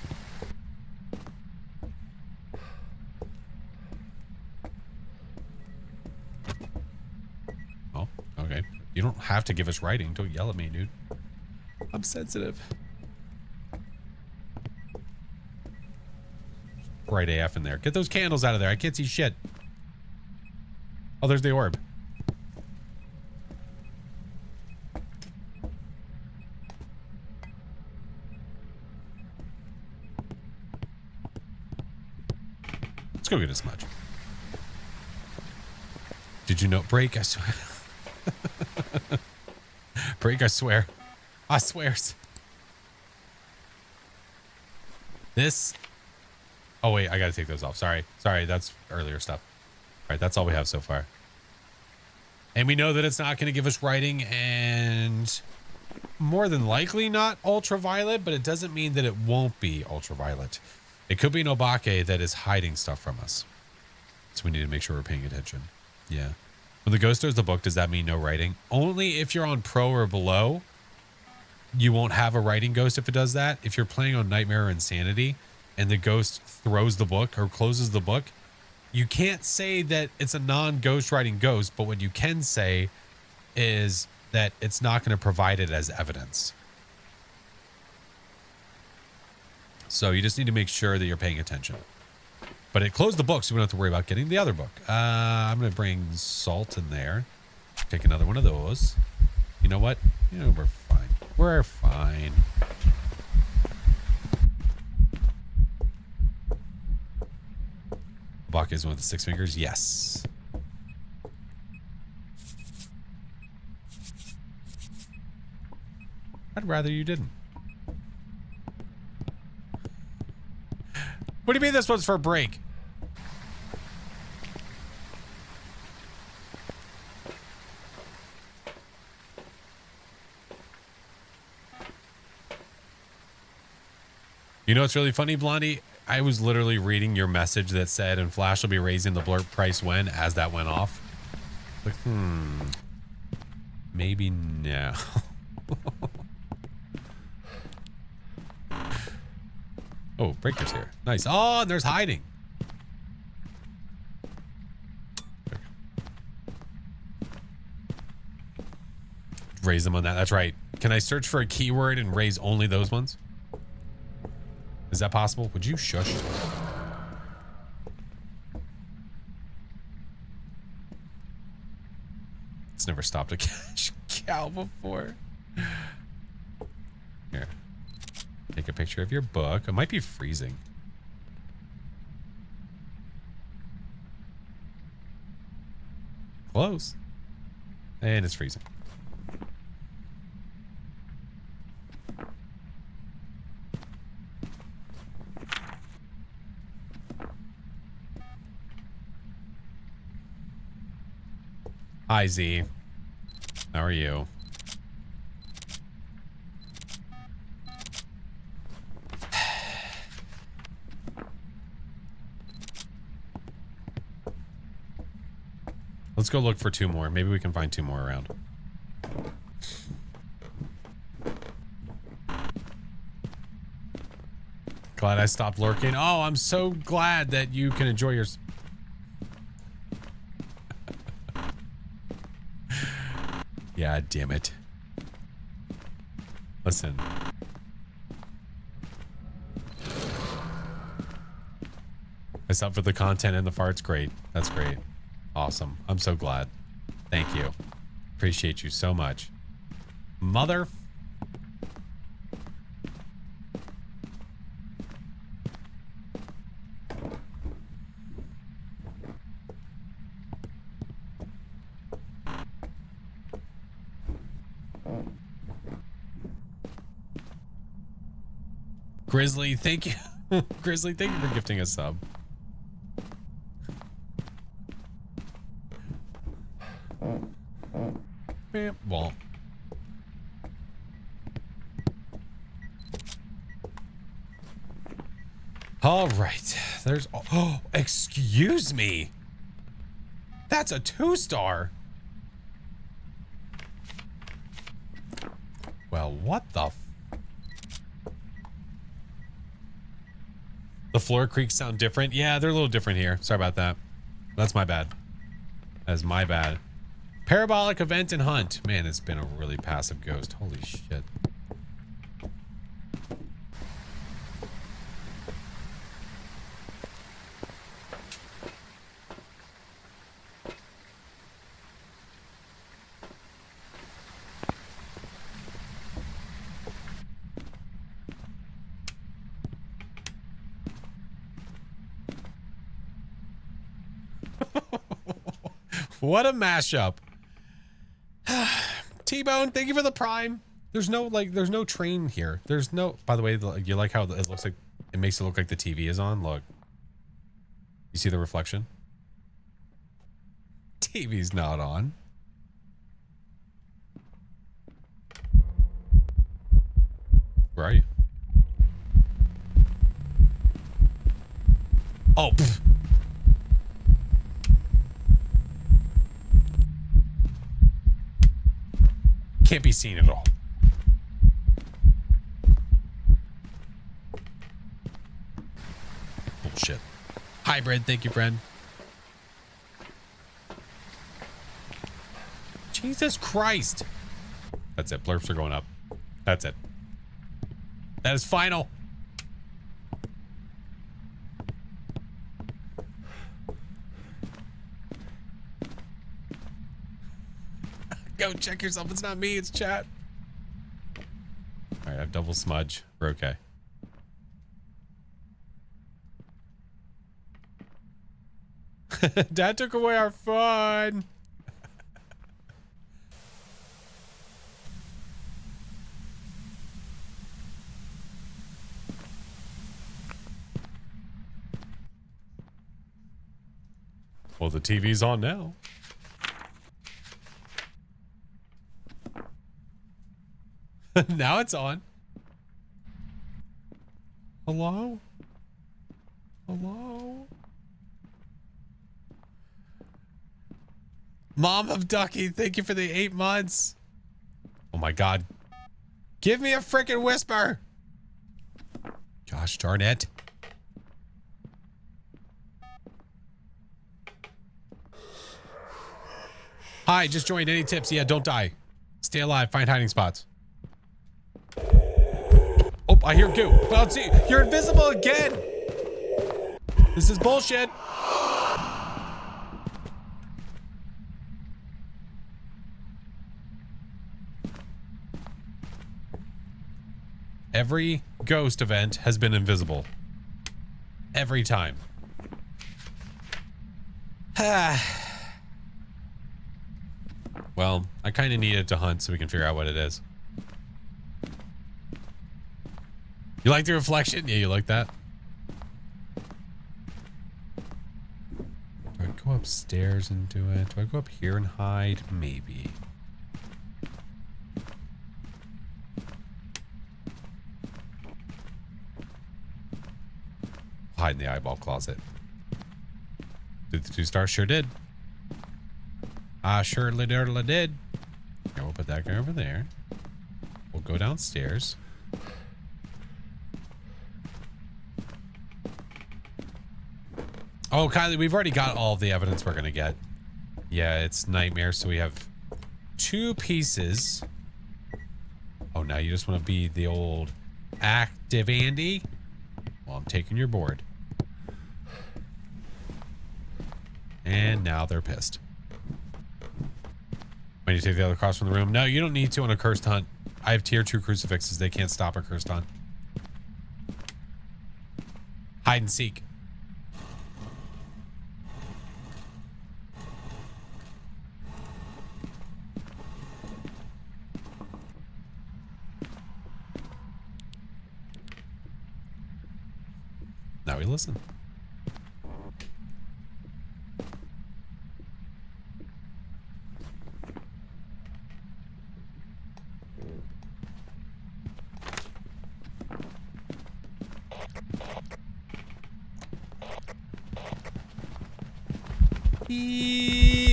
Oh, okay. You don't have to give us writing. Don't yell at me, dude. I'm sensitive. Bright AF in there. Get those candles out of there. I can't see shit. Oh, there's the orb. Let's go get a smudge. Did you know? Break, I swear. Break, I swear. I swears. This. Oh, wait. I got to take those off. Sorry. Sorry. That's earlier stuff. All right. That's all we have so far. And we know that it's not going to give us writing and more than likely not ultraviolet, but it doesn't mean that it won't be ultraviolet. It could be an obake that is hiding stuff from us. So we need to make sure we're paying attention. Yeah. When the ghost throws the book, does that mean no writing? Only if you're on pro or below. you won't have a writing ghost if it does that. If you're playing on Nightmare or Insanity and the ghost throws the book or closes the book, you can't say that it's a non-ghost writing ghost, but what you can say is that it's not going to provide it as evidence. So you just need to make sure that you're paying attention. But it closed the book, so we don't have to worry about getting the other book. I'm going to bring salt in there. Take another one of those. You know what? You know, we're fine. We're fine. Buck is one with the 6 fingers? Yes. I'd rather you didn't. What do you mean this one's for a break? You know what's really funny, Blondie? I was literally reading your message that said, and Flash will be raising the blurb price when, as that went off. Like, maybe no. Oh, Breaker's here. Nice. Oh, and there's hiding. Raise them on that. That's right. Can I search for a keyword and raise only those ones? Is that possible? Would you shush? It's never stopped a cash cow before. Here. Take a picture of your book. It might be freezing. Close. And it's freezing. Hi, Z. How are you? Let's go look for 2 more. Maybe we can find 2 more around. Glad I stopped lurking. Oh, I'm so glad that you can enjoy your... Yeah, damn it. Listen. I stopped for the content and the farts. Great. That's great. Awesome. I'm so glad. Thank you. Appreciate you so much. Mother... Grizzly, thank you. Grizzly, thank you for gifting a sub. Well. All right. There's... Oh, excuse me. That's a 2-star. Well, what the... The floor creaks sound different. Yeah, they're a little different here. Sorry about that. That's my bad. That's my bad. Parabolic event and hunt. Man, it's been a really passive ghost. Holy shit. What a mashup. T-Bone, thank you for the prime. There's no train here. There's no, by the way, you like how it looks like, it makes it look like the TV is on? Look. You see the reflection? TV's not on. Where are you? Oh, pff. Can't be seen at all. Shit. Hybrid, thank you, friend. Jesus Christ. That's it. Blurps are going up. That's it. That is final. Go check yourself. It's not me. It's chat. All right. I have double smudge. We're okay. Dad took away our fun. Well, the TV's on now. Now it's on. Hello? Hello? Mom of Ducky, thank you for the 8 months. Oh my God. Give me a freaking whisper. Gosh darn it. Hi, just joined. Any tips? Yeah, don't die. Stay alive. Find hiding spots. Oh, I hear goo. Well, see, you're invisible again. This is bullshit. Every ghost event has been invisible. Every time. Well, I kind of need it to hunt so we can figure out what it is. You like the reflection? Yeah, you like that? Do I go upstairs and do it? Do I go up here and hide? Maybe. Hide in the eyeball closet. Did the 2 stars? Sure did. I surely did. Okay, we'll put that guy over there. We'll go downstairs. Oh, Kylie, we've already got all of the evidence we're going to get. Yeah, it's nightmare, so we have 2 pieces. Oh, now you just want to be the old active Andy? Well, I'm taking your board. And now they're pissed. When you take the other cross from the room. No, you don't need to on a cursed hunt. I have tier 2 crucifixes. They can't stop a cursed hunt. Hide and seek. Now we listen.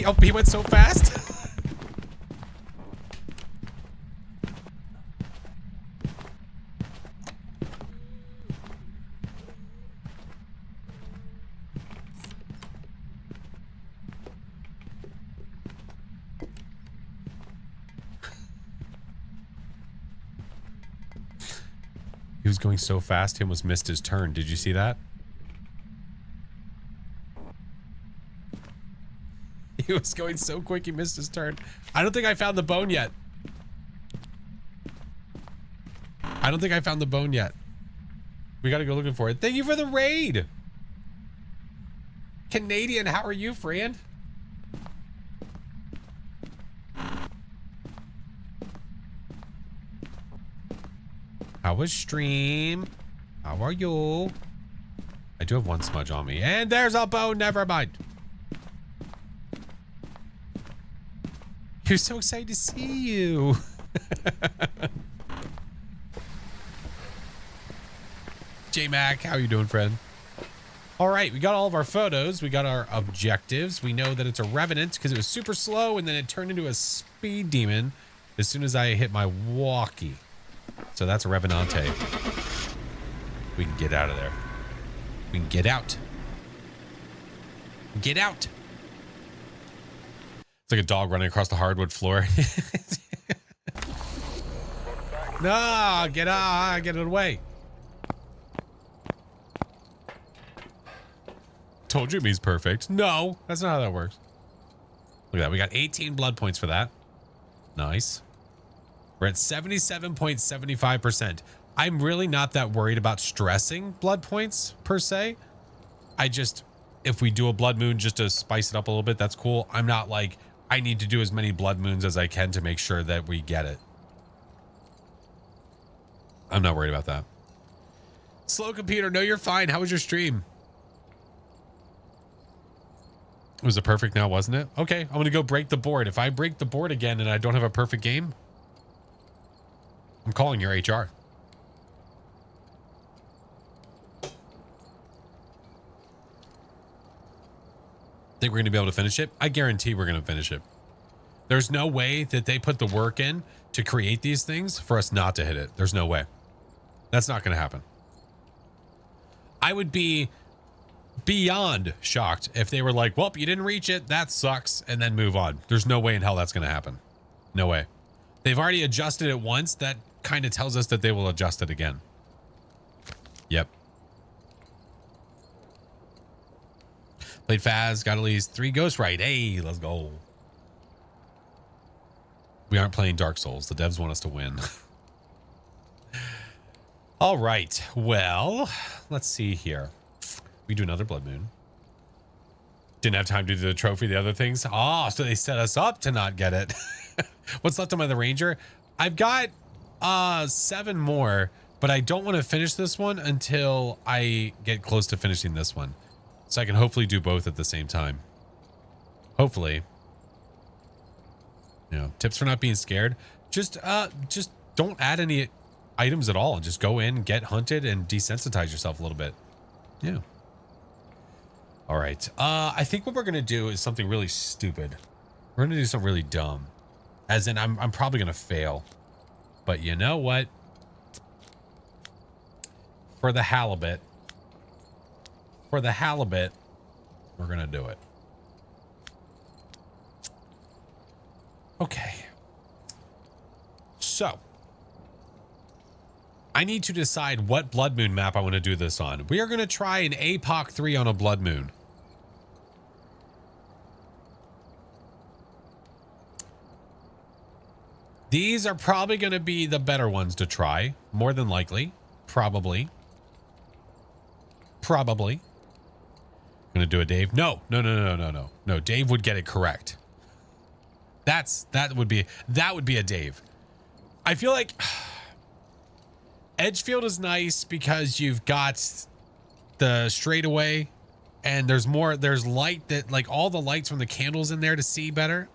Oh, he went so fast. He was going so fast, he almost missed his turn. Did you see that? He was going so quick, he missed his turn. I don't think I found the bone yet. I don't think I found the bone yet. We got to go looking for it. Thank you for the raid. Canadian, how are you, friend? How was stream? How are you? I do have 1 smudge on me. And there's a bone. Never mind. You're so excited to see you. J-Mac, how you doing, friend? All right, we got all of our photos. We got our objectives. We know that it's a revenant because it was super slow and then it turned into a speed demon as soon as I hit my walkie. So that's a revenante. We can get out of there. We can get out. Get out. It's like a dog running across the hardwood floor. No, get out. Get it away. Told you he's perfect. No, that's not how that works. Look at that. We got 18 blood points for that. Nice. We're at 77.75%. I'm really not that worried about stressing blood points per se. I just, if we do a blood moon just to spice it up a little bit, that's cool. I'm not like, I need to do as many blood moons as I can to make sure that we get it. I'm not worried about that. Slow computer, no, you're fine. How was your stream? It was a perfect now, wasn't it? Okay, I'm going to go break the board. If I break the board again and I don't have a perfect game, I'm calling your HR. Think we're going to be able to finish it? I guarantee we're going to finish it. There's no way that they put the work in to create these things for us not to hit it. There's no way. That's not going to happen. I would be beyond shocked if they were like, well, you didn't reach it. That sucks. And then move on. There's no way in hell that's going to happen. No way. They've already adjusted it once. That kind of tells us that they will adjust it again. Yep. Played Phaz, got at least 3 ghosts right. Hey, let's go. We aren't playing Dark Souls. The devs want us to win. All right. Well, let's see here. We do another blood moon. Didn't have time to do the trophy, the other things. Oh, so they set us up to not get it. What's left on my the Ranger? I've got 7 more, but I don't want to finish this one until I get close to finishing this one. So I can hopefully do both at the same time. Hopefully. You know, tips for not being scared. Just don't add any items at all. Just go in, get hunted, and desensitize yourself a little bit. Yeah. All right. I think what we're gonna do is something really stupid. We're gonna do something really dumb. As in, I'm probably gonna fail. But you know what? For the halibut. For the halibut, we're gonna do it. Okay. So, I need to decide what blood moon map I want to do this on. We are going to try an APOC 3 on a blood moon. These are probably going to be the better ones to try. More than likely. Probably. Probably. Going to do a Dave? No. No, Dave would get it correct. That would be a Dave. I feel like Edgefield is nice because you've got the straightaway and there's light that like all the lights from the candles in there to see better,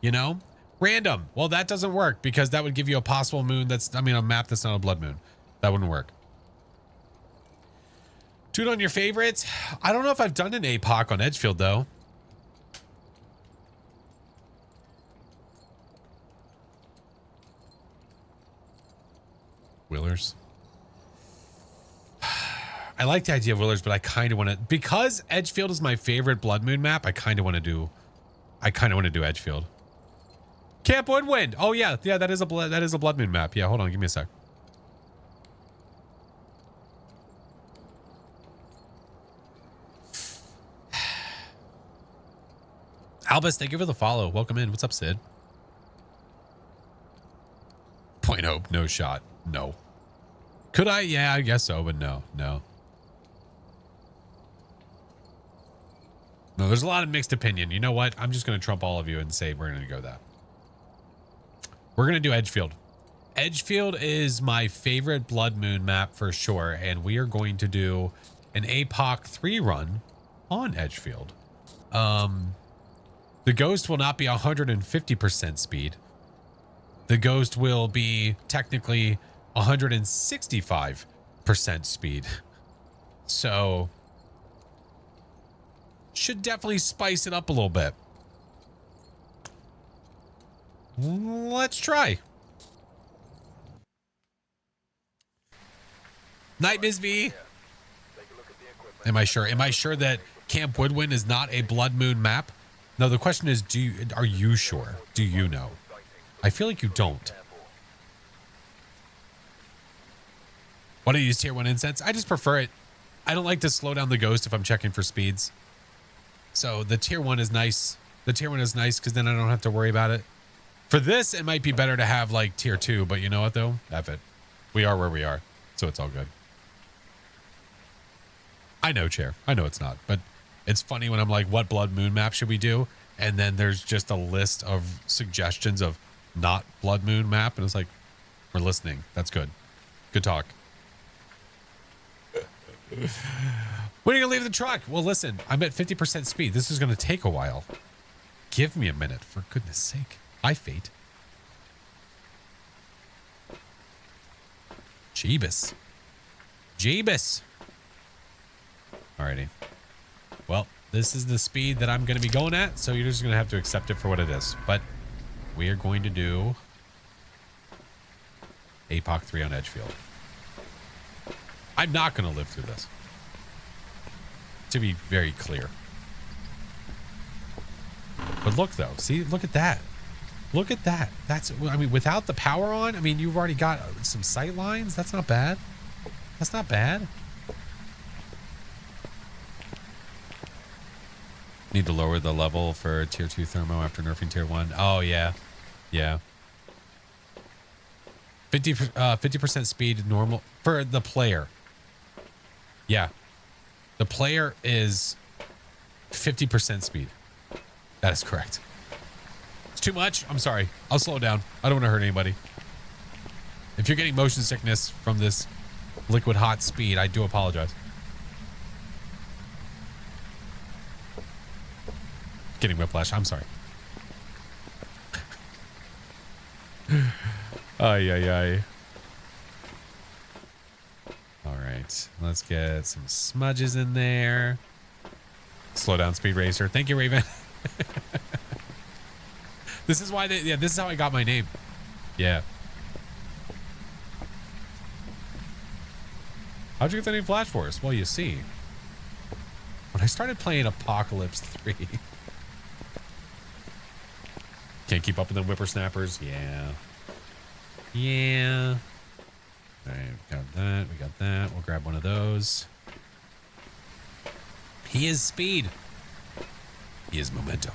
you know? Random. Well, that doesn't work because that would give you a possible moon a map that's not a blood moon. That wouldn't work. Tune on your favorites. I don't know if I've done an APOC on Edgefield though. Wheelers. I like the idea of Wheelers, but I kind of want to, because Edgefield is my favorite blood moon map. I kind of want to do Edgefield. Camp Woodwind. Oh yeah, that is a blood moon map. Yeah, hold on, give me a sec. Albus, thank you for the follow. Welcome in. What's up, Sid? Point hope, no shot. No. Could I? Yeah, I guess so, but no. No, there's a lot of mixed opinion. You know what? I'm just going to trump all of you and say we're going to go that. We're going to do Edgefield. Edgefield is my favorite blood moon map for sure, and we are going to do an APOC 3 run on Edgefield. The Ghost will not be 150% speed. The Ghost will be technically 165% speed. So should definitely spice it up a little bit. Let's try. Night, Ms. V.
Take a look at the equipment.
Am I sure? Am I sure that Camp Woodwind is not a Blood Moon map? No, the question is, are you sure? Do you know? I feel like you don't. Why do you use tier 1 incense? I just prefer it. I don't like to slow down the ghost if I'm checking for speeds. So the tier 1 is nice. The tier 1 is nice because then I don't have to worry about it. For this, it might be better to have like tier 2, but you know what though? F it. We are where we are, so it's all good. I know, Chair. I know it's not, but it's funny when I'm like, what Blood Moon map should we do? And then there's just a list of suggestions of not Blood Moon map. And it's like, we're listening. That's good. Good talk. When are you going to leave the truck? Well, listen, I'm at 50% speed. This is going to take a while. Give me a minute, for goodness sake. Hi, Fate. Jeebus. Jeebus. Alrighty. Well, this is the speed that I'm going to be going at, so you're just going to have to accept it for what it is. But we are going to do APOC 3 on Edgefield. I'm not going to live through this. To be very clear. But look, though. See, look at that. Look at that. That's, I mean, without the power on, I mean, you've already got some sight lines. That's not bad. That's not bad. Need to lower the level for tier 2 thermo after nerfing tier 1. Oh, yeah. Yeah. 50% speed normal for the player. Yeah. The player is 50% speed. That is correct. It's too much. I'm sorry. I'll slow down. I don't want to hurt anybody. If you're getting motion sickness from this liquid hot speed, I do apologize. Getting whiplash. I'm sorry. Ay, ay, ay. All right. Let's get some smudges in there. Slow down, Speed Racer. Thank you, Raven. This is why yeah, this is how I got my name. Yeah. How'd you get the name FlashForce? Well, you see, when I started playing Apocalypse 3, can't keep up with them whippersnappers. Yeah. Yeah. All right, we got that. We got that. We'll grab one of those. He is speed. He is momentum.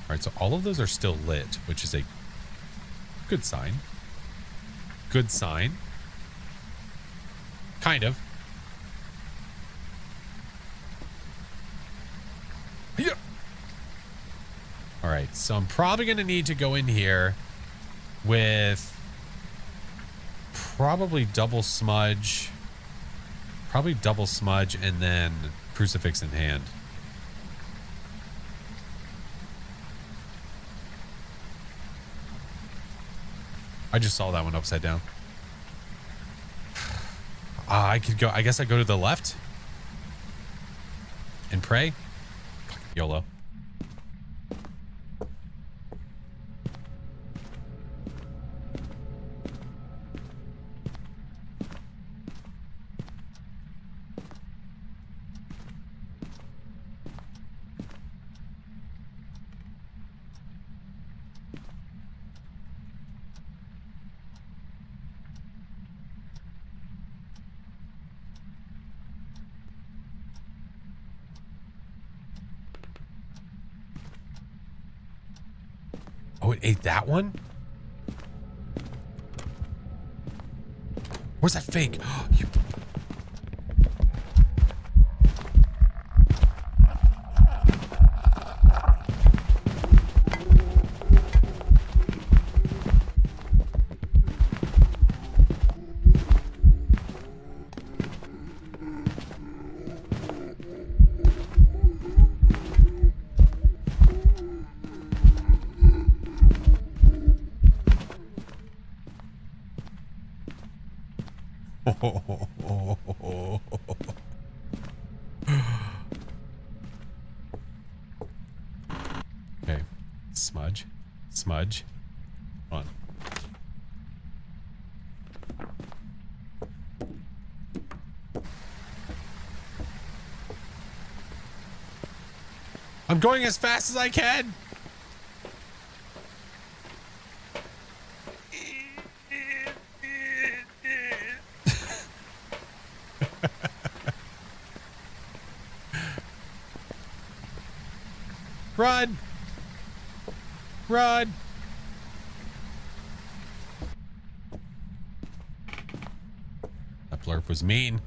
All right, so all of those are still lit, which is a good sign. Good sign. Kind of. Yeah. All right, so I'm probably going to need to go in here with probably double smudge. Probably double smudge and then crucifix in hand. I just saw that one upside down. I could go. I guess I go to the left and pray. YOLO. Oh, it ate that one? Where's that fake? You... Okay, smudge, smudge, on. I'm going as fast as I can. Run! Run! That blurb was mean.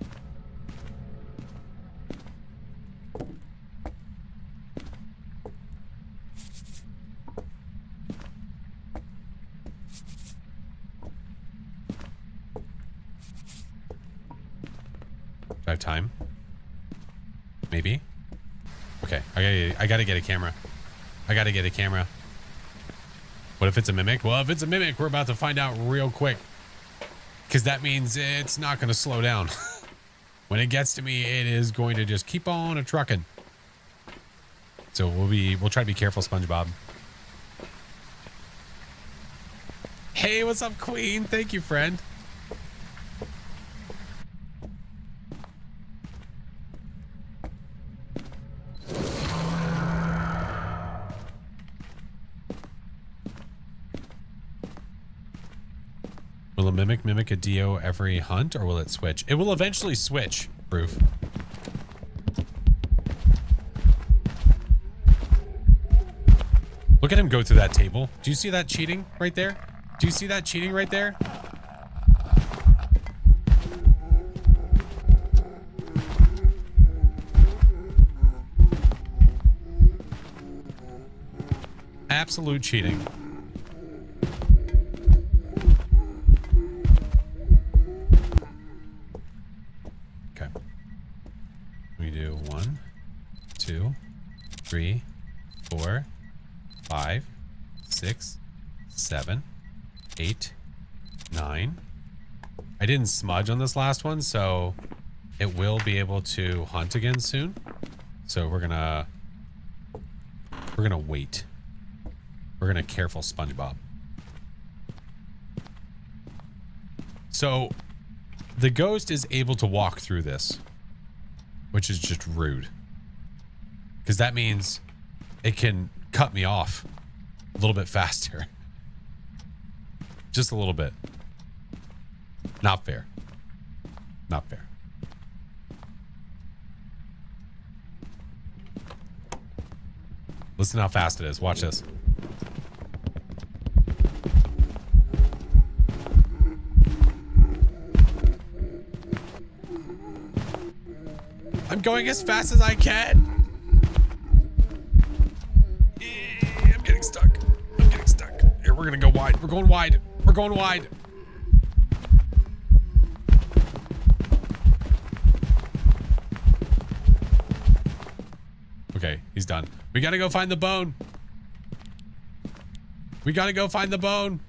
Do I have time? Maybe. Okay, I gotta get a camera. I gotta get a camera. What if it's a mimic? Well, if it's a mimic, we're about to find out real quick. Because that means it's not going to slow down. When it gets to me, it is going to just keep on a-trucking. So we'll try to be careful, SpongeBob. Hey, what's up, Queen? Thank you, friend. Will a mimic a Dio every hunt, or will it switch? It will eventually switch, Proof. Look at him go through that table. Do you see that cheating right there? Do you see that cheating right there? Absolute cheating. Okay. We do 1, 2, 3, 4, 5, 6, 7, 8, 9. I didn't smudge on this last one, so it will be able to hunt again soon. So we're gonna wait. We're gonna careful SpongeBob. So the ghost is able to walk through this, which is just rude. Because that means it can cut me off a little bit faster. Just a little bit. Not fair. Not fair. Listen how fast it is. Watch this. I'm going as fast as I can. I'm getting stuck. I'm getting stuck. Here, we're gonna go wide. We're going wide. We're going wide. Okay, he's done. We gotta go find the bone. We gotta go find the bone.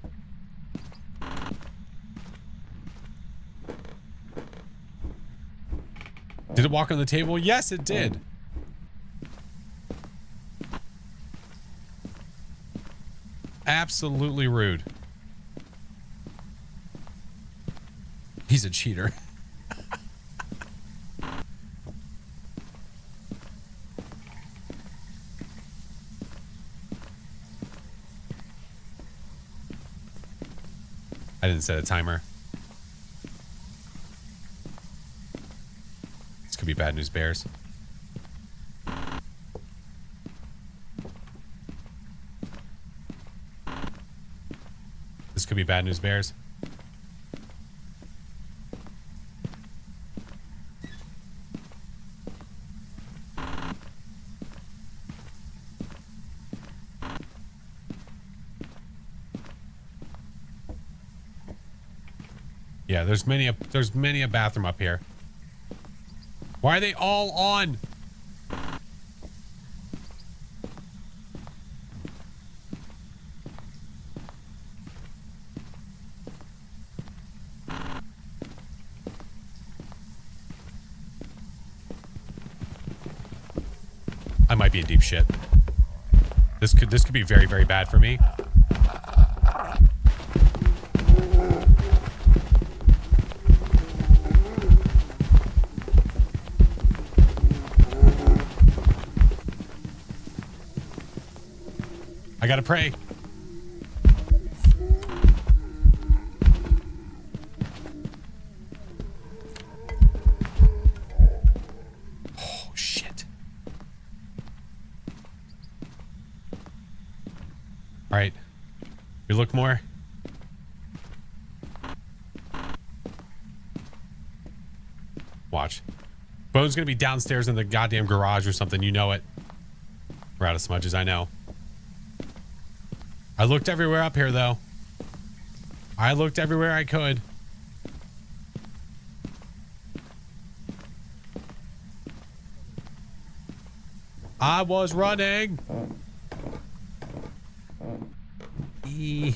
Did it walk on the table? Yes, it did. Absolutely rude. He's a cheater. I didn't set a timer. This could be bad news bears. This could be bad news bears. Yeah, there's many a bathroom up here. Why are they all on? I might be in deep shit. This could be very, very bad for me. gotta pray. Oh, shit. All right. We look more. Watch. Bone's gonna be downstairs in the goddamn garage or something. You know it. We're out of smudges, I know. I looked everywhere up here, though. I looked everywhere I could. I was running. E.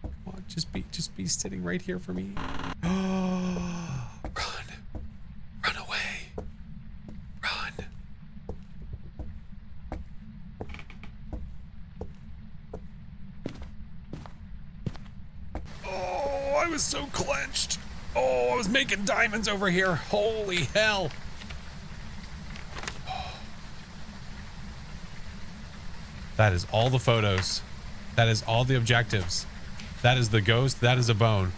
Come on, just be sitting right here for me. Run away. Run. Oh, I was so clenched. Oh, I was making diamonds over here. Holy hell. That is all the photos. That is all the objectives. That is the ghost. That is a bone.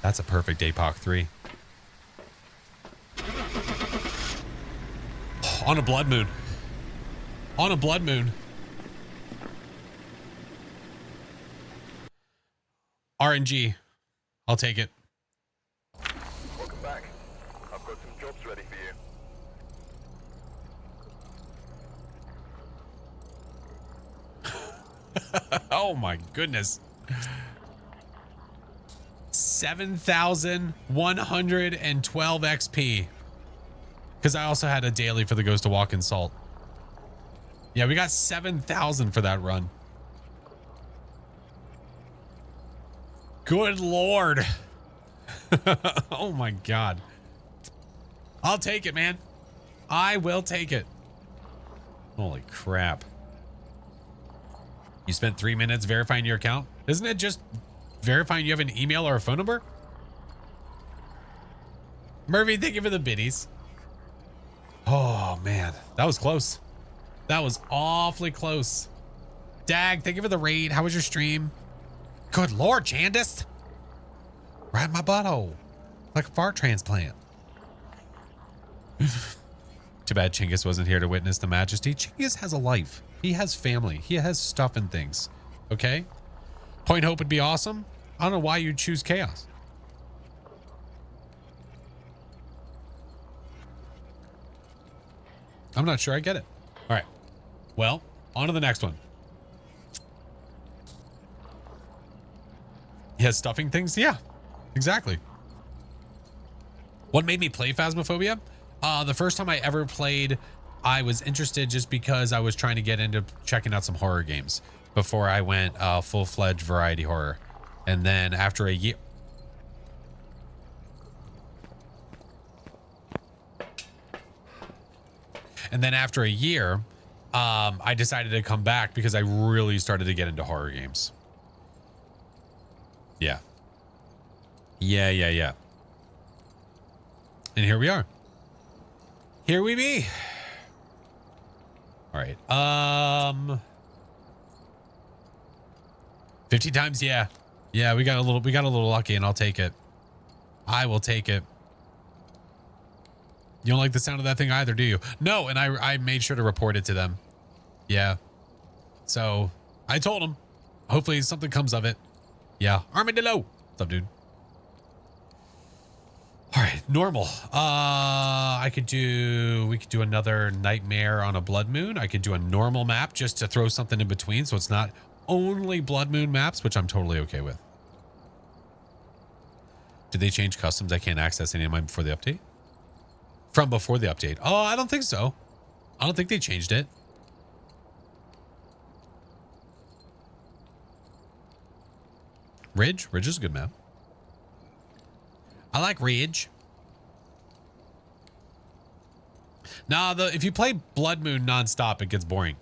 That's a perfect APOC 3. On a blood moon. On a blood moon. RNG. I'll take it.
Welcome back. I've got some jobs ready for you.
Oh my goodness. 7,112 XP. Because I also had a daily for the Ghost of Walk in Salt. Yeah, we got 7,000 for that run. Good Lord. Oh my God. I'll take it, man. I will take it. Holy crap. You spent 3 minutes verifying your account? Isn't it just verifying you have an email or a phone number? Murphy, thank you for the biddies. Oh, man. That was close. That was awfully close. Dag, thank you for the raid. How was your stream? Good Lord, Candace. Right in my butthole. Like a fart transplant. Too bad Chinggis wasn't here to witness the majesty. Chinggis has a life. He has family. He has stuff and things. Okay? Point Hope would be awesome. I don't know why you'd choose chaos. I'm not sure I get it. All right. Well, on to the next one. He has stuffing things? Yeah, exactly. What made me play Phasmophobia? The first time I ever played, I was interested just because I was trying to get into checking out some horror games before I went full-fledged variety horror. And then after a year... And then after a year, I decided to come back because I really started to get into horror games. Yeah. Yeah. And here we are. Here we be. All right. 50 times, yeah. Yeah, we got a little lucky, and I'll take it. I will take it. You don't like the sound of that thing either, do you? No, and I made sure to report it to them. Yeah. So I told them. Hopefully something comes of it. Yeah. Armadillo. What's up, dude? All right, normal. We could do another nightmare on a blood moon. I could do a normal map just to throw something in between, so it's not only blood moon maps, which I'm totally okay with. Did they change customs? I can't access any of mine before the update. From before the update. Oh, I don't think so. I don't think they changed it. Ridge is a good map. I like Ridge. Nah, if you play Blood Moon nonstop, it gets boring.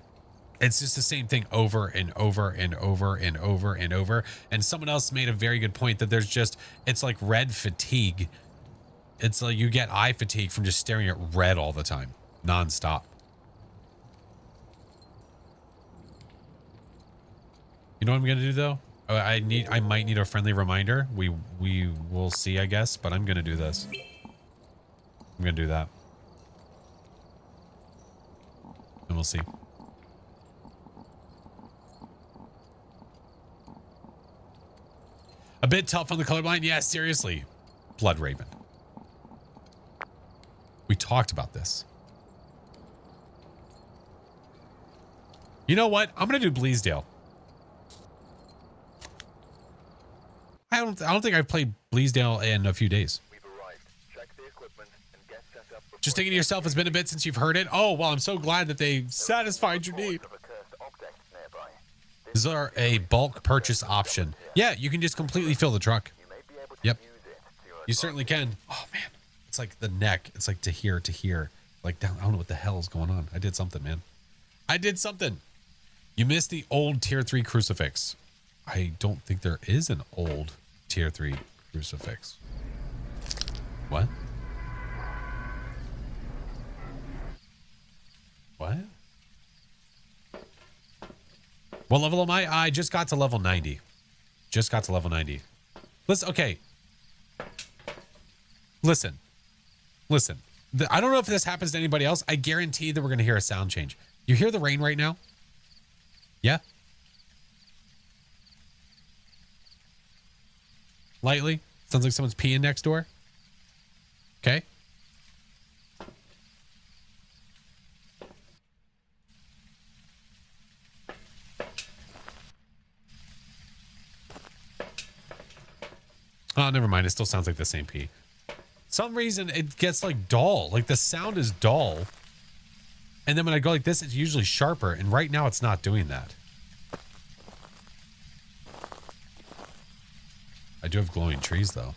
It's just the same thing over and over and over and over and over. And someone else made a very good point that it's like red fatigue. It's like you get eye fatigue from just staring at red all the time, nonstop. You know what I'm going to do though? I might need a friendly reminder. We will see, I guess, but I'm going to do this. I'm going to do that. And we'll see. A bit tough on the colorblind. Yeah, seriously. Blood Raven. We talked about this. You know what? I'm going to do Bleasdale. I don't think I've played Bleasdale in a few days.
We've arrived. Check the equipment and get set up.
Just thinking to yourself, it's been a bit since you've heard it. Oh, well, I'm so glad that they satisfied your need. Is there a bulk purchase option? Yeah, you can just completely fill the truck. Yep. You certainly can. Oh, man. It's like the neck. It's like to here. Like down. I don't know what the hell is going on. I did something, man. I did something. You missed the old tier 3 crucifix. I don't think there is an old tier 3 crucifix. What? What? What level am I? I just got to level 90. Just got to level 90. Listen, okay. Listen. I don't know if this happens to anybody else. I guarantee that we're going to hear a sound change. You hear the rain right now? Yeah? Lightly? Sounds like someone's peeing next door. Okay. Oh, never mind. It still sounds like the same pee. Some reason it gets like dull. Like the sound is dull. And then when I go like this, it's usually sharper. And right now it's not doing that. I do have glowing trees though.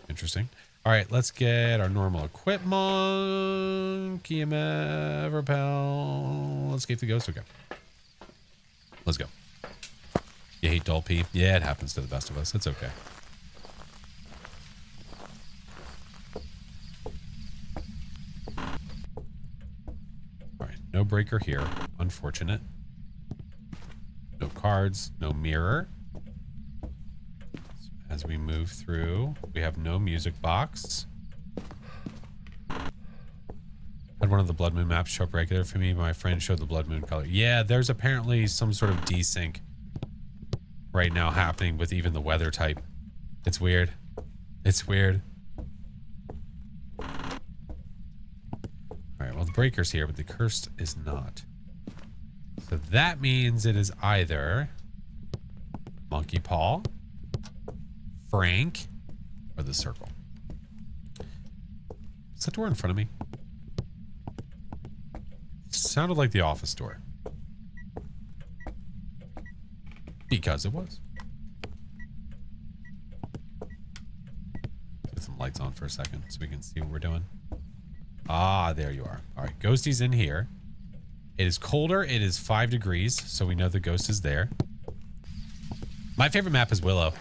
Interesting. All right, let's get our normal equipment. EMF, repel. Let's get the ghost. Okay. Let's go. You hate dull pee? Yeah, it happens to the best of us. It's okay. All right, no breaker here. Unfortunate. No cards, no mirror. So as we move through, we have no music box. Had one of the Blood Moon maps show up regular for me. My friend showed the Blood Moon color. Yeah, there's apparently some sort of desync right now happening with even the weather type. It's weird. It's weird. All right, well, the breaker's here, but the cursed is not. So that means it is either Monkey Paw, Frank, or the circle. Is that door in front of me? Sounded like the office door. Because it was. Get some lights on for a second so we can see what we're doing. Ah, there you are. All right, Ghosty's in here. It is colder. It is 5 degrees, so we know the ghost is there. My favorite map is Willow.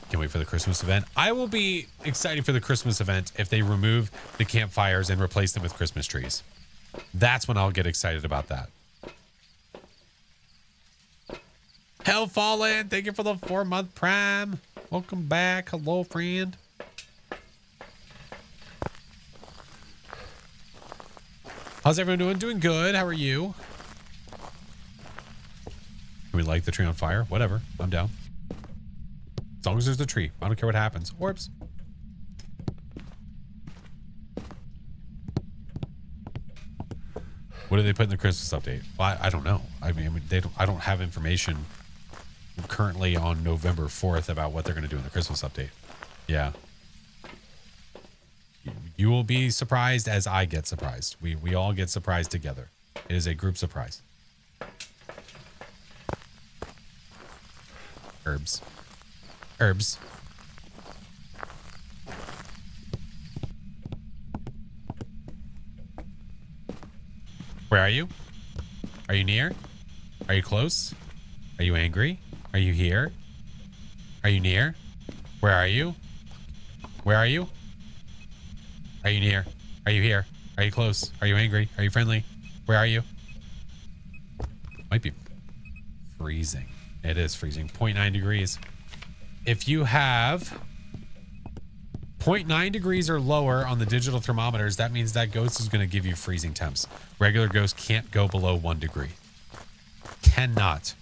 Can't wait for the Christmas event. I will be excited for the Christmas event if they remove the campfires and replace them with Christmas trees. That's when I'll get excited about that. Hell Fallen, thank you for the 4-month prime. Welcome back. Hello, friend. How's everyone doing? Doing good. How are you? Can we light the tree on fire? Whatever. I'm down. As long as there's a tree. I don't care what happens. Orbs. What did they put in the Christmas update? Well, I don't know. I mean, I don't have information currently on November 4th about what they're going to do in the Christmas update. Yeah. You will be surprised as I get surprised. We all get surprised together. It is a group surprise. Herbs. Herbs. Where are you? Are you near? Are you close? Are you angry? Are you here? Are you near? Where are you? Where are you? Are you near? Are you here? Are you close? Are you angry? Are you friendly? Where are you? Might be freezing. It is freezing. 0.9 degrees. If you have 0.9 degrees or lower on the digital thermometers, that means that ghost is going to give you freezing temps. Regular ghost can't go below 1 degree. Cannot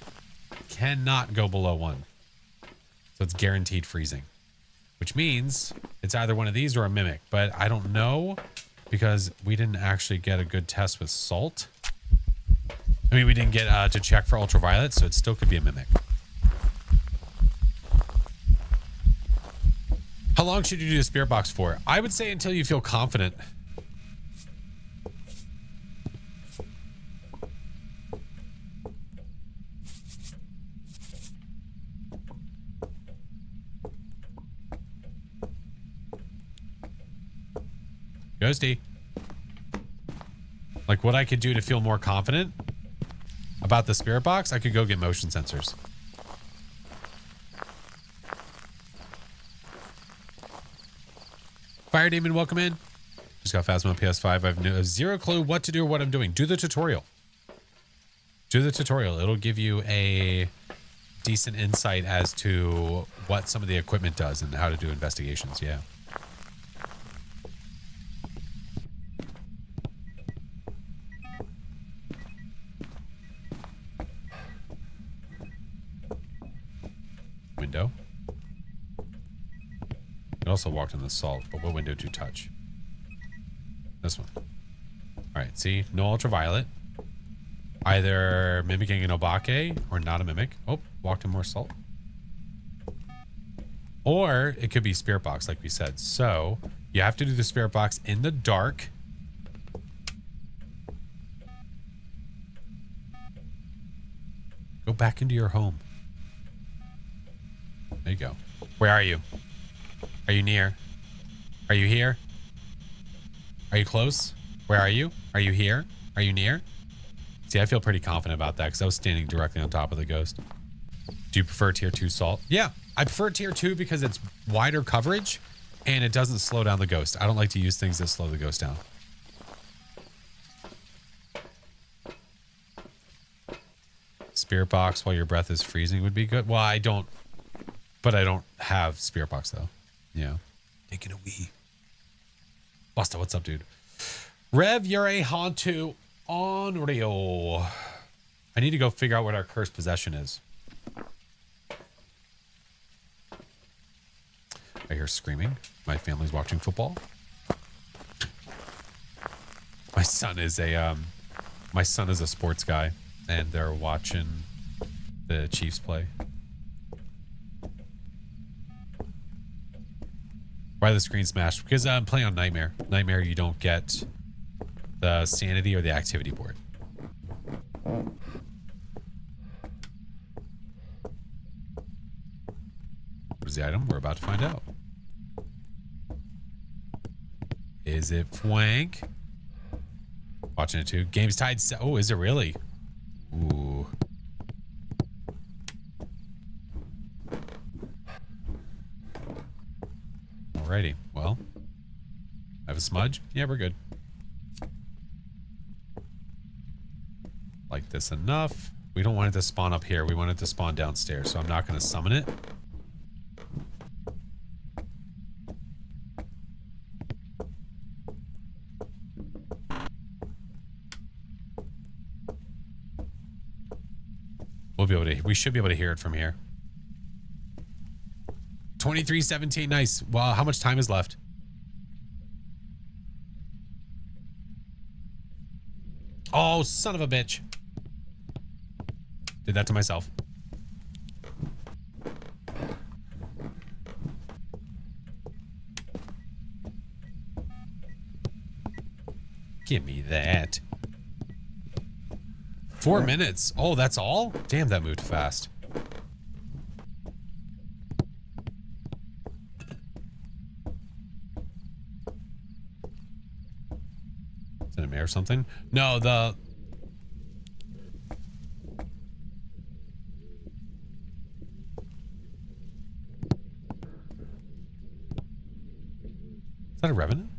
go below 1. So it's guaranteed freezing, which means it's either one of these or a mimic, but I don't know because we didn't actually get a good test with salt. I mean, we didn't get to check for ultraviolet, so it still could be a mimic. How long should you do the spirit box for? I would say until you feel confident. Ghosty. Like what I could do to feel more confident about the spirit box, I could go get motion sensors. Fire Demon, welcome in. Just got Phasmo PS5. I have zero clue what to do or what I'm doing. Do the tutorial. Do the tutorial. It'll give you a decent insight as to what some of the equipment does and how to do investigations. Yeah. Window. It also walked in the salt, but what window did you touch? This one. All right, see? No ultraviolet. Either mimicking an obake or not a mimic. Oh, walked in more salt. Or it could be spirit box, like we said. So you have to do the spirit box in the dark. Go back into your home. There you go. Where are you? Are you near? Are you here? Are you close? Where are you? Are you here? Are you near? See, I feel pretty confident about that because I was standing directly on top of the ghost. Do you prefer tier 2 salt? Yeah, I prefer tier 2 because it's wider coverage and it doesn't slow down the ghost. I don't like to use things that slow the ghost down. Spirit box while your breath is freezing would be good. Well, I don't have spirit box though. Yeah. Taking a wee. Busta, what's up, dude? Rev, you're a Hantu Unreal. I need to go figure out what our cursed possession is. I hear screaming. My family's watching football. My son is a sports guy, and they're watching the Chiefs play. Why the screen smashed? Because I'm playing on Nightmare. Nightmare, you don't get the sanity or the activity board. What is the item? We're about to find out. Is it Fwank? Watching it too. Game's tied. Oh, is it really? Ooh. Alrighty. Well, I have a smudge. Yeah, we're good. Like this enough. We don't want it to spawn up here. We want it to spawn downstairs, so I'm not going to summon it. We'll be able to. We should be able to hear it from here. 23:17. Nice. Wow. How much time is left? Oh, son of a bitch. Did that to myself. Give me that. 4 minutes. Oh, that's all? Damn, that moved fast. Is it a mayor or something? No, Is that a revenant?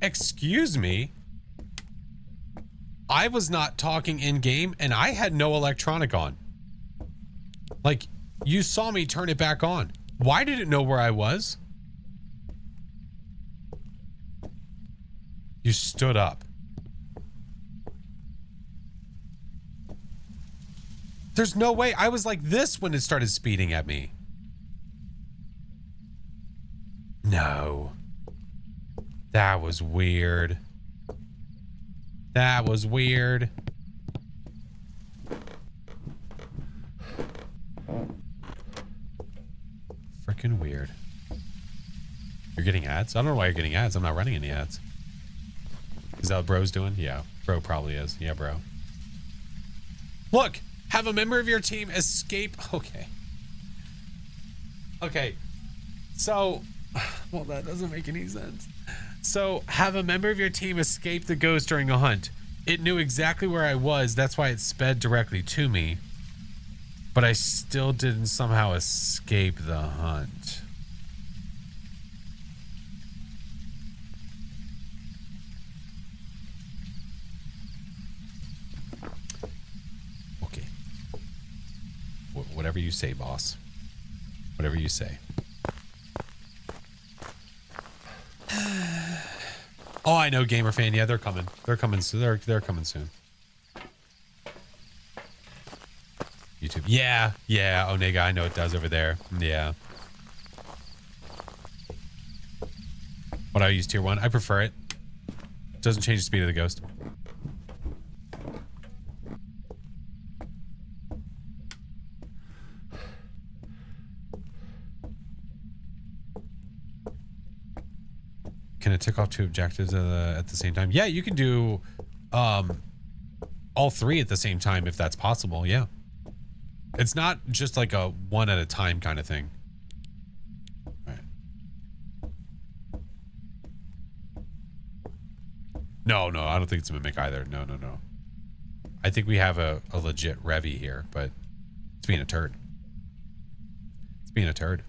Excuse me. I was not talking in game and I had no electronic on. Like, you saw me turn it back on. Why did it know where I was? You stood up. There's no way. I was like this when it started speeding at me. No. That was weird. That was weird. Freaking weird. You're getting ads? I don't know why you're getting ads. I'm not running any ads. Is that what bro's doing? Yeah, bro probably is. Yeah, bro. Look, have a member of your team escape. Okay. Okay. So, well, that doesn't make any sense. So, have a member of your team escape the ghost during a hunt. It knew exactly where I was. That's why it sped directly to me. But I still didn't somehow escape the hunt. Okay. Whatever you say, boss. Whatever you say. Oh, I know, gamer fan. Yeah, they're coming. They're coming. They're coming soon. YouTube. Yeah, yeah. Onega, I know it does over there. Yeah. What I use tier 1. I prefer it. Doesn't change the speed of the ghost. Can it tick off 2 objectives at the same time? Yeah, you can do all 3 at the same time if that's possible. Yeah. It's not just like a 1 at a time kind of thing. All right. No, I don't think it's a mimic either. No. I think we have a legit Revy here, but it's being a turd. It's being a turd.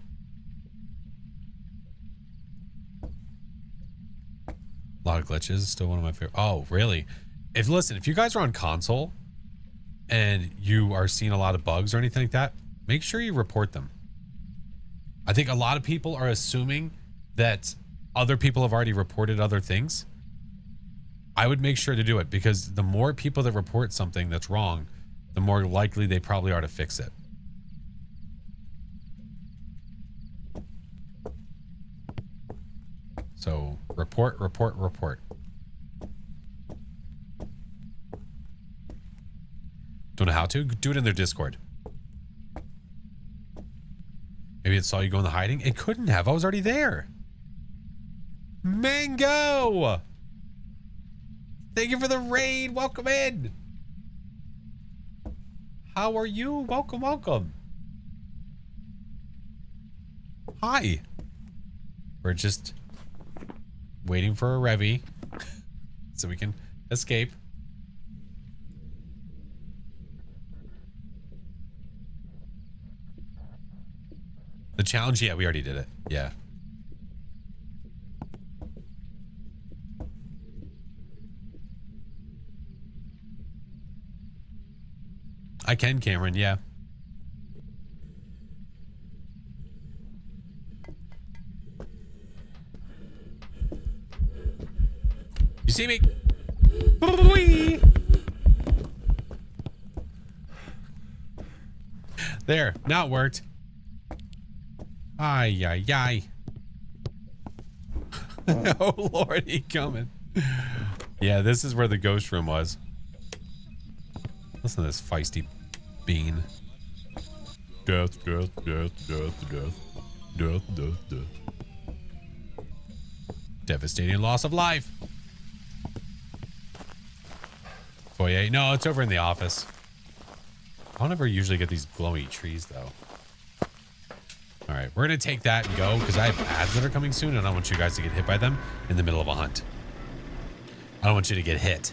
A lot of glitches. Still one of my favorite. Oh, really? If you guys are on console and you are seeing a lot of bugs or anything like that, make sure you report them. I think a lot of people are assuming that other people have already reported other things. I would make sure to do it, because the more people that report something that's wrong, the more likely they probably are to fix it. So report. Don't know how to? Do it in their Discord. Maybe it saw you go in the hiding. It couldn't have. I was already there. Mango! Thank you for the raid. Welcome in. How are you? Welcome. Hi. We're just waiting for a Revy so we can escape. The challenge? Yeah, we already did it. Yeah. I can, Cameron. Yeah. You see me? There. Now it worked. Ay. Oh, Lord, he coming. Yeah, this is where the ghost room was. Listen to this feisty bean. Death. Devastating loss of life. foyer. No, it's over in the office. I don't ever usually get these glowy trees, though. All right, we're going to take that and go because I have ads that are coming soon, and I don't want you guys to get hit by them in the middle of a hunt. I don't want you to get hit.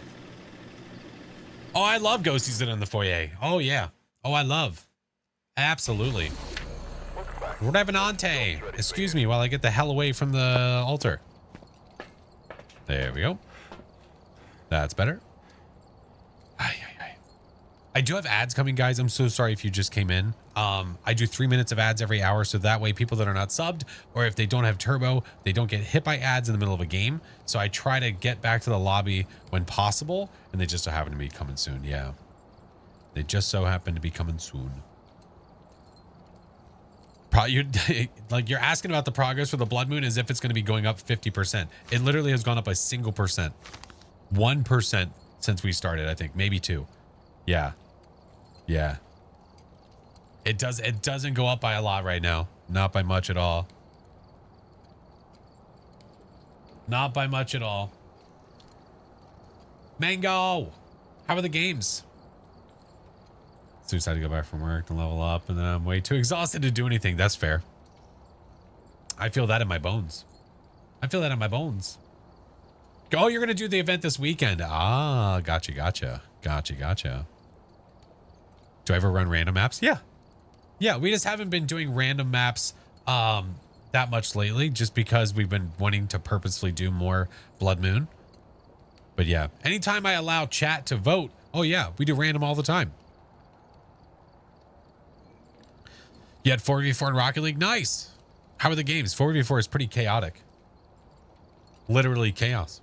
Oh, I love ghosties in the foyer. Oh, yeah. Oh, I love. Absolutely. Revenante. Excuse me while I get the hell away from the altar. There we go. That's better. I do have ads coming, guys. I'm so sorry if you just came in. I do 3 minutes of ads every hour, so that way people that are not subbed, or if they don't have turbo, they don't get hit by ads in the middle of a game. So I try to get back to the lobby when possible, and they just so happen to be coming soon. Yeah. They just so happen to be coming soon. You're asking about the progress for the blood moon as if it's going to be going up 50%. It literally has gone up a single percent. 1% since we started, I think. Maybe 2. Yeah. Yeah. It doesn't go up by a lot right now. Not by much at all. Not by much at all. Mango! How are the games? So decided to go back from work to level up, and then I'm way too exhausted to do anything. That's fair. I feel that in my bones. I feel that in my bones. Oh, you're going to do the event this weekend. Ah, gotcha. Do I ever run random maps? Yeah. Yeah, we just haven't been doing random maps that much lately, just because we've been wanting to purposefully do more Blood Moon. But yeah, anytime I allow chat to vote, oh yeah, we do random all the time. You had 4v4 in Rocket League? Nice. How are the games? 4v4 is pretty chaotic. Literally chaos.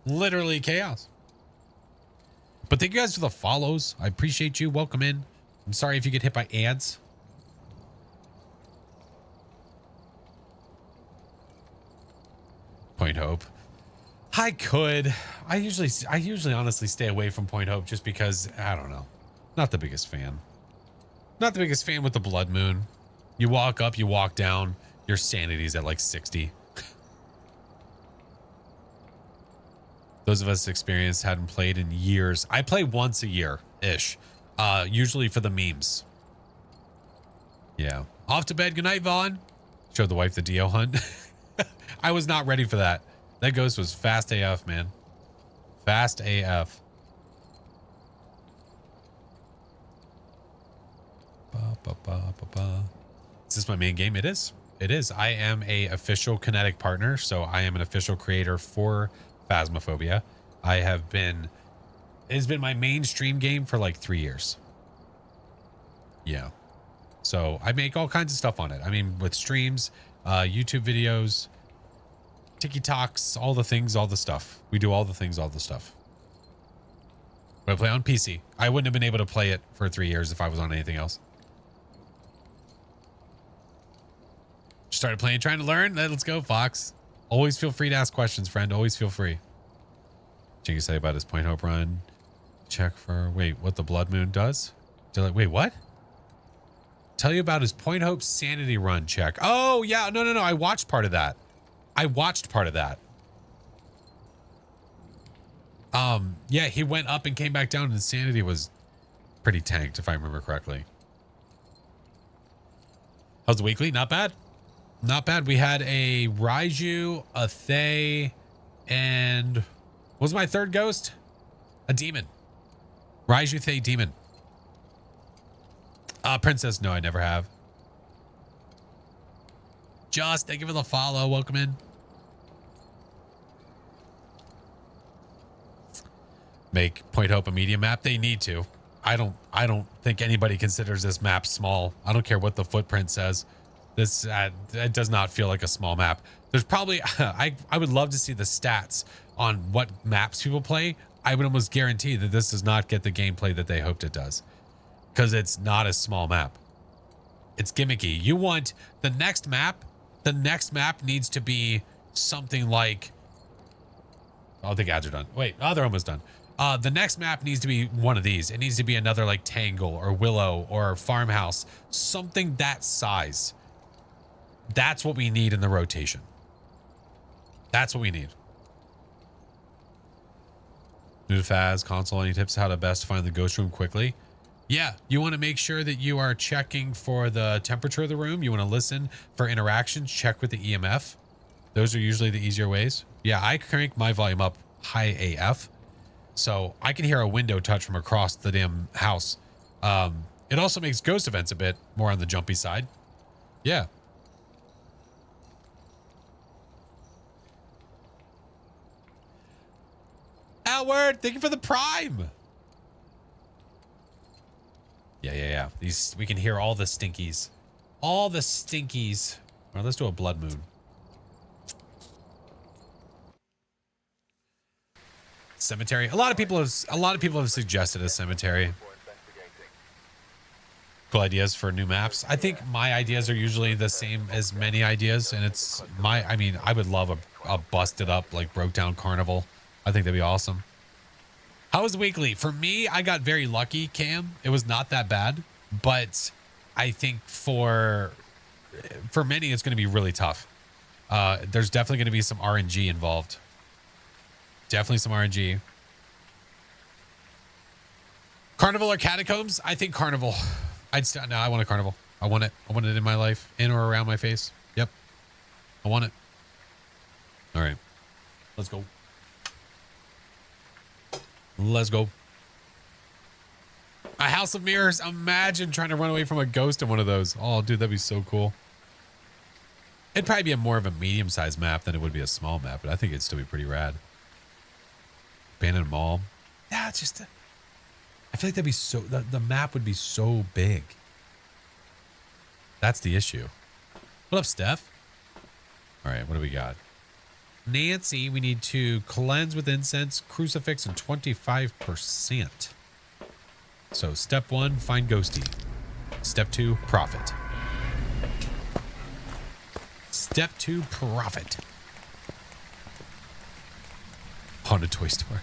Literally chaos. But thank you guys for the follows. I appreciate you. Welcome in. I'm sorry if you get hit by ads. Point Hope. I could. I usually honestly stay away from Point Hope just because, I don't know. Not the biggest fan. Not the biggest fan with the Blood Moon. You walk up, you walk down, your sanity's at like 60. Those of us experienced hadn't played in years. I play once a year-ish. Usually for the memes. Yeah. Off to bed. Good night, Vaughn. Showed the wife the Dio hunt. I was not ready for that. That ghost was fast AF, man. Fast AF. Is this my main game? It is. It is. I am a official Kinetic partner, so I am an official creator for Phasmophobia. It has been my mainstream game for like 3 years. Yeah. So I make all kinds of stuff on it. I mean, with streams, YouTube videos, TikToks, all the things, all the stuff. We do all the things, all the stuff. But I play on PC. I wouldn't have been able to play it for 3 years if I was on anything else. Started playing, trying to learn. Let's go, Fox. Always feel free to ask questions, friend. Always feel free. Jinky say about his Point Hope run. Check for, wait, what the Blood Moon does? Wait, what? Tell you about his Point Hope sanity run check. Oh, yeah. No. I watched part of that. Yeah, he went up and came back down, and sanity was pretty tanked, if I remember correctly. How's the weekly? Not bad. Not bad. We had a Raiju, a Thay, and what was my third ghost? A demon. Raiju, Thay, demon. Princess, no, I never have. Just, thank you for the follow. Welcome in. Make Point Hope a medium map. They need to. I don't think anybody considers this map small. I don't care what the footprint says. This it does not feel like a small map. There's probably I would love to see the stats on what maps people play. I would almost guarantee that this does not get the gameplay that they hoped it does, because it's not a small map. It's gimmicky. You want the next map. The next map needs to be something like, oh, the ads are done. Wait, oh, they're almost done. The next map needs to be one of these. It needs to be another like Tangle or Willow or Farmhouse, something that size. That's what we need in the rotation. That's what we need. New to Phas console. Any tips how to best find the ghost room quickly? Yeah, you want to make sure that you are checking for the temperature of the room. You want to listen for interactions. Check with the EMF. Those are usually the easier ways. Yeah, I crank my volume up high AF, so I can hear a window touch from across the damn house. It also makes ghost events a bit more on the jumpy side. Yeah. Alward, thank you for the prime. Yeah. These, we can hear all the stinkies. All the stinkies. All right, let's do a blood moon. Cemetery. A lot of people have suggested a cemetery. Cool ideas for new maps. I think my ideas are usually the same as many ideas, and it's my, I mean, I would love a busted up, like, broke down carnival. I think that'd be awesome. How was the weekly? For me, I got very lucky, Cam. It was not that bad, but I think for many, it's going to be really tough. There's definitely going to be some RNG involved. Definitely some RNG. Carnival or catacombs? I think carnival. No, I want a carnival. I want it. I want it in my life, in or around my face. Yep. I want it. All right. Let's go. Let's go. A house of mirrors. Imagine trying to run away from a ghost in one of those. Oh, dude, that'd be so cool. It'd probably be more of a medium-sized map than it would be a small map, but I think it'd still be pretty rad. Abandoned mall. Yeah, it's just... I feel like that'd be so... The map would be so big. That's the issue. What up, Steph? All right, what do we got? Nancy, we need to cleanse with incense, crucifix, and 25%. So step 1, find ghosty. Step 2, profit. Step 2, profit. Haunted toy store.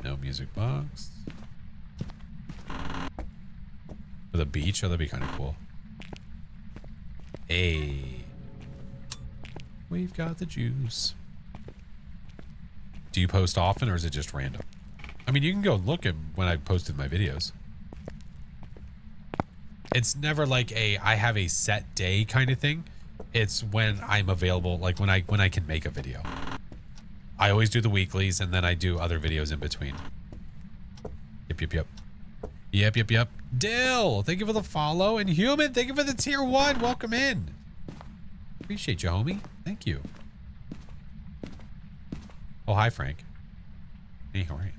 No music box. For the beach? Oh, that'd be kind of cool. Hey. We've got the juice. Do you post often or is it just random? I mean, you can go look at when I posted my videos. It's never like I have a set day kind of thing. It's when I'm available, like when I can make a video. I always do the weeklies and then I do other videos in between. Yep. Dill, thank you for the follow. And Human, thank you for the tier 1. Welcome in. Appreciate you, homie. Thank you. Oh, hi, Frank. Hey, how are you?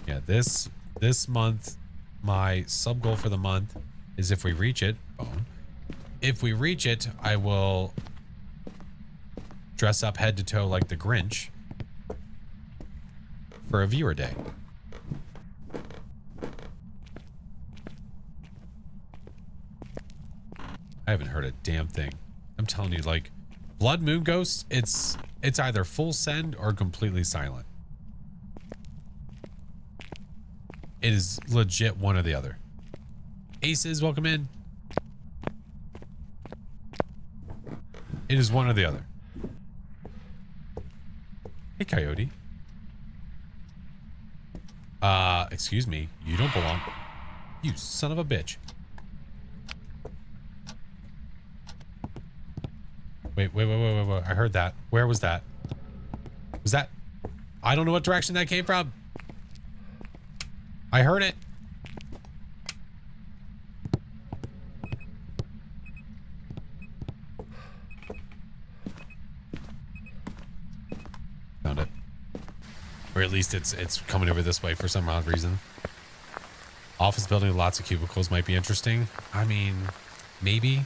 Yeah, this month, my sub goal for the month is if we reach it, if we reach it, I will dress up head to toe like the Grinch for a viewer day. I haven't heard a damn thing. I'm telling you, like, Blood Moon Ghosts, it's either full send or completely silent. It is legit one or the other. Aces, welcome in. It is one or the other. Hey, Coyote. Excuse me. You don't belong. You son of a bitch. Wait. I heard that. Where was that? Was that? I don't know what direction that came from. I heard it. Found it. Or at least it's coming over this way for some odd reason. Office building with lots of cubicles might be interesting. I mean, maybe.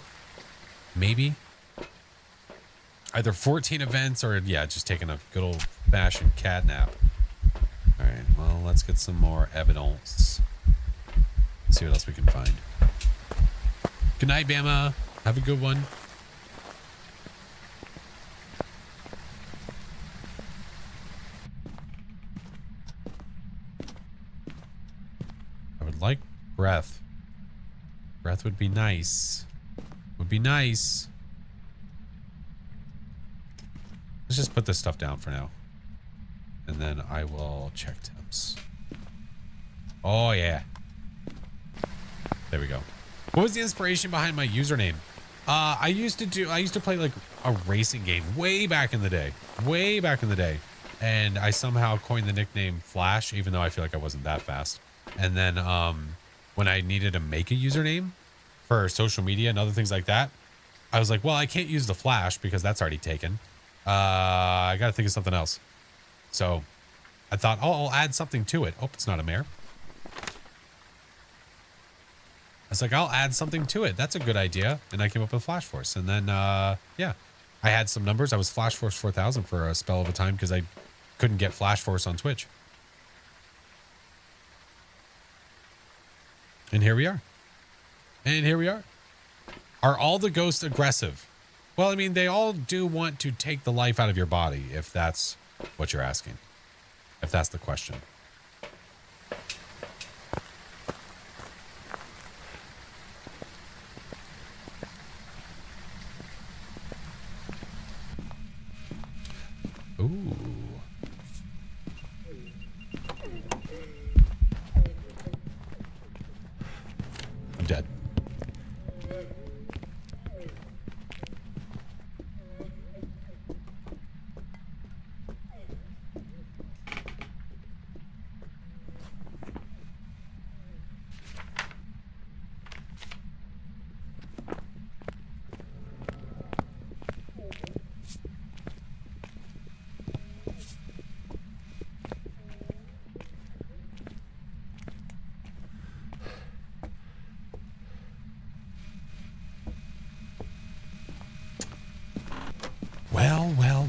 Either 14 events or, yeah, just taking a good old fashioned cat nap. All right, well, let's get some more evidence. See what else we can find. Good night, Bama. Have a good one. I would like breath. Breath would be nice. Would be nice. Let's just put this stuff down for now. And then I will check temps. Oh, yeah. There we go. What was the inspiration behind my username? I used to play like a racing game way back in the day. Way back in the day. And I somehow coined the nickname Flash, even though I feel like I wasn't that fast. And then when I needed to make a username for social media and other things like that, I was like, well, I can't use the Flash because that's already taken. I got to think of something else. So I thought, oh, I'll add something to it. Oh, it's not a mare. I was like, I'll add something to it. That's a good idea. And I came up with FlashForce. And then, yeah, I had some numbers. I was FlashForce 4000 for a spell of a time because I couldn't get FlashForce on Twitch. And here we are. And here we are. Are all the ghosts aggressive? Well, I mean, they all do want to take the life out of your body, if that's what you're asking. If that's the question. Ooh. I'm dead.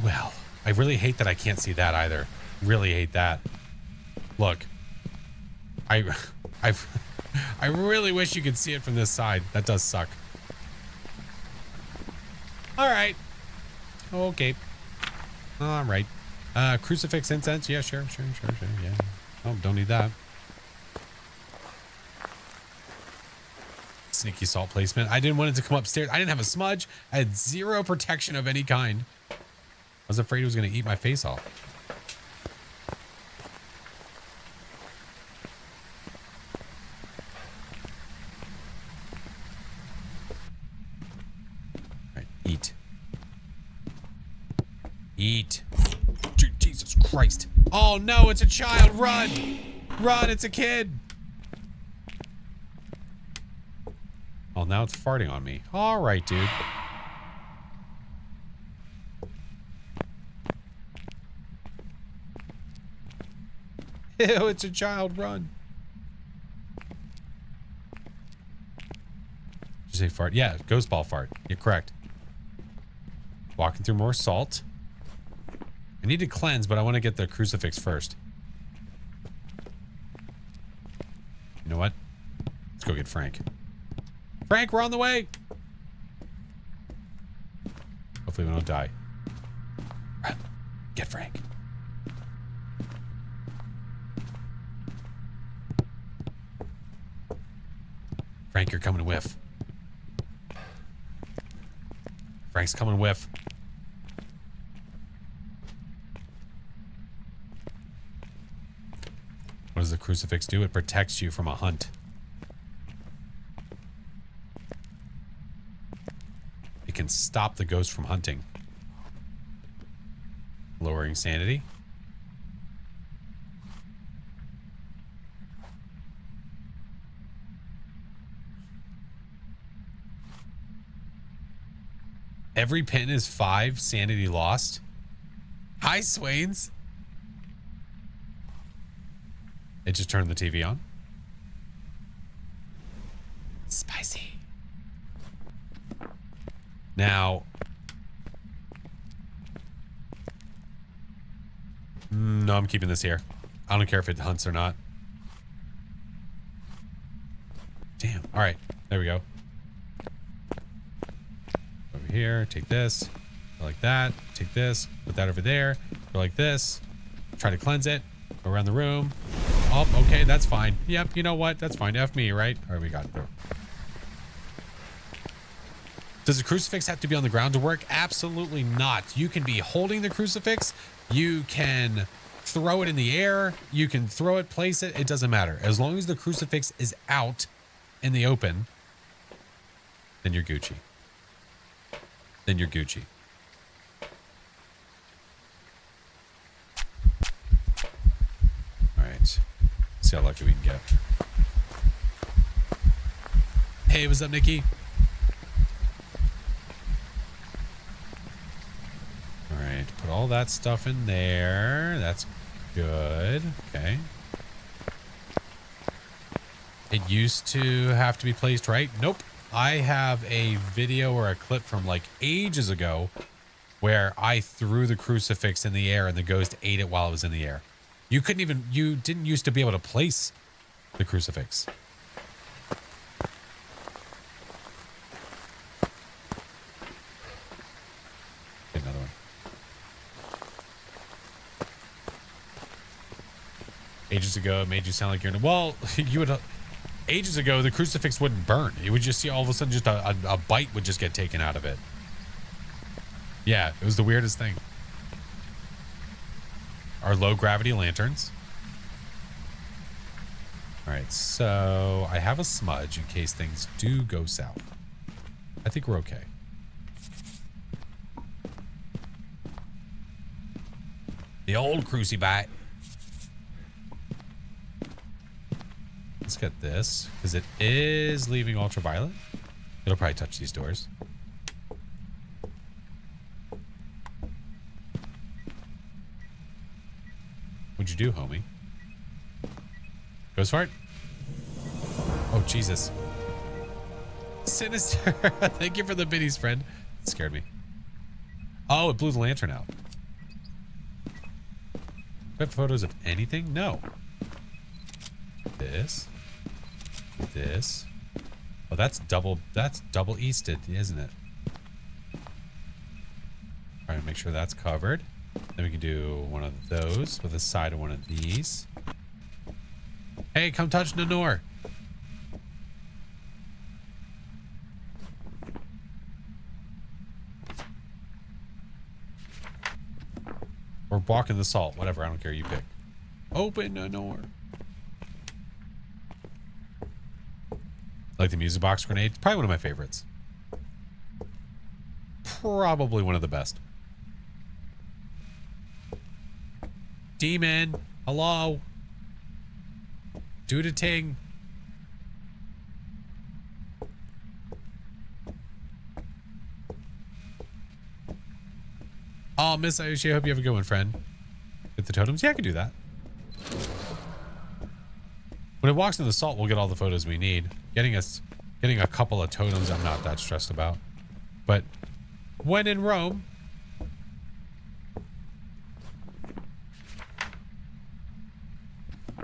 Well. I really hate that I can't see that either. Really hate that. Look. I really wish you could see it from this side. That does suck. All right. Okay. All right. Crucifix incense. Yeah, sure. Yeah. Oh, don't need that. Sneaky salt placement. I didn't want it to come upstairs. I didn't have a smudge. I had zero protection of any kind. I was afraid it was going to eat my face off. All right, eat. Eat. Jesus Christ. Oh no, it's a child. Run. Run, it's a kid. Oh, now it's farting on me. All right, dude. Ew, it's a child. Run. Did you say fart? Yeah, ghost ball fart. You're correct. Walking through more salt. I need to cleanse, but I want to get the crucifix first. You know what? Let's go get Frank. Frank, we're on the way. Hopefully we don't die. Run. Get Frank. Frank, you're coming whiff. Frank's coming whiff. What does the crucifix do? It protects you from a hunt. It can stop the ghost from hunting. Lowering sanity. Every pin is 5 sanity lost. Hi, Swains. It just turned the TV on. Spicy. Now. No, I'm keeping this here. I don't care if it hunts or not. Damn. All right. There we go. Over here. Take this. Go like that. Take this. Put that over there. Go like this. Try to cleanse it. Go around the room. Oh, okay. That's fine. Yep. You know what? That's fine. F me, right? All right. We got it. Does the crucifix have to be on the ground to work? Absolutely not. You can be holding the crucifix. You can throw it in the air. You can throw it, place it. It doesn't matter. As long as the crucifix is out in the open, then you're Gucci. Then you're Gucci. All right. Let's see how lucky we can get. Hey, what's up, Nikki? All right. Put all that stuff in there. That's good. Okay. It used to have to be placed right. Nope. I have a video or a clip from like ages ago where I threw the crucifix in the air and the ghost ate it while it was in the air. You didn't used to be able to place the crucifix. Get another one. Ages ago, it made you sound like you're in a, well, you would, ages ago, the crucifix wouldn't burn. You would just see all of a sudden just a bite would just get taken out of it. Yeah, it was the weirdest thing. Our low gravity lanterns. All right, so I have a smudge in case things do go south. I think we're okay. The old crucibite. Let's get this because it is leaving ultraviolet. It'll probably touch these doors. What'd you do, homie? Ghost fart? Oh, Jesus. Sinister. Thank you for the biddies, friend. It scared me. Oh, it blew the lantern out. Do I have photos of anything? No. This. This. Oh, that's double easted, isn't it? All right, make sure that's covered. Then we can do one of those with a side of one of these. Hey, come touch Nanor. Or walk in the salt. Whatever, I don't care. You pick. Open Nanor. Like the music box grenade. It's probably one of my favorites. Probably one of the best. Demon. Hello. Do the ting. Oh, Miss Ayushi, I hope you have a good one, friend. Get the totems? Yeah, I can do that. When it walks in the salt, we'll get all the photos we need. Getting a couple of totems, I'm not that stressed about. But when in Rome.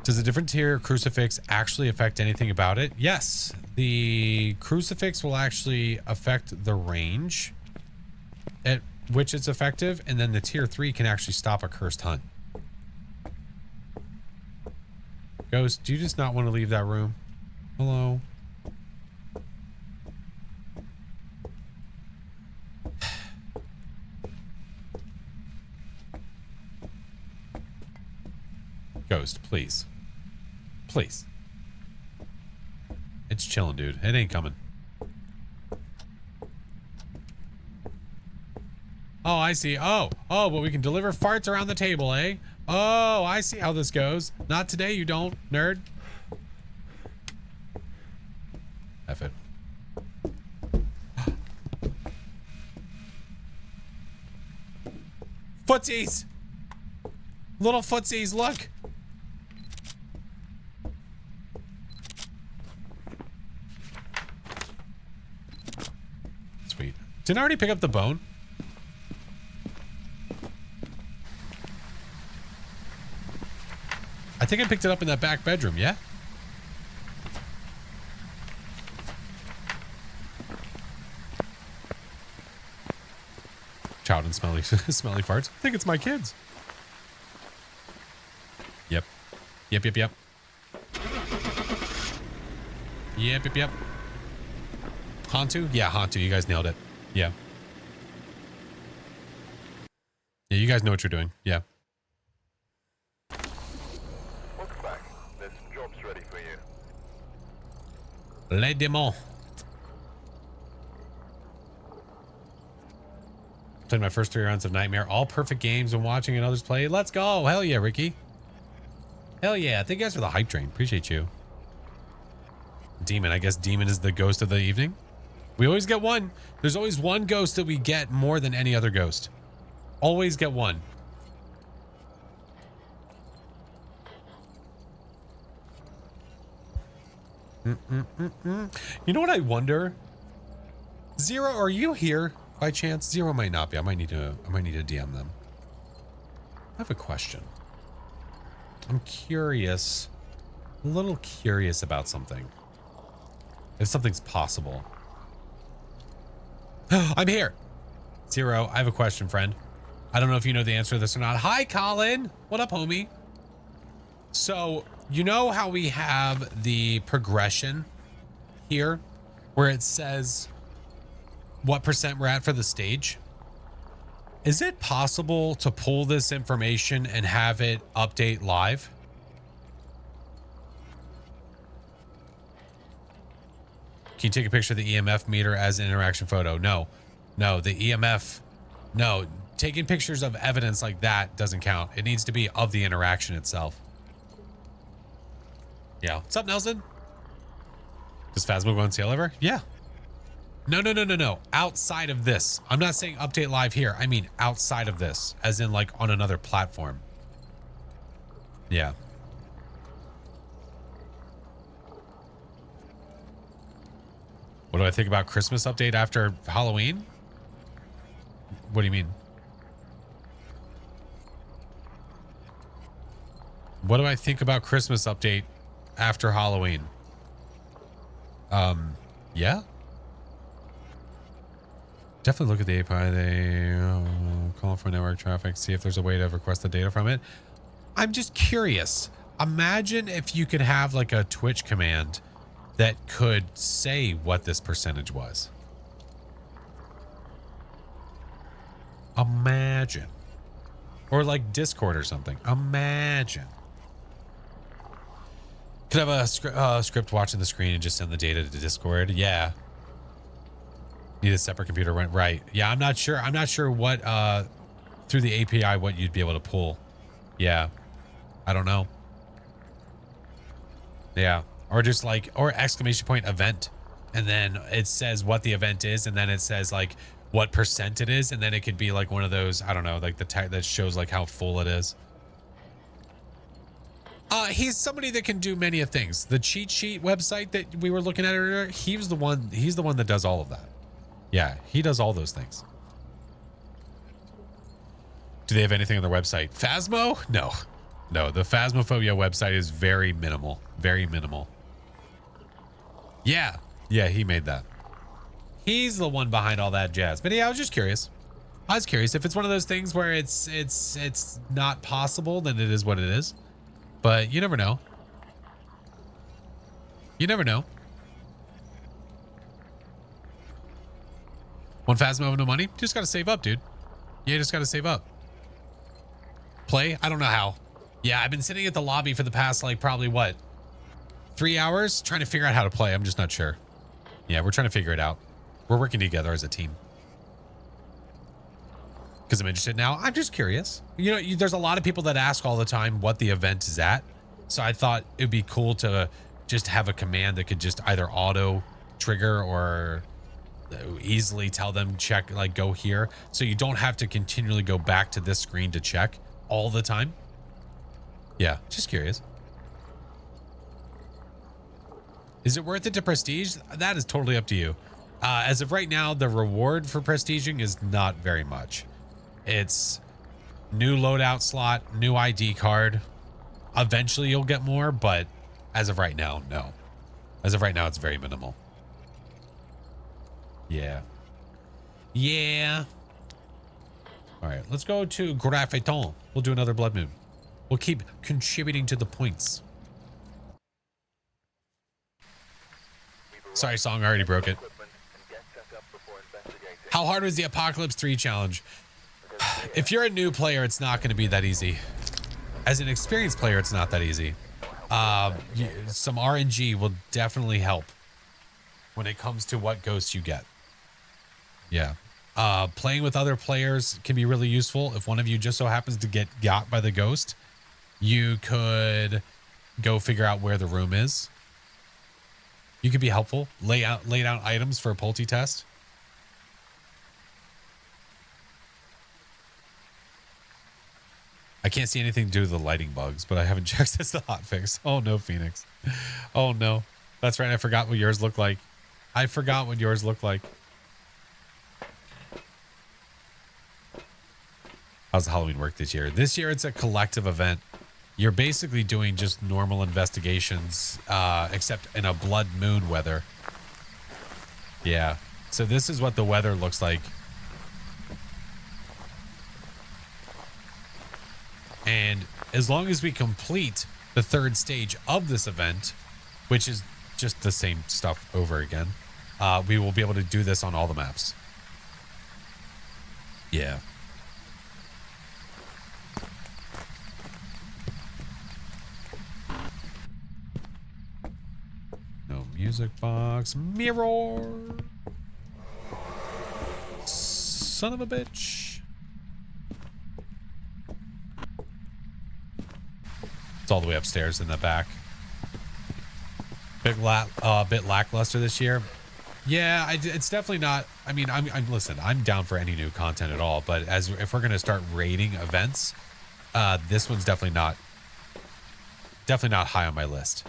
Does a different tier crucifix actually affect anything about it? Yes. The crucifix will actually affect the range at which it's effective, and then the tier 3 can actually stop a cursed hunt. Ghost, do you just not want to leave that room? Hello? Ghost, please. Please. It's chilling, dude. It ain't coming. Oh, I see. Oh, but we can deliver farts around the table, eh? Oh, I see how this goes. Not today, you don't, nerd. F it. Footsies! Little footsies, look! Sweet. Didn't I already pick up the bone? I think I picked it up in that back bedroom, yeah? Child and smelly, smelly farts. I think it's my kids. Yep. Yep. Yep. Hantu? Yeah, Hantu. You guys nailed it. Yeah. Yeah, you guys know what you're doing. Yeah. Les démons. Played my first 3 rounds of Nightmare. All perfect games and watching others play. Let's go. Hell yeah, Ricky. Hell yeah. Thank you guys for the hype train. Appreciate you. Demon. I guess Demon is the ghost of the evening. We always get one. There's always one ghost that we get more than any other ghost. Always get one. You know what I wonder? Zero, are you here by chance? Zero might not be. I might need to DM them. I have a question. I'm curious. A little curious about something. If something's possible. I'm here. Zero, I have a question, friend. I don't know if you know the answer to this or not. Hi, Colin. What up, homie? So, you know how we have the progression here where it says what percent we're at for the stage? Is it possible to pull this information and have it update live? Can you take a picture of the EMF meter as an interaction photo? No, the EMF, no. Taking pictures of evidence like that doesn't count. It needs to be of the interaction itself. Yeah. What's up, Nelson? Does Phasmo go on sale ever? Yeah. No. Outside of this. I'm not saying update live here. I mean outside of this, as in like on another platform. Yeah. What do I think about Christmas update after Halloween? What do you mean? What do I think about Christmas update after Halloween? Yeah. Definitely look at the API. They call for network traffic, see if there's a way to request the data from it. I'm just curious. Imagine if you could have like a Twitch command that could say what this percentage was. Imagine. Or like Discord or something. Imagine. Could have a script watching the screen and just send the data to Discord. Yeah. Need a separate computer, right? Yeah, I'm not sure. I'm not sure what through the API what you'd be able to pull. Yeah, I don't know. Yeah, or just like or exclamation point event, and then it says what the event is, and then it says like what percent it is, and then it could be like one of those, I don't know, like the tag that shows like how full it is. He's somebody that can do many of things. The cheat sheet website that we were looking at earlier, he's the one that does all of that. Yeah, he does all those things. Do they have anything on their website? Phasmo? No, the Phasmophobia website is very minimal. Very minimal. Yeah, he made that. He's the one behind all that jazz. But yeah, I was just curious. I was curious if it's one of those things where it's not possible, then it is what it is. But you never know. You never know. One Phasmo with no money? Just gotta save up, dude. You just gotta save up. Play? I don't know how. Yeah, I've been sitting at the lobby for the past, like, probably what? 3 hours? Trying to figure out how to play. I'm just not sure. Yeah, we're trying to figure it out. We're working together as a team. Because I'm interested now. I'm just curious. You know, there's a lot of people that ask all the time what the event is at. So I thought it'd be cool to just have a command that could just either auto trigger or easily tell them check, like go here. So you don't have to continually go back to this screen to check all the time. Yeah, just curious. Is it worth it to prestige? That is totally up to you. As of right now, the reward for prestiging is not very much. It's new loadout slot, new ID card. Eventually you'll get more, but as of right now, no. As of right now, it's very minimal. Yeah. Yeah. All right, let's go to Graffiton. We'll do another Blood Moon. We'll keep contributing to the points. Sorry, song, I already broke it. How hard was the Apocalypse 3 challenge? If you're a new player, it's not going to be that easy. As an experienced player, it's not that easy. Some RNG will definitely help. when it comes to what ghosts you get. Yeah. Playing with other players can be really useful. If one of you just so happens to get got by the ghost, you could go figure out where the room is. You could be helpful. Lay down items for a Pulte test. I can't see anything to do with the lighting bugs, but I haven't checked as the hotfix. Oh no, Phoenix. Oh no. That's right. I forgot what yours looked like. I forgot what yours looked like. How's Halloween work this year? This year it's a collective event. You're basically doing just normal investigations, except in a blood moon weather. Yeah. So this is what the weather looks like. And as long as we complete the third stage of this event, which is just the same stuff over again, we will be able to do this on all the maps. Yeah. No music box. Mirror. Son of a bitch. It's all the way upstairs in the back. Bit lackluster this year. Yeah, it's definitely not. I mean, listen, I'm down for any new content at all, but if we're gonna start rating events, this one's definitely not high on my list.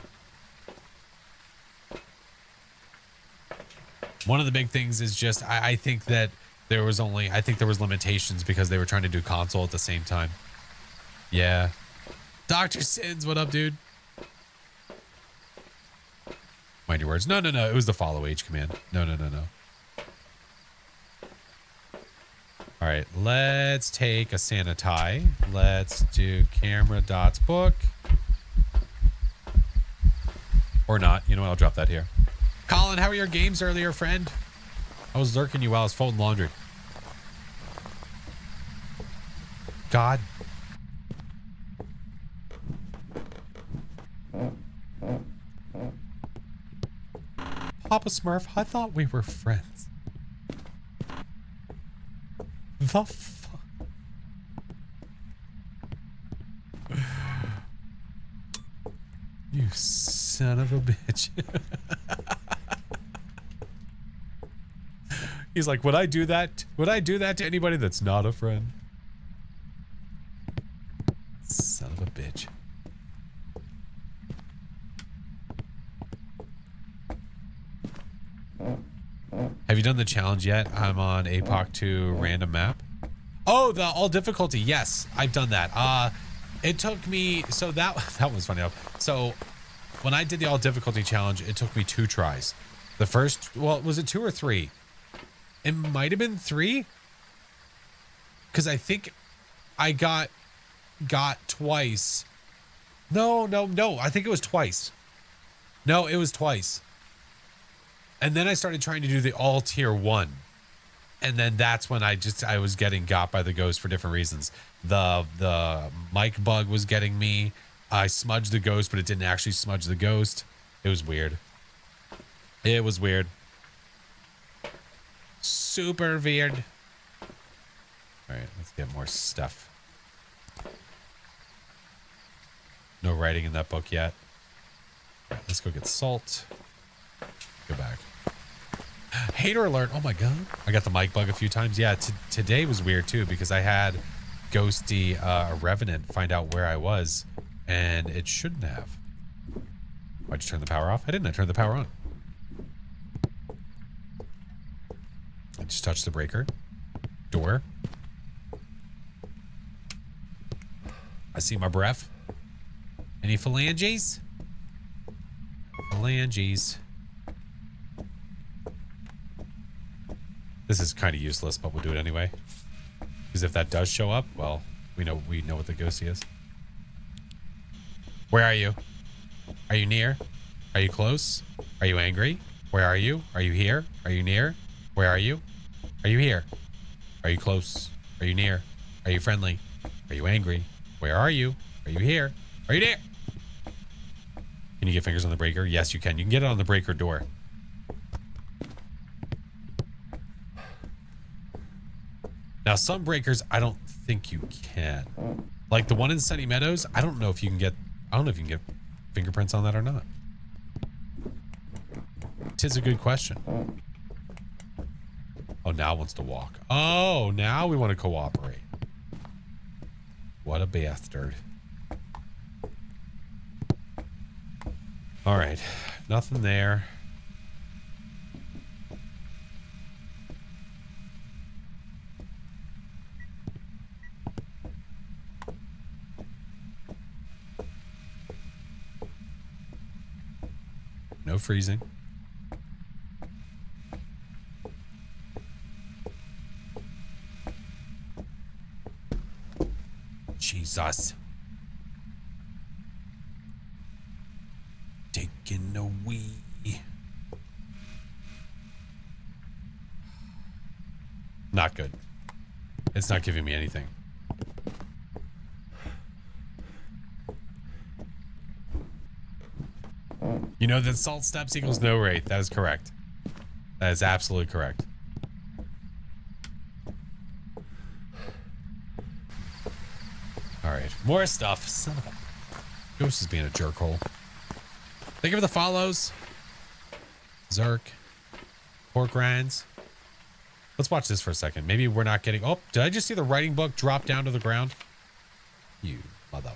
One of the big things is just I think that there was limitations because they were trying to do console at the same time. Yeah. Dr. Sins, what up, dude? Mind your words. No. It was the follow H command. No. All right, let's take a sanitize. Let's do camera dots book. Or not. You know what? I'll drop that here. Colin, how were your games earlier, friend? I was lurking you while I was folding laundry. God. Papa Smurf, I thought we were friends. The fuck? You son of a bitch. He's like, would I do that? Would I do that to anybody that's not a friend? Son of a bitch. Have you done the challenge yet? I'm on APOC 2 random map. Oh, the all difficulty. Yes, I've done that. It took me, so that was funny. So when I did the all difficulty challenge, it took me 2 tries. The first, well, was it 2 or 3? It might have been 3. Because I think I got twice. No. I think it was twice. No, it was twice. And then I started trying to do the all tier 1. And then that's when I was getting got by the ghost for different reasons. The mic bug was getting me. I smudged the ghost, but it didn't actually smudge the ghost. It was weird. It was weird. Super weird. All right, let's get more stuff. No writing in that book yet. All right, let's go get salt. Go back. Hater alert. Oh my god. I got the mic bug a few times. Yeah, today was weird too because I had Ghosty Revenant find out where I was and it shouldn't have. Why'd you turn the power off? I didn't. I turned the power on. I just touched the breaker. Door. I see my breath. Any phalanges? Phalanges. This is kind of useless, but we'll do it anyway. Because if that does show up, well, we know what the ghosty is. Where are you? Are you near? Are you close? Are you angry? Where are you? Are you here? Are you near? Where are you? Are you here? Are you close? Are you near? Are you friendly? Are you angry? Where are you? Are you here? Are you near? Can you get fingers on the breaker? Yes, you can. You can get it on the breaker door. Now, some breakers, I don't think you can. Like the one in Sunny Meadows, I don't know if you can get fingerprints on that or not. Tis a good question. Oh, now wants to walk. Oh, now we want to cooperate. What a bastard. All right. Nothing there. No freezing. Jesus. Taking a wee. Not good. It's not giving me anything. You know that salt steps equals no rate. That is correct. That is absolutely correct. All right. More stuff. Son of a... Ghost is being a jerkhole. Thank you for the follows. Zerk. Pork rinds. Let's watch this for a second. Maybe we're not getting... Oh, did I just see the writing book drop down to the ground? You mother...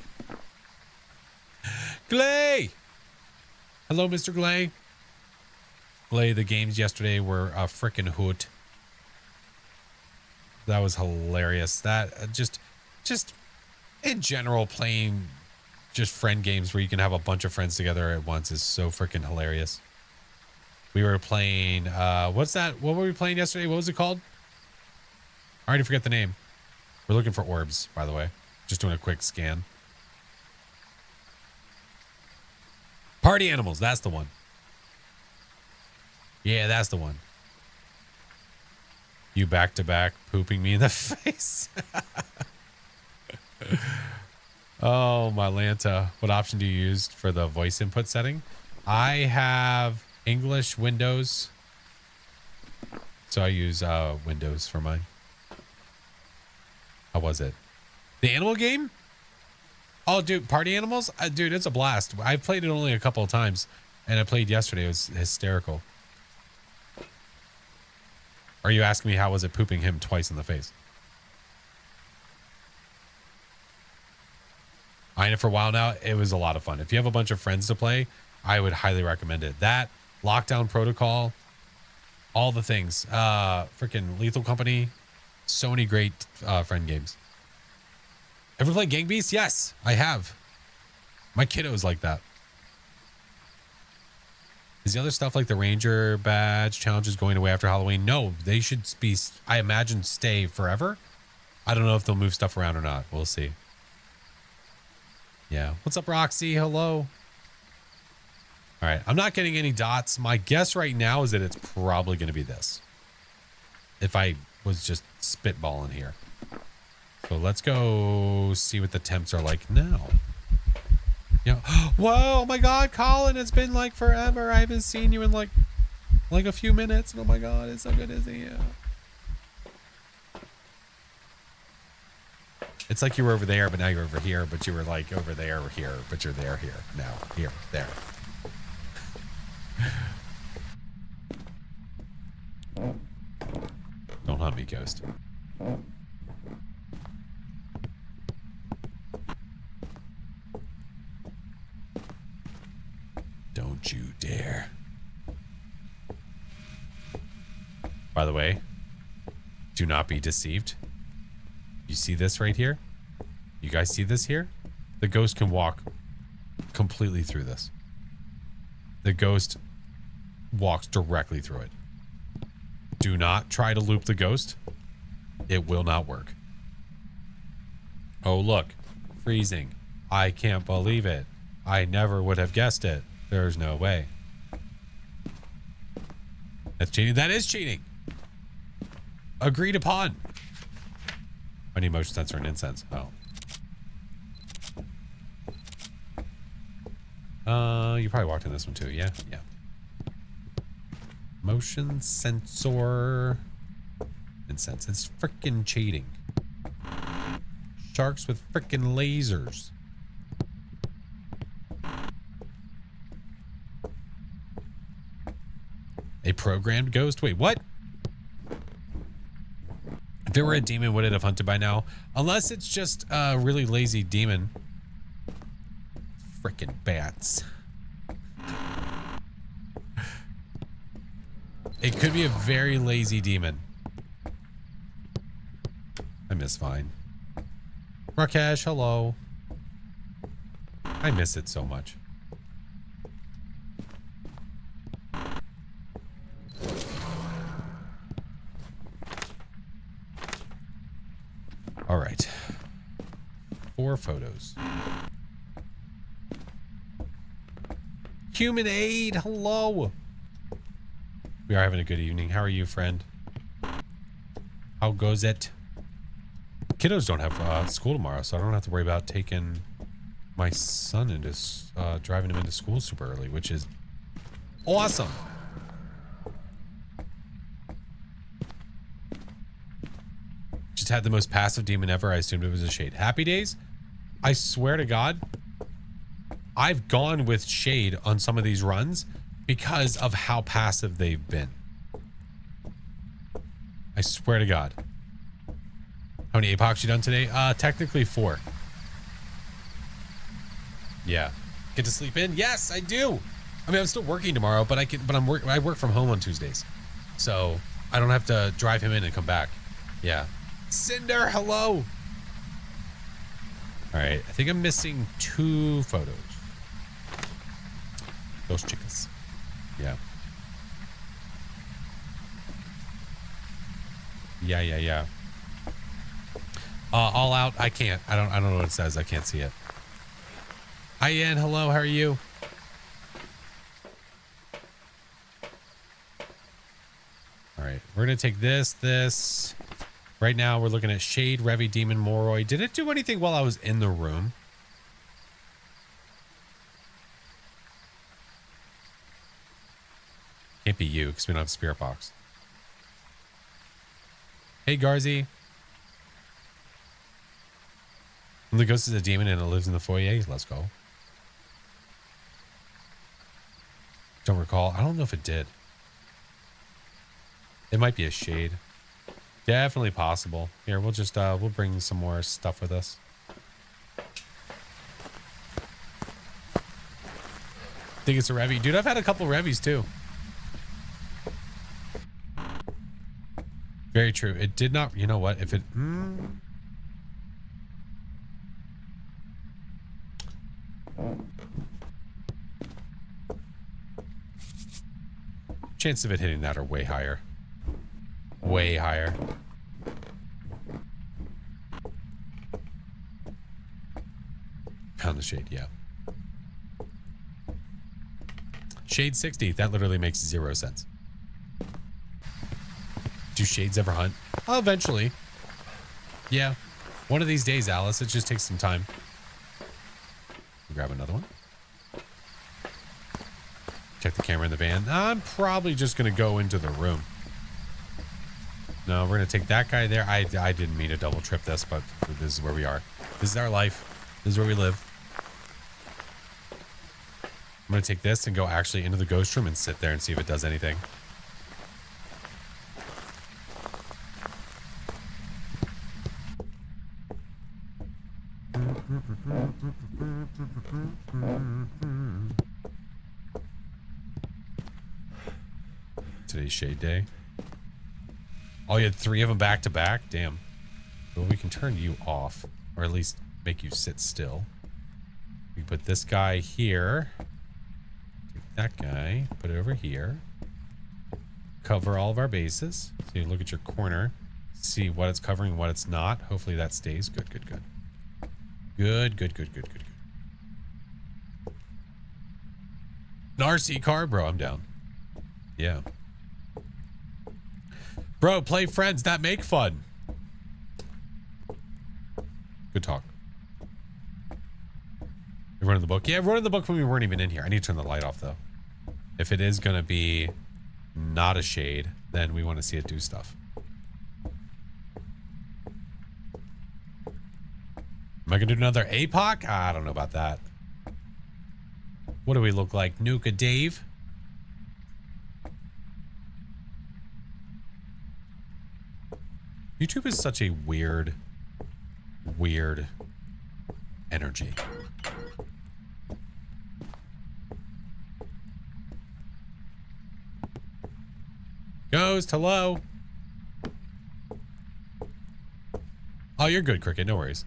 Glay! Hello, Mr. Glay. Glay, the games yesterday were a frickin' hoot. That was hilarious. That just in general, playing just friend games where you can have a bunch of friends together at once is so frickin' hilarious. We were playing, what's that? What were we playing yesterday? What was it called? I already forget the name. We're looking for orbs, by the way. Just doing a quick scan. Party Animals, that's the one. Yeah, that's the one. You back to back pooping me in the face. Oh, my Lanta. What option do you use for the voice input setting? I have English Windows. So I use Windows for mine. How was it? The animal game? Oh, dude, Party Animals? Dude, it's a blast. I've played it only a couple of times, and I played yesterday. It was hysterical. Are you asking me how was it pooping him twice in the face? I know for a while now, it was a lot of fun. If you have a bunch of friends to play, I would highly recommend it. That, Lockdown Protocol, all the things. Freaking Lethal Company. So many great friend games. Ever played Gang Beasts? Yes, I have. My kiddo's like that. Is the other stuff like the Ranger badge challenges going away after Halloween? No, they should be, I imagine, stay forever. I don't know if they'll move stuff around or not. We'll see. Yeah. What's up, Roxy? Hello. All right. I'm not getting any dots. My guess right now is that it's probably going to be this. If I was just spitballing here. So let's go see what the temps are like now. You know, whoa, oh my God, Colin, it's been like forever. I haven't seen you in like a few minutes. And oh my God, it's so good to see you. It's like you were over there, but now you're over here, but you were like over there or here, but you're there, here, now, here, there. Don't hunt me, Ghost. Don't you dare. By the way, do not be deceived. You see this right here? You guys see this here? The ghost can walk completely through this. The ghost walks directly through it. Do not try to loop the ghost. It will not work. Oh, look. Freezing. I can't believe it. I never would have guessed it. There's no way. That's cheating. That is cheating. Agreed upon. I need motion sensor and incense. Oh. You probably walked in this one too. Yeah. Yeah. Motion sensor. Incense. It's freaking cheating. Sharks with freaking lasers. A programmed ghost? Wait, what? If it were a demon, would it have hunted by now? Unless it's just a really lazy demon. Frickin' bats. It could be a very lazy demon. I miss Vine. Rakesh, hello. I miss it so much. All right. 4 photos. Human aid, hello. We are having a good evening. How are you, friend? How goes it? Kiddos don't have school tomorrow, so I don't have to worry about taking my son into driving him into school super early, which is awesome. Just had the most passive demon ever. I assumed it was a shade. Happy days? I swear to God, I've gone with shade on some of these runs because of how passive they've been. I swear to God. How many APOCs you done today? Technically 4. Yeah. Get to sleep in? Yes, I do. I mean, I'm still working tomorrow, but I work from home on Tuesdays. So I don't have to drive him in and come back. Yeah. Cinder, hello. All right. I think I'm missing 2 photos. Those chicas. Yeah. Yeah. All out. I can't. I don't know what it says. I can't see it. Hi, Ian. Hello. How are you? All right. We're going to take this. Right now, we're looking at Shade, Revy, Demon, Moroi. Did it do anything while I was in the room? Can't be you, because we don't have a spirit box. Hey, Garzi. The ghost is a demon and it lives in the foyer. Let's go. Don't recall. I don't know if it did. It might be a shade. Definitely possible. Here, we'll just we'll bring some more stuff with us. Think it's a Revy. Dude, I've had a couple Revies too. Very true. It did not, you know what? If it chance of it hitting that are way higher. Way higher. Found the shade, yeah. Shade 60, that literally makes 0 sense. Do shades ever hunt? Oh, eventually. Yeah. One of these days, Alice. It just takes some time. Grab another one. Check the camera in the van. I'm probably just going to go into the room. No, we're going to take that guy there. I didn't mean to double trip this, but this is where we are. This is our life. This is where we live. I'm going to take this and go actually into the ghost room and sit there and see if it does anything. Today's shade day. Oh, you had 3 of them back to back? Damn. Well, we can turn you off, or at least make you sit still. We put this guy here. Take that guy, put it over here. Cover all of our bases. So you look at your corner, see what it's covering, what it's not. Hopefully that stays. Good, good, good. Good, good, good, good, good, good. An RC car? Bro, I'm down. Yeah. Bro, play friends that make fun. Good talk. You're running the book? Yeah, running the book when we weren't even in here. I need to turn the light off, though. If it is going to be not a shade, then we want to see it do stuff. Am I going to do another APOC? I don't know about that. What do we look like? Nuka Dave? YouTube is such a weird energy. Ghost, hello. Oh, you're good, Cricket. No worries.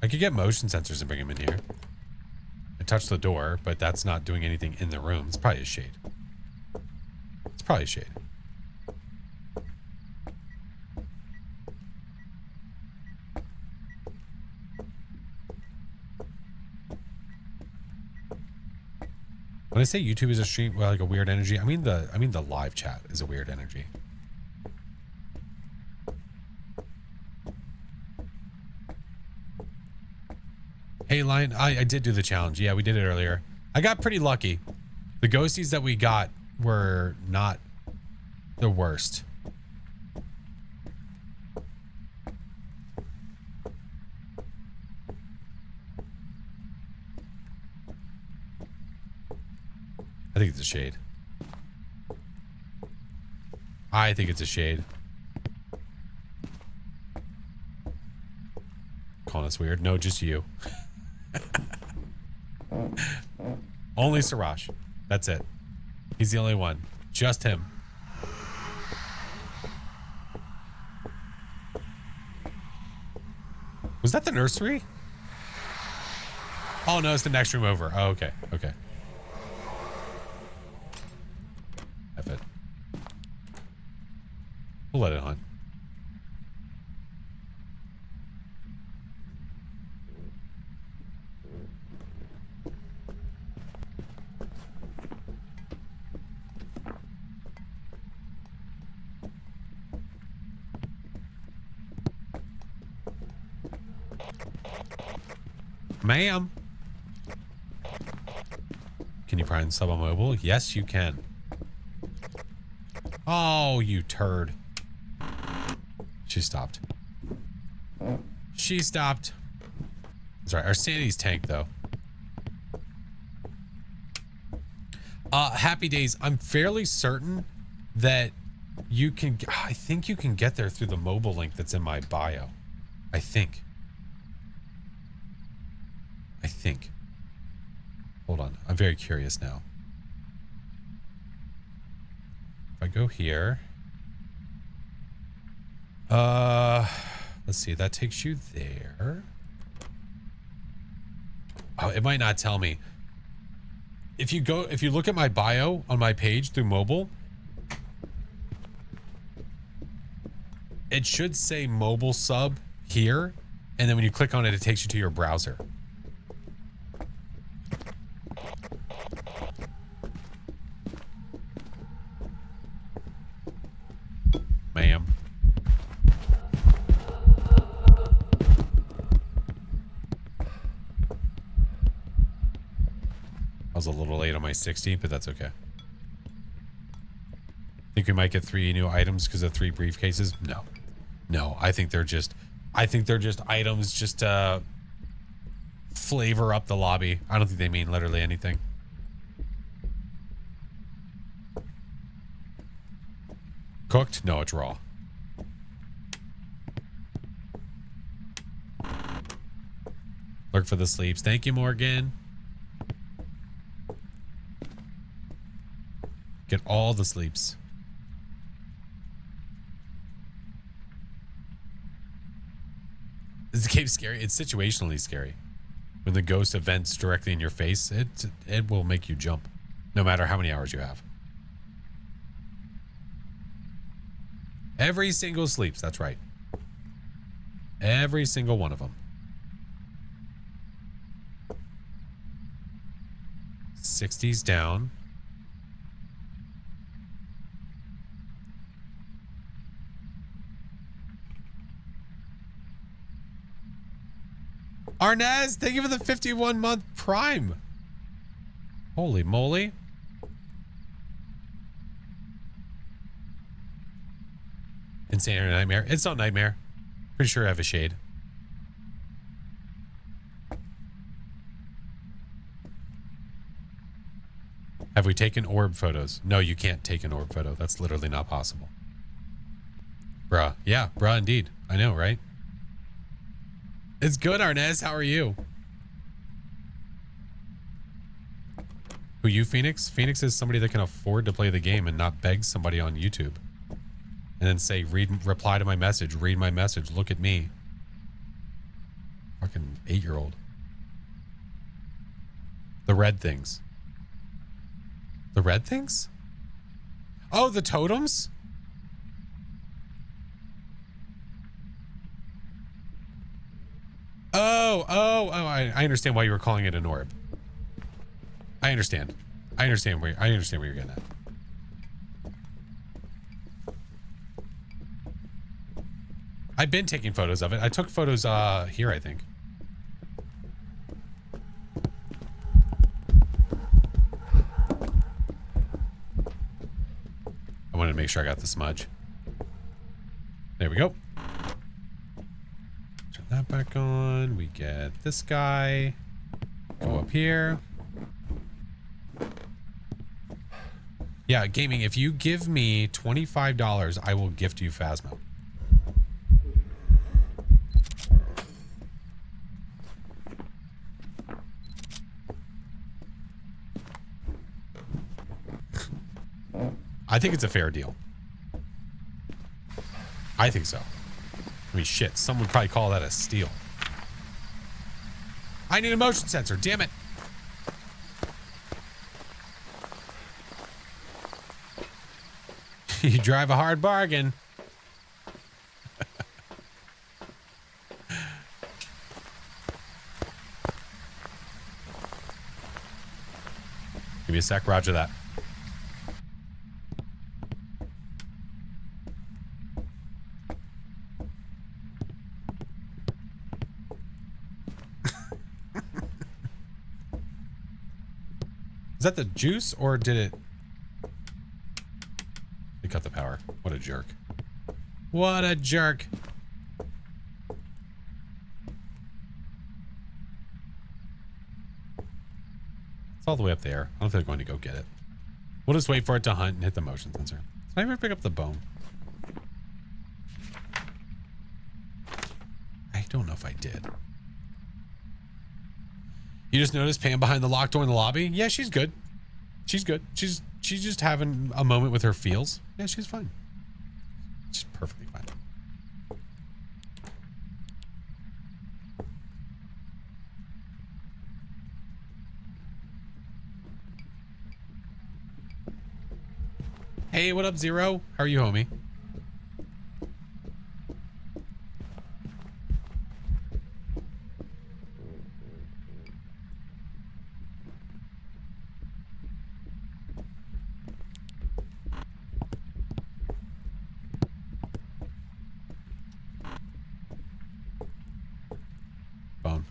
I could get motion sensors and bring them in here. I touched the door, but that's not doing anything in the room. It's probably a shade. It's probably a shade. When I say YouTube is a stream, well, like a weird energy, I mean the live chat is a weird energy. Hey, Lion, I did do the challenge. Yeah, we did it earlier. I got pretty lucky. The ghosties that we got were not the worst. I think it's a shade. I think it's a shade. Calling us weird? No, just you. Only Siraj. That's it. He's the only one. Just him. Was that the nursery? Oh no, it's the next room over. Oh, okay. Okay. F it. We'll let it hunt. Ma'am. Can you pry and sub on mobile? Yes, you can. Oh, you turd. She stopped. She stopped. Sorry, our sanity's tanked though. Happy Days. I'm fairly certain that you can, I think you can get there through the mobile link that's in my bio. I think. Hold on. I'm very curious now. If I go here. Let's see. That takes you there. Oh, it might not tell me. If you look at my bio on my page through mobile, it should say mobile sub here. And then when you click on it, it takes you to your browser. Ma'am. I was a little late on my 60, but that's okay. Think we might get 3 new items because of 3 briefcases? No. No, I think they're just items just to flavor up the lobby. I don't think they mean literally anything. Cooked? No, it's raw. Lurk for the sleeps. Thank you, Morgan. Get all the sleeps. Is the cave scary? It's situationally scary. When the ghost events directly in your face, it will make you jump. No matter how many hours you have. Every single sleeps, that's right. Every single one of them. 60's down. Arnaz, thank you for the 51-month Prime. Holy moly. Insanity Nightmare. It's not Nightmare. Pretty sure I have a shade. Have we taken orb photos? No, you can't take an orb photo. That's literally not possible. Bruh. Yeah, bruh, indeed. I know, right? It's good, Arnez. How are you? Who, you, Phoenix? Phoenix is somebody that can afford to play the game and not beg somebody on YouTube. And then say, reply to my message, read my message, look at me. Fucking 8-year-old. The red things. The red things? Oh, the totems? Oh, I understand why you were calling it an orb. I understand. I understand where you're getting at. I've been taking photos of it. I took photos here, I think. I wanted to make sure I got the smudge. There we go. Turn that back on. We get this guy. Go up here. Yeah, gaming, if you give me $25, I will gift you Phasmo. I think it's a fair deal. I think so. I mean, shit, some would probably call that a steal. I need a motion sensor, damn it. You drive a hard bargain. Give me a sec, roger that. Is that the juice or did it... They cut the power. What a jerk. What a jerk. It's all the way up there. I don't think they're going to go get it. We'll just wait for it to hunt and hit the motion sensor. Did I ever pick up the bone? I don't know if I did. You just noticed Pam behind the locked door in the lobby? Yeah, she's good. She's good. She's just having a moment with her feels. Yeah, she's fine. She's perfectly fine. Hey, what up, Zero? How are you, homie? Bone.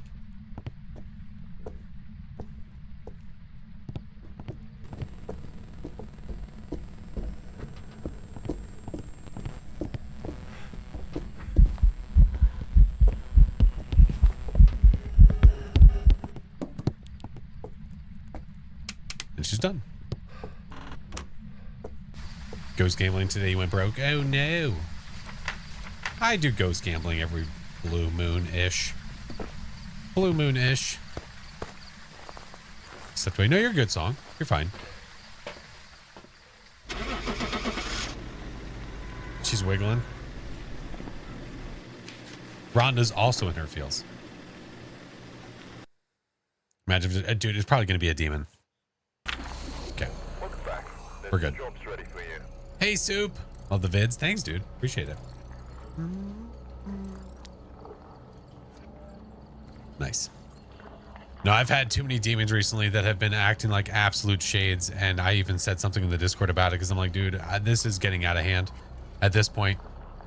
And she's done. Ghost gambling today went broke. Oh no. I do ghost gambling every blue moon-ish. Blue moon-ish. Except wait, no, you're a good song. You're fine. She's wiggling. Rhonda's also in her feels. Imagine if it, dude, it's probably going to be a demon. Okay.
Welcome back. There's
We're good.
Jobs ready for you.
Hey, Soup. Love the vids. Thanks, dude. Appreciate it. Nice. No, I've had too many demons recently that have been acting like absolute shades, and I even said something in the Discord about it because I'm like, dude, this is getting out of hand at this point.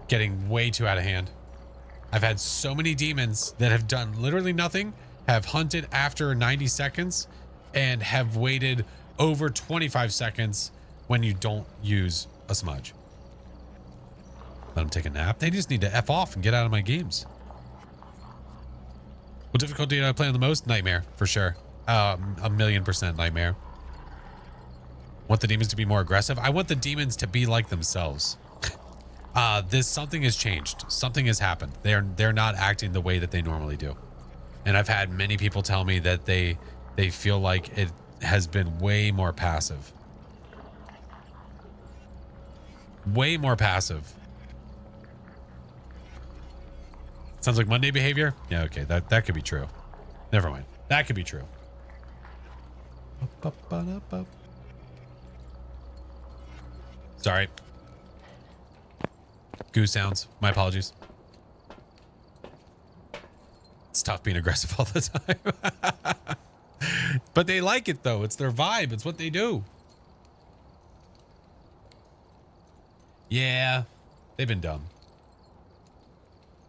Getting way too out of hand. I've had so many demons that have done literally nothing, have hunted after 90 seconds, and have waited over 25 seconds when you don't use a smudge. Let them take a nap. They just need to F off and get out of my games. What difficulty do I play on the most? Nightmare, for sure. 1,000,000% nightmare. Want the demons to be more aggressive? I want the demons to be like themselves. Something has changed. Something has happened. They're not acting the way that they normally do. And I've had many people tell me that they feel like it has been way more passive. Way more passive. Sounds like Monday behavior? Yeah, okay. That could be true. Never mind. That could be true. Sorry. Goose sounds. My apologies. It's tough being aggressive all the time. But they like it, though. It's their vibe. It's what they do. Yeah. They've been dumb.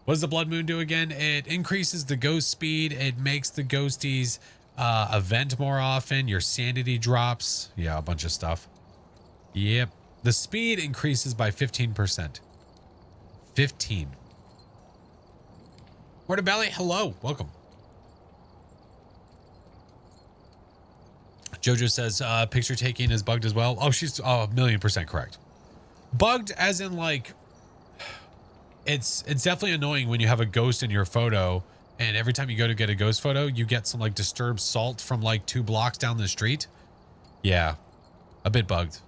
What does the blood moon do again? It increases the ghost speed. It makes the ghosties event more often. Your sanity drops. Yeah, a bunch of stuff. Yep. The speed increases by 15%. 15. Word Belly, hello. Welcome. Jojo says picture taking is bugged as well. Oh, she's 1,000,000% correct. Bugged as in like... It's definitely annoying when you have a ghost in your photo and every time you go to get a ghost photo, you get some like disturbed salt from like 2 blocks down the street. Yeah, a bit bugged.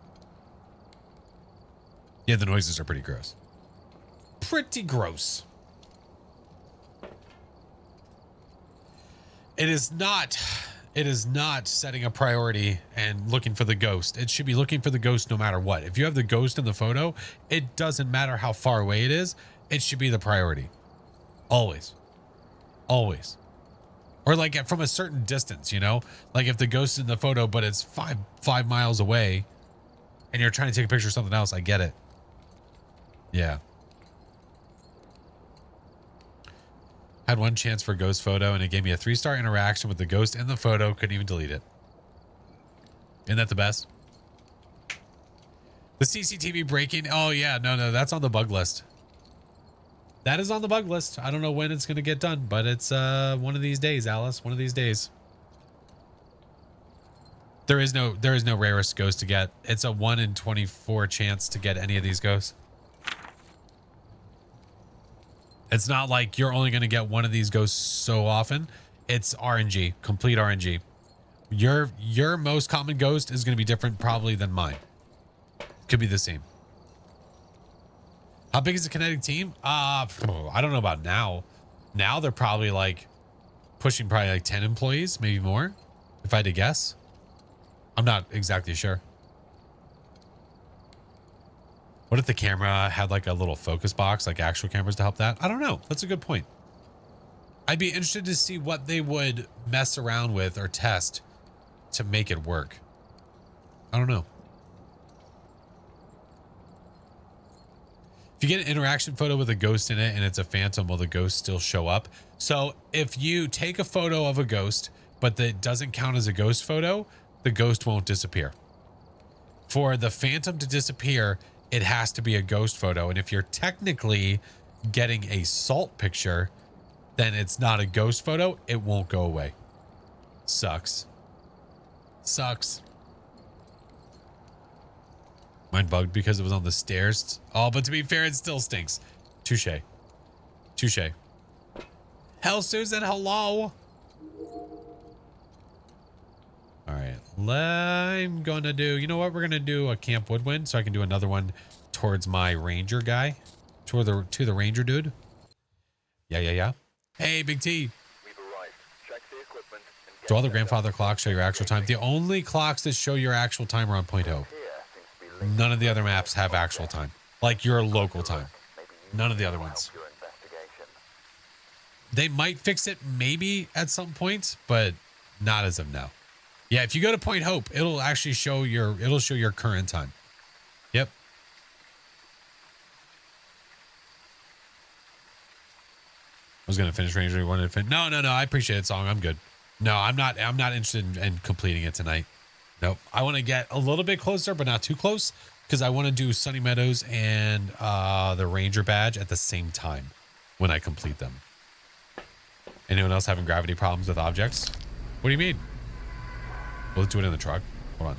Yeah, the noises are pretty gross. Pretty gross. It is not setting a priority and looking for the ghost. It should be looking for the ghost no matter what. If you have the ghost in the photo, it doesn't matter how far away it is. It should be the priority. Always. Always. Or like from a certain distance, you know? Like if the ghost is in the photo, but it's five miles away and you're trying to take a picture of something else, I get it. Yeah. Had one chance for a ghost photo and it gave me a 3-star interaction with the ghost in the photo. Couldn't even delete it. Isn't that the best? The CCTV breaking. Oh yeah, no, that's on the bug list. That is on the bug list. I don't know when it's going to get done, but it's one of these days, Alice. One of these days. There is no rarest ghost to get. It's a 1 in 24 chance to get any of these ghosts. It's not like you're only going to get one of these ghosts so often. It's RNG, complete RNG. Your most common ghost is going to be different probably than mine. Could be the same. How big is the kinetic team? I don't know about now. Now they're probably like pushing probably like 10 employees, maybe more, if I had to guess. I'm not exactly sure. What if the camera had like a little focus box, like actual cameras to help that? I don't know. That's a good point. I'd be interested to see what they would mess around with or test to make it work. I don't know. If you get an interaction photo with a ghost in it and it's a phantom, will the ghost still show up? So if you take a photo of a ghost, but that doesn't count as a ghost photo, the ghost won't disappear. For the phantom to disappear, it has to be a ghost photo. And if you're technically getting a salt picture, then it's not a ghost photo. It won't go away. Sucks. Sucks. Mine bugged because it was on the stairs. Oh, but to be fair, it still stinks. Touche. Touche. Hell, Susan, hello. All right. I'm going to do, you know what? We're going to do a Camp Woodwind so I can do another one towards my ranger guy. To the ranger dude. Yeah. Hey, Big T.
We've arrived. Check the equipment and
Do all the grandfather clocks show your actual time? The only clocks that show your actual time are on Point Hope. None of the other maps have actual time. Like your local time. None of the other ones. They might fix it maybe at some point, but not as of now. Yeah, if you go to Point Hope, it'll actually show your current time. Yep. I was gonna finish Ranger. You wanted to finish? No. I appreciate it, song. I'm good. No, I'm not interested in completing it tonight. Nope. I want to get a little bit closer, but not too close. Because I want to do Sunny Meadows and the Ranger badge at the same time when I complete them. Anyone else having gravity problems with objects? What do you mean? Well, let's do it in the truck. Hold on.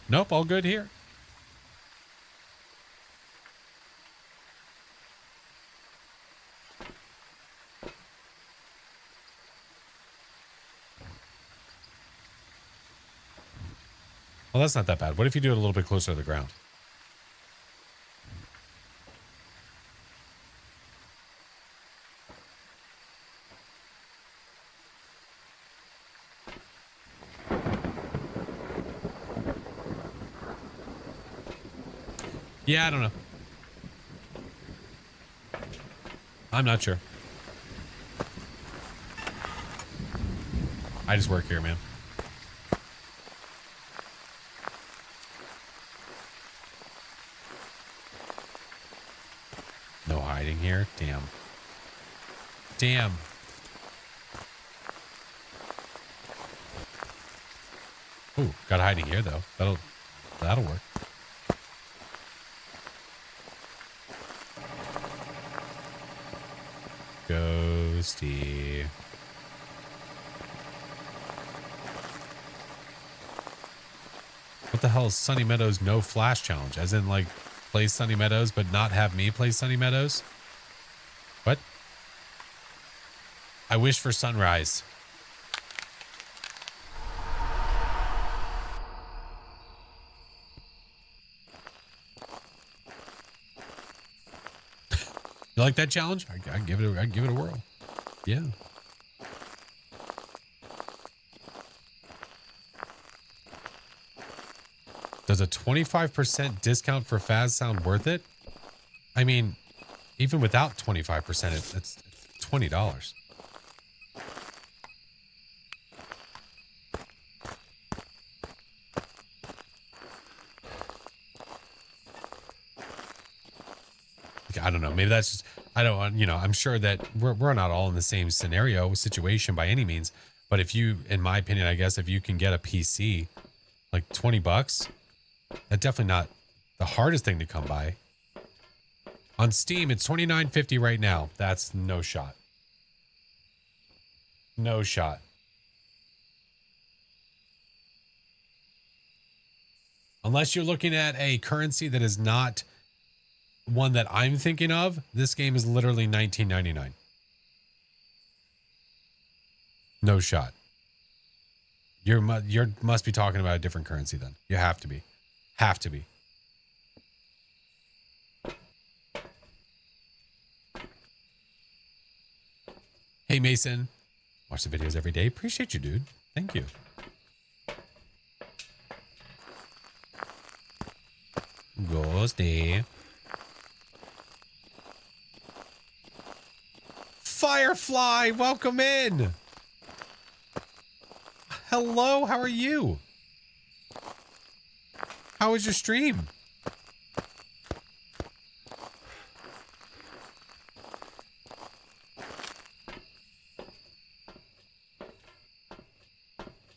Nope, all good here. Well, that's not that bad. What if you do it a little bit closer to the ground? Yeah, I don't know. I'm not sure. I just work here, man. No hiding here. Damn. Damn. Ooh, got hiding here though. That'll work. Ghosty. What the hell is Sunny Meadows no flash challenge? As in like play Sunny Meadows but not have me play Sunny Meadows? What? I wish for sunrise. You like that challenge? I'd give it a whirl. Yeah. Does a 25% discount for Phas sound worth it? I mean, even without 25%, it's $20. I don't know. Maybe that's just, I don't, you know, I'm sure that we're not all in the same situation by any means. But if you, in my opinion, I guess if you can get a PC, like $20, that's definitely not the hardest thing to come by. On Steam, it's $29.50 right now. That's no shot. No shot. Unless you're looking at a currency that is not one that I'm thinking of, this game is literally $19.99. No shot. You must be talking about a different currency then. You have to be. Have to be. Hey, Mason. Watch the videos every day. Appreciate you, dude. Thank you. Ghosty. Firefly, welcome in. Hello, how are you? How was your stream?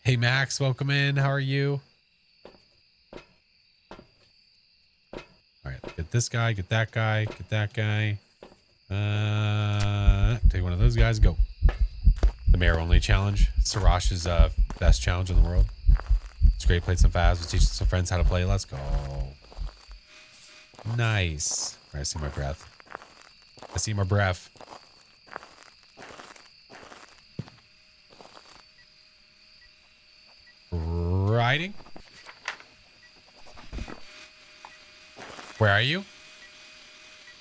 Hey, Max, welcome in. How are you? All right, get this guy, get that guy, get that guy. Take one of those guys, go. The mayor only challenge. Sirash's best challenge in the world. It's great. Played some Phas. Was teaching some friends how to play. Let's go. Nice. All right, I see my breath. I see my breath. Riding. Where are you?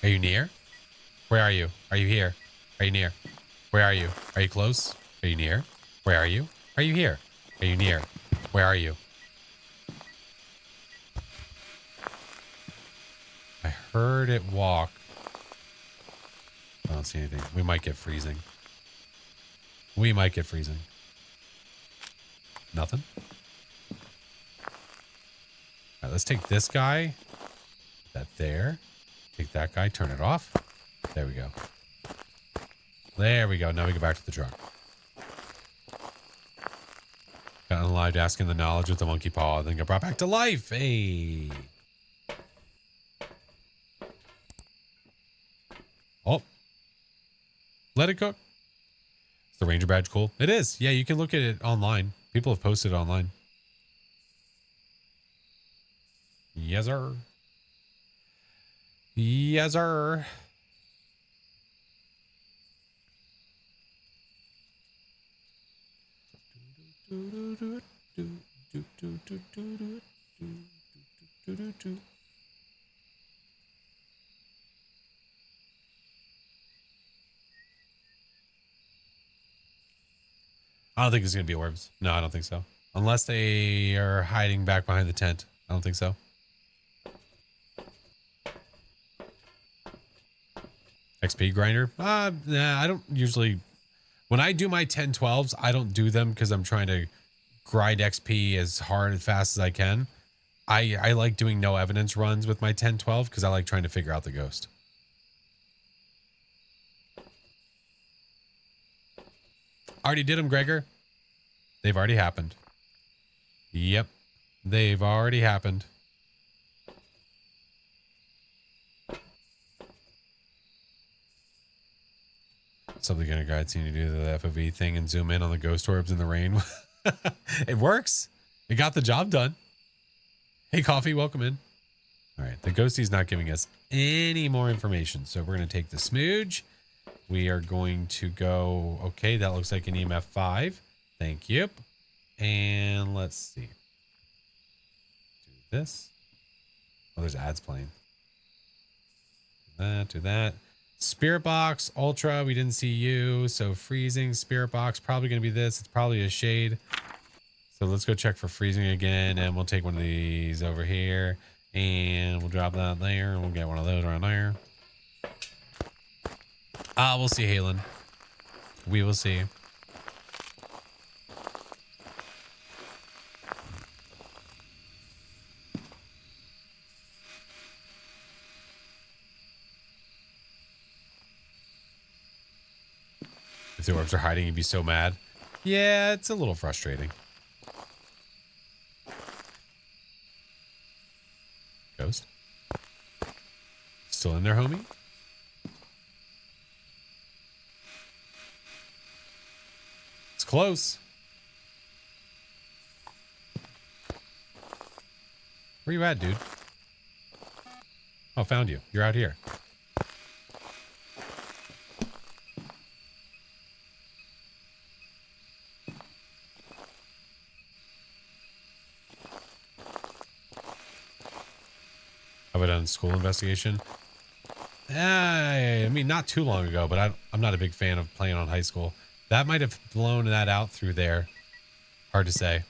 Are you near? Where are you? Are you here? Are you near? Where are you? Are you close? Are you near? Where are you? Are you here? Are you near? Where are you? I heard it walk. I don't see anything. We might get freezing. We might get freezing. Nothing? All right, let's take this guy. That there. Take that guy. Turn it off. There we go. There we go. Now we go back to the truck. unalived, asking the knowledge with the monkey paw, then get brought back to life. Hey. Oh. Let it cook. Is the Ranger badge cool? It is. Yeah, you can look at it online. People have posted it online. Yes, sir. Yes, sir. I don't think it's going to be orbs. No, I don't think so. Unless they are hiding back behind the tent. I don't think so. XP grinder? Nah, I don't usually... When I do my 10-12s, I don't do them because I'm trying to grind XP as hard and fast as I can. I like doing no evidence runs with my 10-12 because I like trying to figure out the ghost. Already did them, Gregor. They've already happened. Yep. They've already happened. Something in a guide scene to do the FOV thing and zoom in on the ghost orbs in the rain. It works. It got the job done. Hey, Coffee, welcome in. All right, the ghostie's not giving us any more information, so we're going to take the smooge. We are going to go, okay, that looks like an EMF 5. Thank you. And let's see. Do this. Oh, there's ads playing. Do that, do that. Spirit box, ultra, we didn't see you. So freezing, spirit box, probably going to be this. It's probably a shade. So let's go check for freezing again. And we'll take one of these over here. And we'll drop that there. And we'll get one of those right there. We'll see, Halen. We will see. If the orbs are hiding, you'd be so mad. Yeah, it's a little frustrating. Ghost? Still in there, homie? It's close. Where you at, dude? Oh, found you. You're out here. Have I done school investigation? I mean, not too long ago, but I'm not a big fan of playing on high school. That might have blown that out through there. Hard to say.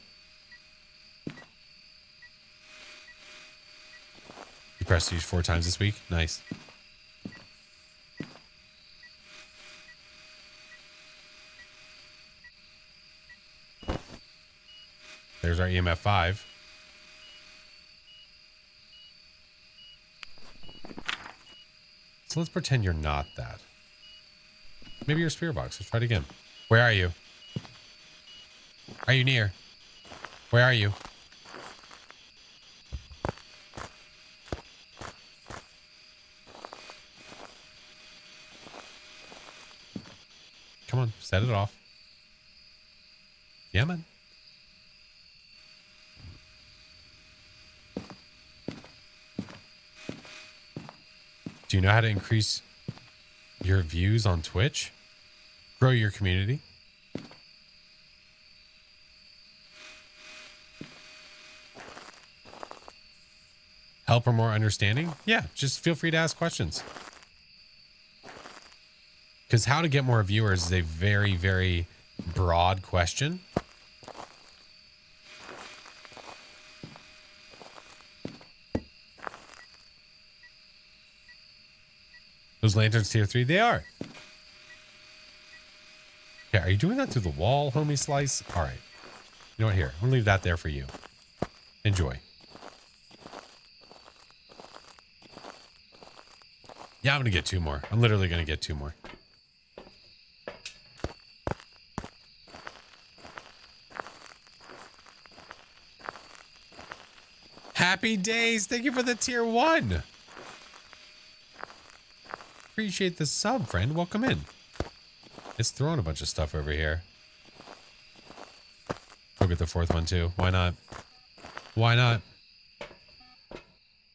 You prestige 4 times this week? Nice. There's our EMF 5. So let's pretend you're not that. Maybe you're a spirit box. Let's try it again. Where are you? Are you near? Where are you? Come on, set it off. Yeah, man. Do you know how to increase your views on Twitch? Grow your community? Help or more understanding? Yeah, just feel free to ask questions. Because how to get more viewers is a very, very broad question. Those lanterns tier 3, they are. Okay, are you doing that through the wall, homie slice? All right. You know what, here, I'm gonna leave that there for you. Enjoy. Yeah, I'm gonna get 2 more. I'm literally gonna get 2 more. Happy days. Thank you for the tier 1. Appreciate the sub, friend. Welcome in. It's throwing a bunch of stuff over here. We'll get the 4th one too. Why not? Why not?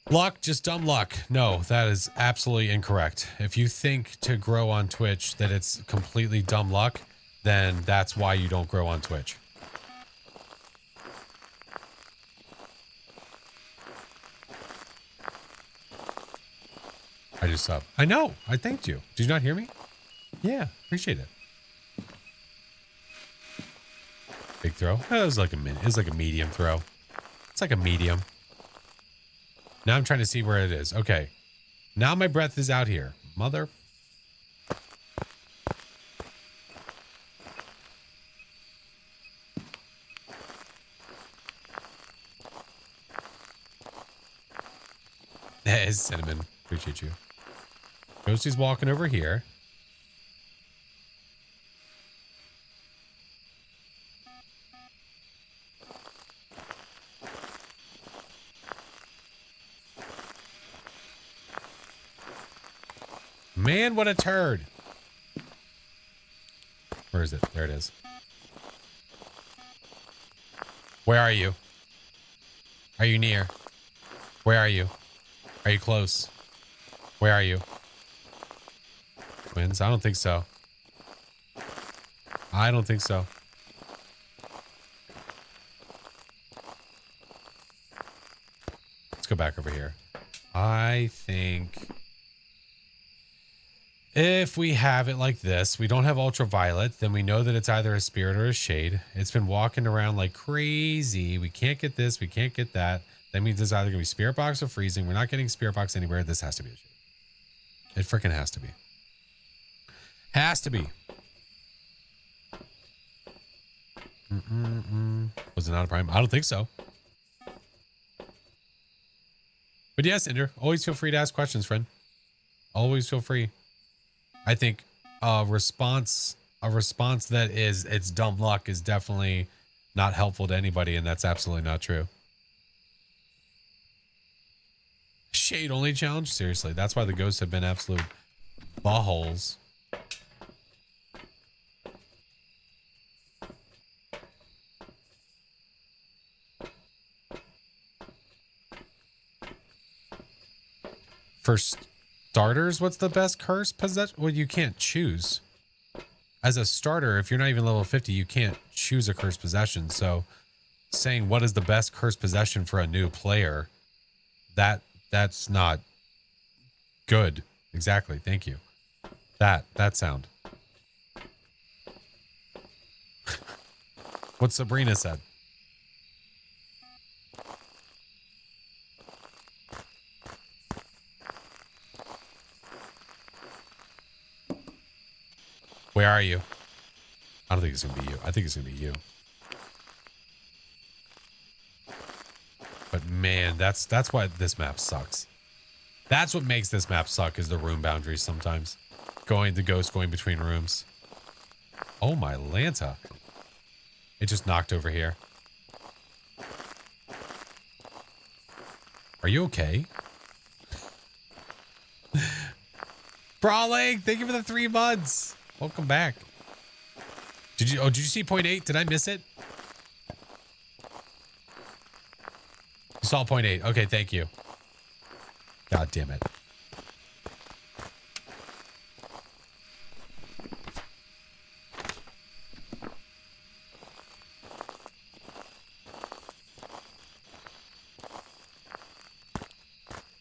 Luck, just dumb luck. No, that is absolutely incorrect. If you think to grow on Twitch that it's completely dumb luck, then that's why you don't grow on Twitch. I just sub. I know. I thanked you. Did you not hear me? Yeah, appreciate it. Big throw. It was like a medium throw. It's like a medium. Now I'm trying to see where it is. Okay. Now my breath is out here. Mother. Hey, Cinnamon. Appreciate you. Ghosty's walking over here. Man, what a turd. Where is it? There it is. Where are you? Are you near? Where are you? Are you close? Where are you? Twins? I don't think so. I don't think so. Let's go back over here. I think if we have it like this, we don't have ultraviolet, then we know that it's either a spirit or a shade. It's been walking around like crazy. We can't get this. We can't get that. That means it's either going to be spirit box or freezing. We're not getting spirit box anywhere. This has to be a shade. It freaking has to be. Has to be. Was it not a prime? I don't think so. But yes, Ender, always feel free to ask questions, friend. Always feel free. I think a response that is it's dumb luck is definitely not helpful to anybody, and that's absolutely not true. Shade only challenge? Seriously, that's why the ghosts have been absolute buttholes. For starters, what's the best curse possession? Well, you can't choose. As a starter, if you're not even level 50, you can't choose a curse possession. So saying what is the best curse possession for a new player, that's not good. Exactly. Thank you. That sound. What Sabrina said. Where are you? I don't think it's going to be you. I think it's going to be you. But man, that's why this map sucks. That's what makes this map suck is the room boundaries sometimes. The ghost going between rooms. Oh my Lanta. It just knocked over here. Are you okay? Brawling, thank you for the 3 months. Welcome back. Did you see point 8? Did I miss it? You saw point 8. Okay, thank you. God damn it.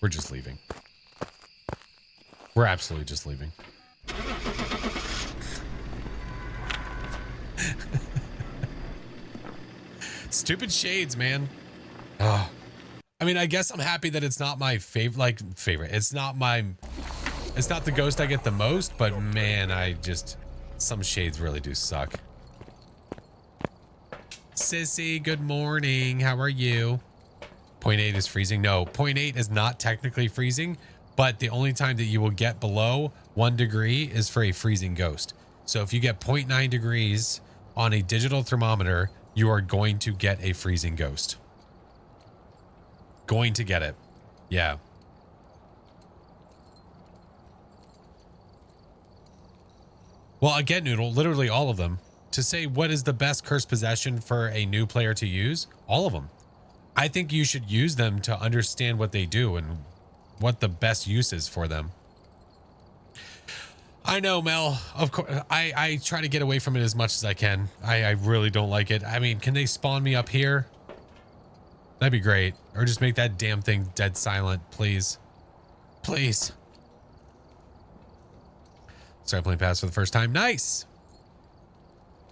We're just leaving. We're absolutely just leaving. Stupid shades, man. Oh. I mean, I guess I'm happy that it's not my favorite. It's not the ghost I get the most, but man, some shades really do suck. Sissy, good morning. How are you? Point 8 is freezing. No, point 8 is not technically freezing, but the only time that you will get below 1 degree is for a freezing ghost. So if you get 0.9 degrees on a digital thermometer, you are going to get a freezing ghost. going to get it. Yeah. Well, again, Noodle, literally all of them. To say what is the best cursed possession for a new player to use, all of them. I think you should use them to understand what they do and what the best use is for them. I know, Mel. Of course, I try to get away from it as much as I can. I really don't like it. I mean, can they spawn me up here? That'd be great. Or just make that damn thing dead silent, please. Please. Started playing Pass for the first time. Nice.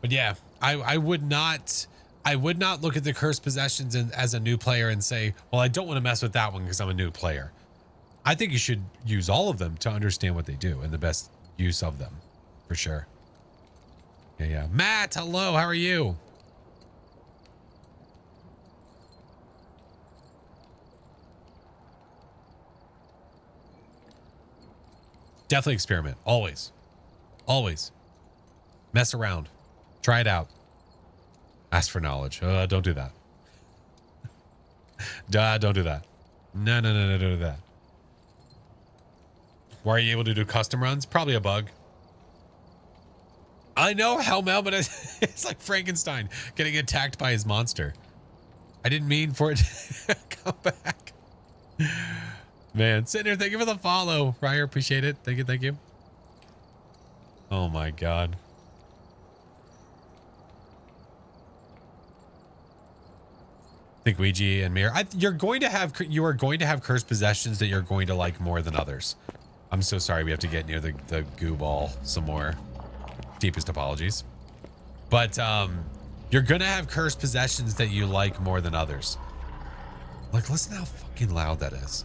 But yeah, I would not look at the cursed possessions as a new player and say, well, I don't want to mess with that one because I'm a new player. I think you should use all of them to understand what they do and the best use of them, for sure. Yeah. Matt, hello, how are you? Definitely experiment. Always. Always. Mess around. Try it out. Ask for knowledge. Don't do that. Don't do that. No, don't do that. Why are you able to do custom runs? Probably a bug. I know, Hellmel, but it's like Frankenstein getting attacked by his monster. I didn't mean for it to come back. Man, sitting here, thank you for the follow. Ryer, appreciate it. Thank you. Oh my God. I think Ouija and Mirror. You are going to have cursed possessions that you're going to like more than others. I'm so sorry we have to get near the goo ball some more. Deepest apologies. But you're gonna have cursed possessions that you like more than others. Like, listen how fucking loud that is.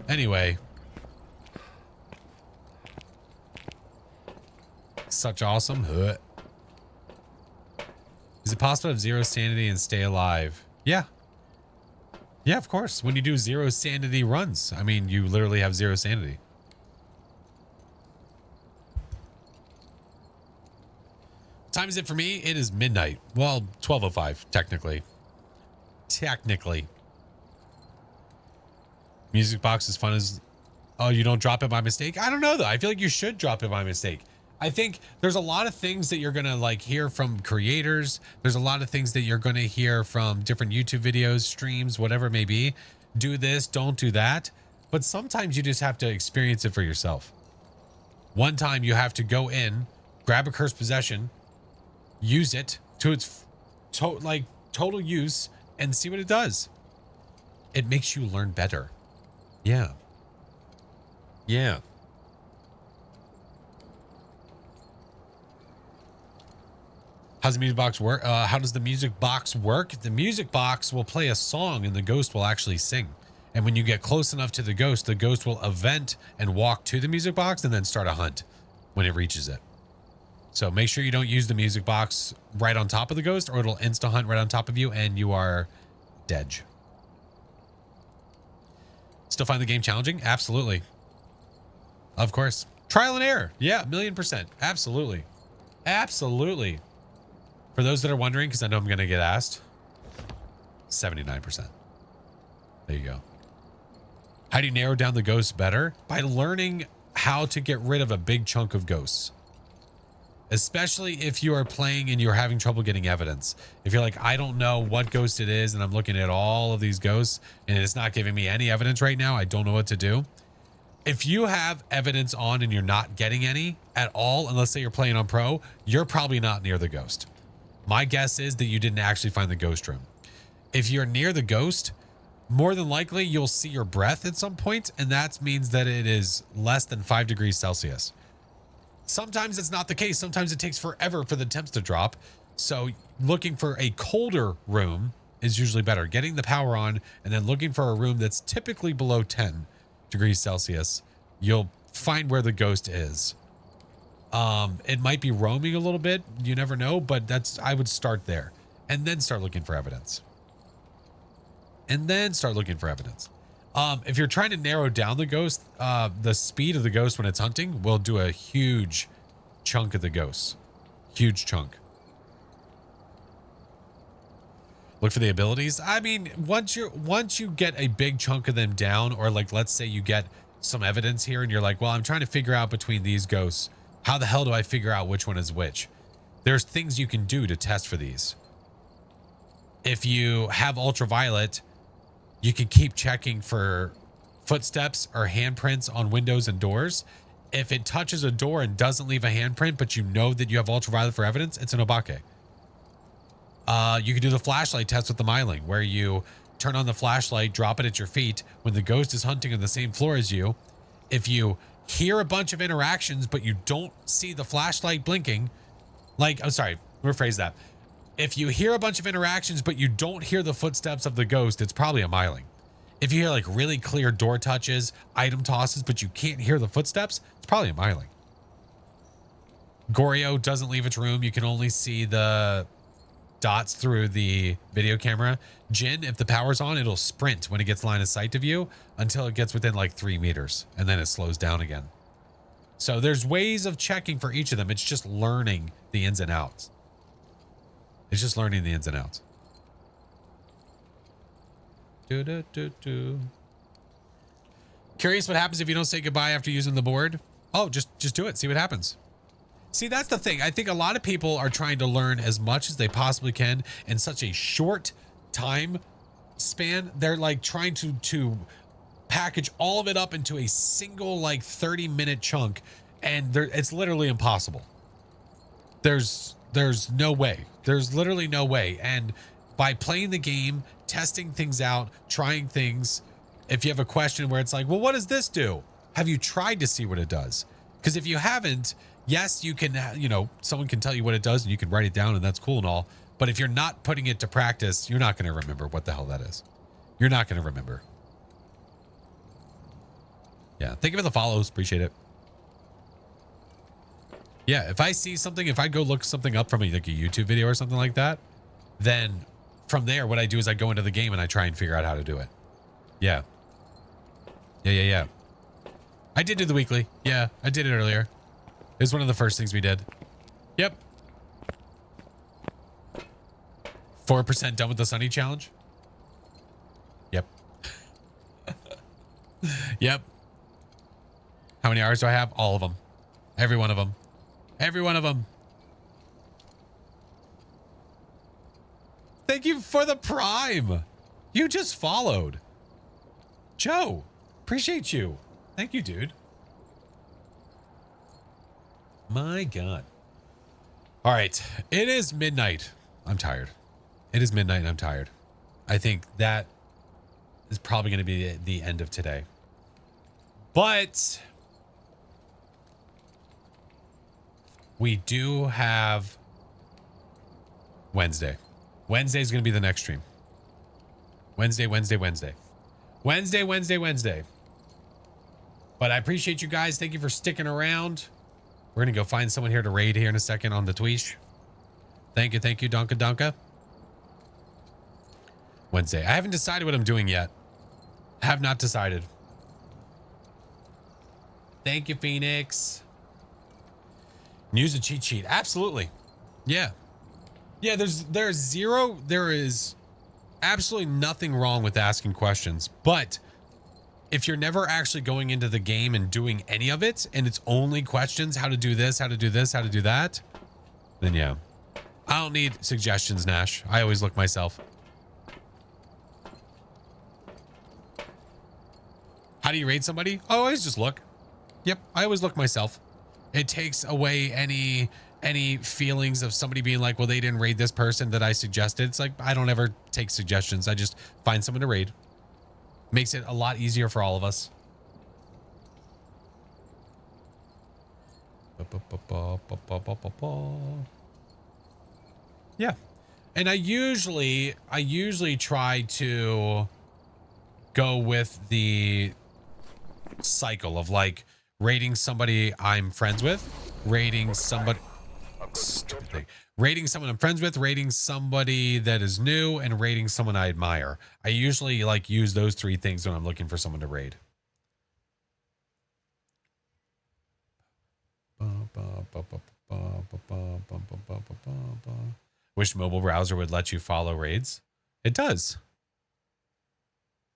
Anyway. Such awesome. Is it possible to have zero sanity and stay alive? Yeah. Yeah, of course. When you do zero sanity runs, I mean, you literally have zero sanity. What time is it for me? It is midnight. Well, 12:05, technically. Music box is fun as... Oh, you don't drop it by mistake? I don't know, though. I feel like you should drop it by mistake. I think there's a lot of things that you're going to like hear from creators. There's a lot of things that you're going to hear from different YouTube videos, streams, whatever it may be. Do this, don't do that. But sometimes you just have to experience it for yourself. One time you have to go in, grab a cursed possession, use it to its total use and see what it does. It makes you learn better. Yeah. How's the music box work? How does the music box work? The music box will play a song and the ghost will actually sing. And when you get close enough to the ghost will event and walk to the music box and then start a hunt when it reaches it. So make sure you don't use the music box right on top of the ghost or it'll insta hunt right on top of you and you are dead. Still find the game challenging? Absolutely. Of course. Trial and error. Yeah, 1,000,000%. Absolutely. For those that are wondering, because I know I'm going to get asked, 79%. There you go. How do you narrow down the ghosts better? By learning how to get rid of a big chunk of ghosts. Especially if you are playing and you're having trouble getting evidence. If you're like, I don't know what ghost it is, and I'm looking at all of these ghosts, and it's not giving me any evidence right now, I don't know what to do. If you have evidence on and you're not getting any at all, and let's say you're playing on pro, you're probably not near the ghost. My guess is that you didn't actually find the ghost room. If you're near the ghost, more than likely you'll see your breath at some point, and that means that it is less than 5 degrees Celsius. Sometimes it's not the case. Sometimes it takes forever for the temps to drop. So looking for a colder room is usually better. Getting the power on and then looking for a room that's typically below 10 degrees Celsius, you'll find where the ghost is. It might be roaming a little bit. You never know, but I would start there. and then start looking for evidence. If you're trying to narrow down the ghost, the speed of the ghost when it's hunting will do a huge chunk of the ghosts. Huge chunk. Look for the abilities. I mean, once you get a big chunk of them down, or like, let's say you get some evidence here and you're like, well, I'm trying to figure out between these ghosts, how the hell do I figure out which one is which? There's things you can do to test for these. If you have ultraviolet, you can keep checking for footsteps or handprints on windows and doors. If it touches a door and doesn't leave a handprint, but you know that you have ultraviolet for evidence, it's an obake. You can do the flashlight test with the myling, where you turn on the flashlight, drop it at your feet when the ghost is hunting on the same floor as you. If you hear a bunch of interactions, but you don't see the flashlight blinking, like, I'm sorry, rephrase that. If you hear a bunch of interactions, but you don't hear the footsteps of the ghost, it's probably a myling. If you hear like really clear door touches, item tosses, but you can't hear the footsteps, it's probably a myling. Goryo doesn't leave its room. You can only see the dots through the video camera. Jin, if the power's on, it'll sprint when it gets line of sight of you until it gets within like 3 meters, and then it slows down again. So there's ways of checking for each of them. It's just learning the ins and outs. Curious what happens if you don't say goodbye after using the board? Oh, just do it. See what happens. See, that's the thing. I think a lot of people are trying to learn as much as they possibly can in such a short time span. They're like trying to package all of it up into a single like 30-minute chunk, and it's literally impossible. There's no way. There's literally no way. And by playing the game, testing things out, trying things, if you have a question where it's like, well, what does this do? Have you tried to see what it does? Because if you haven't, yes, you can, someone can tell you what it does and you can write it down and that's cool and all. But if you're not putting it to practice, you're not going to remember what the hell that is. You're not going to remember. Yeah. Thank you for the follows. Appreciate it. Yeah. If I see something, if I go look something up from like a YouTube video or something like that, then from there, what I do is I go into the game and I try and figure out how to do it. Yeah. Yeah. I did do the weekly. Yeah, I did it earlier. It was one of the first things we did. Yep. 4% done with the Sunny challenge. Yep. Yep. How many hours do I have? All of them. Every one of them. Every one of them. Thank you for the Prime. You just followed. Joe, appreciate you. Thank you, dude. My God. All right. It is midnight. I'm tired. It is midnight and I'm tired. I think that is probably going to be the end of today. But we do have Wednesday. Wednesday is going to be the next stream. Wednesday. But I appreciate you guys. Thank you for sticking around. We're going to go find someone here to raid here in a second on the Twitch. Thank you, Donka. Wednesday. I haven't decided what I'm doing yet. Have not decided. Thank you, Phoenix. Use a cheat sheet. Absolutely. Yeah. Yeah, there is absolutely nothing wrong with asking questions, but if you're never actually going into the game and doing any of it, and it's only questions, how to do this, how to do this, how to do that, then yeah. I don't need suggestions, Nash. I always look myself. How do you rate somebody? I always just look. Yep, I always look myself. It takes away any feelings of somebody being like, well, they didn't raid this person that I suggested. It's like, I don't ever take suggestions. I just find someone to raid. Makes it a lot easier for all of us. Yeah. And I usually try to go with the cycle of like rating somebody I'm friends with, rating somebody. Stupid thing. Rating someone I'm friends with, rating somebody that is new, and rating someone I admire. I usually like use those 3 things when I'm looking for someone to raid. Wish mobile browser would let you follow raids. It does.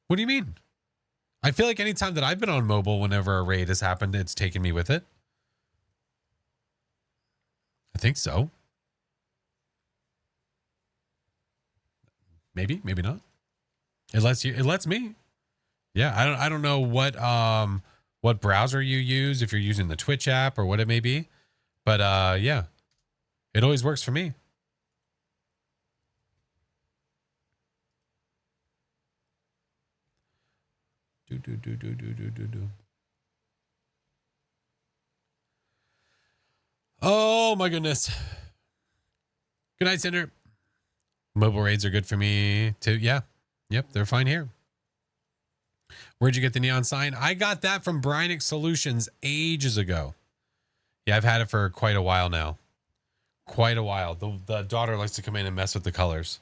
What do you mean? I feel like anytime that I've been on mobile, whenever a raid has happened, it's taken me with it. I think so. Maybe, maybe not. It lets me. Yeah, I don't know what browser you use, if you're using the Twitch app or what it may be. But yeah. It always works for me. Do. Oh my goodness. Good night, Cinder. Mobile raids are good for me too. Yeah. Yep, they're fine here. Where'd you get the neon sign? I got that from Brynix Solutions ages ago. Yeah, I've had it for quite a while now. Quite a while. The daughter likes to come in and mess with the colors.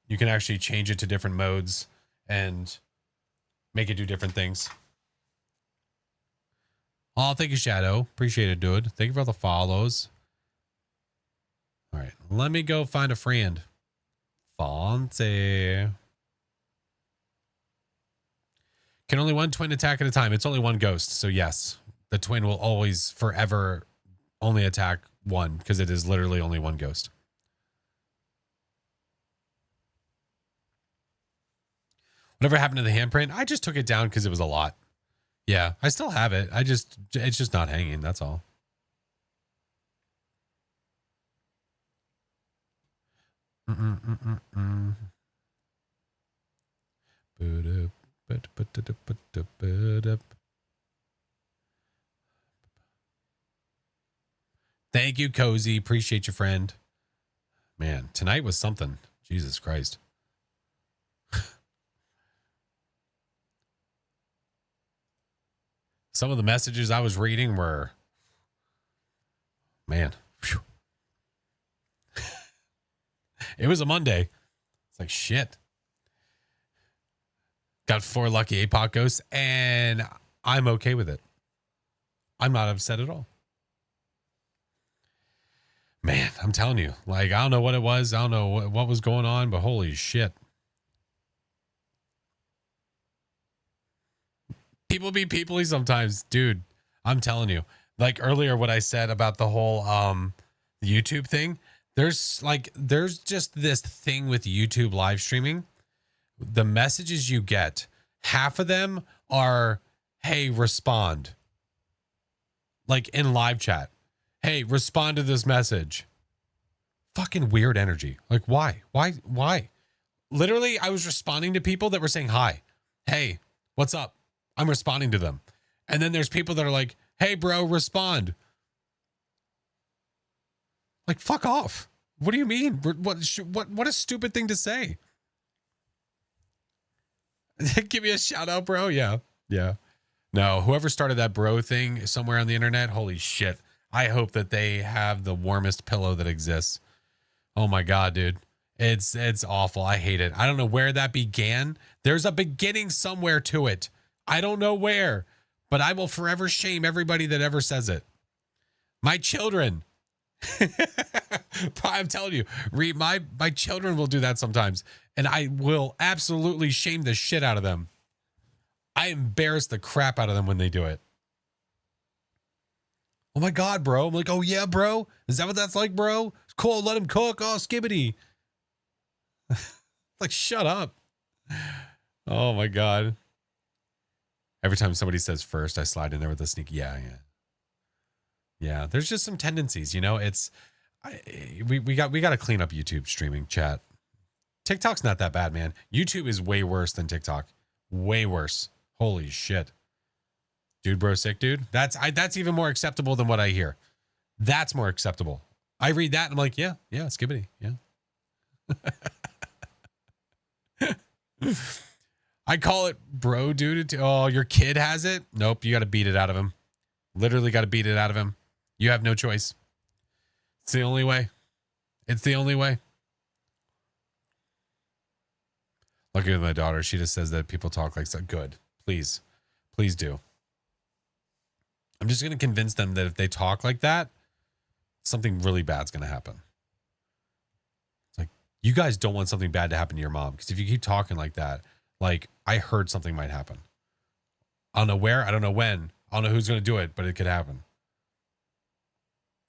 You can actually change it to different modes and make it do different things. Oh, thank you, Shadow. Appreciate it, dude. Thank you for all the follows. All right, let me go find a friend. Fancy. Can only one twin attack at a time. It's only one ghost, so yes. The twin will always, forever, only attack one, because it is literally only one ghost. Whatever happened to the handprint? I just took it down because it was a lot. Yeah, I still have it. It's just not hanging, that's all. Thank you, Cozy. Appreciate you, friend. Man, tonight was something. Jesus Christ. Some of the messages I was reading were, man, whew. It was a Monday. It's like, shit. Got 4 lucky APOC ghosts, and I'm okay with it. I'm not upset at all. Man, I'm telling you, like, I don't know what it was. I don't know what was going on, but holy shit. People be peoply sometimes, dude. I'm telling you. Like earlier, what I said about the whole YouTube thing, there's just this thing with YouTube live streaming. The messages you get, half of them are, hey, respond. Like in live chat. Hey, respond to this message. Fucking weird energy. Like, why? Why? Literally, I was responding to people that were saying hi. Hey, what's up? I'm responding to them. And then there's people that are like, hey, bro, respond. Like, fuck off. What do you mean? What a stupid thing to say. Give me a shout out, bro. Yeah. No, whoever started that bro thing somewhere on the internet, holy shit. I hope that they have the warmest pillow that exists. Oh my God, dude. It's awful. I hate it. I don't know where that began. There's a beginning somewhere to it. I don't know where, but I will forever shame everybody that ever says it. My children. I'm telling you, my children will do that sometimes, and I will absolutely shame the shit out of them. I embarrass the crap out of them when they do it. Oh my God, bro. I'm like, oh yeah, bro. Is that what that's like, bro? It's cool. Let him cook. Oh, skibbity. Like, shut up. Oh my God. Every time somebody says first, I slide in there with a sneak. Yeah. There's just some tendencies, you know. We got to clean up YouTube streaming chat. TikTok's not that bad, man. YouTube is way worse than TikTok. Way worse. Holy shit. Dude, bro, sick, dude. That's even more acceptable than what I hear. That's more acceptable. I read that and I'm like, yeah, skibbity, yeah. I call it bro, dude. Oh, your kid has it? Nope, you got to beat it out of him. Literally got to beat it out of him. You have no choice. It's the only way. It's the only way. Lucky with my daughter, she just says that people talk like so. Good. Please. Please do. I'm just going to convince them that if they talk like that, something really bad's going to happen. It's like, you guys don't want something bad to happen to your mom. Because if you keep talking like that, like, I heard something might happen. I don't know where. I don't know when. I don't know who's going to do it, but it could happen.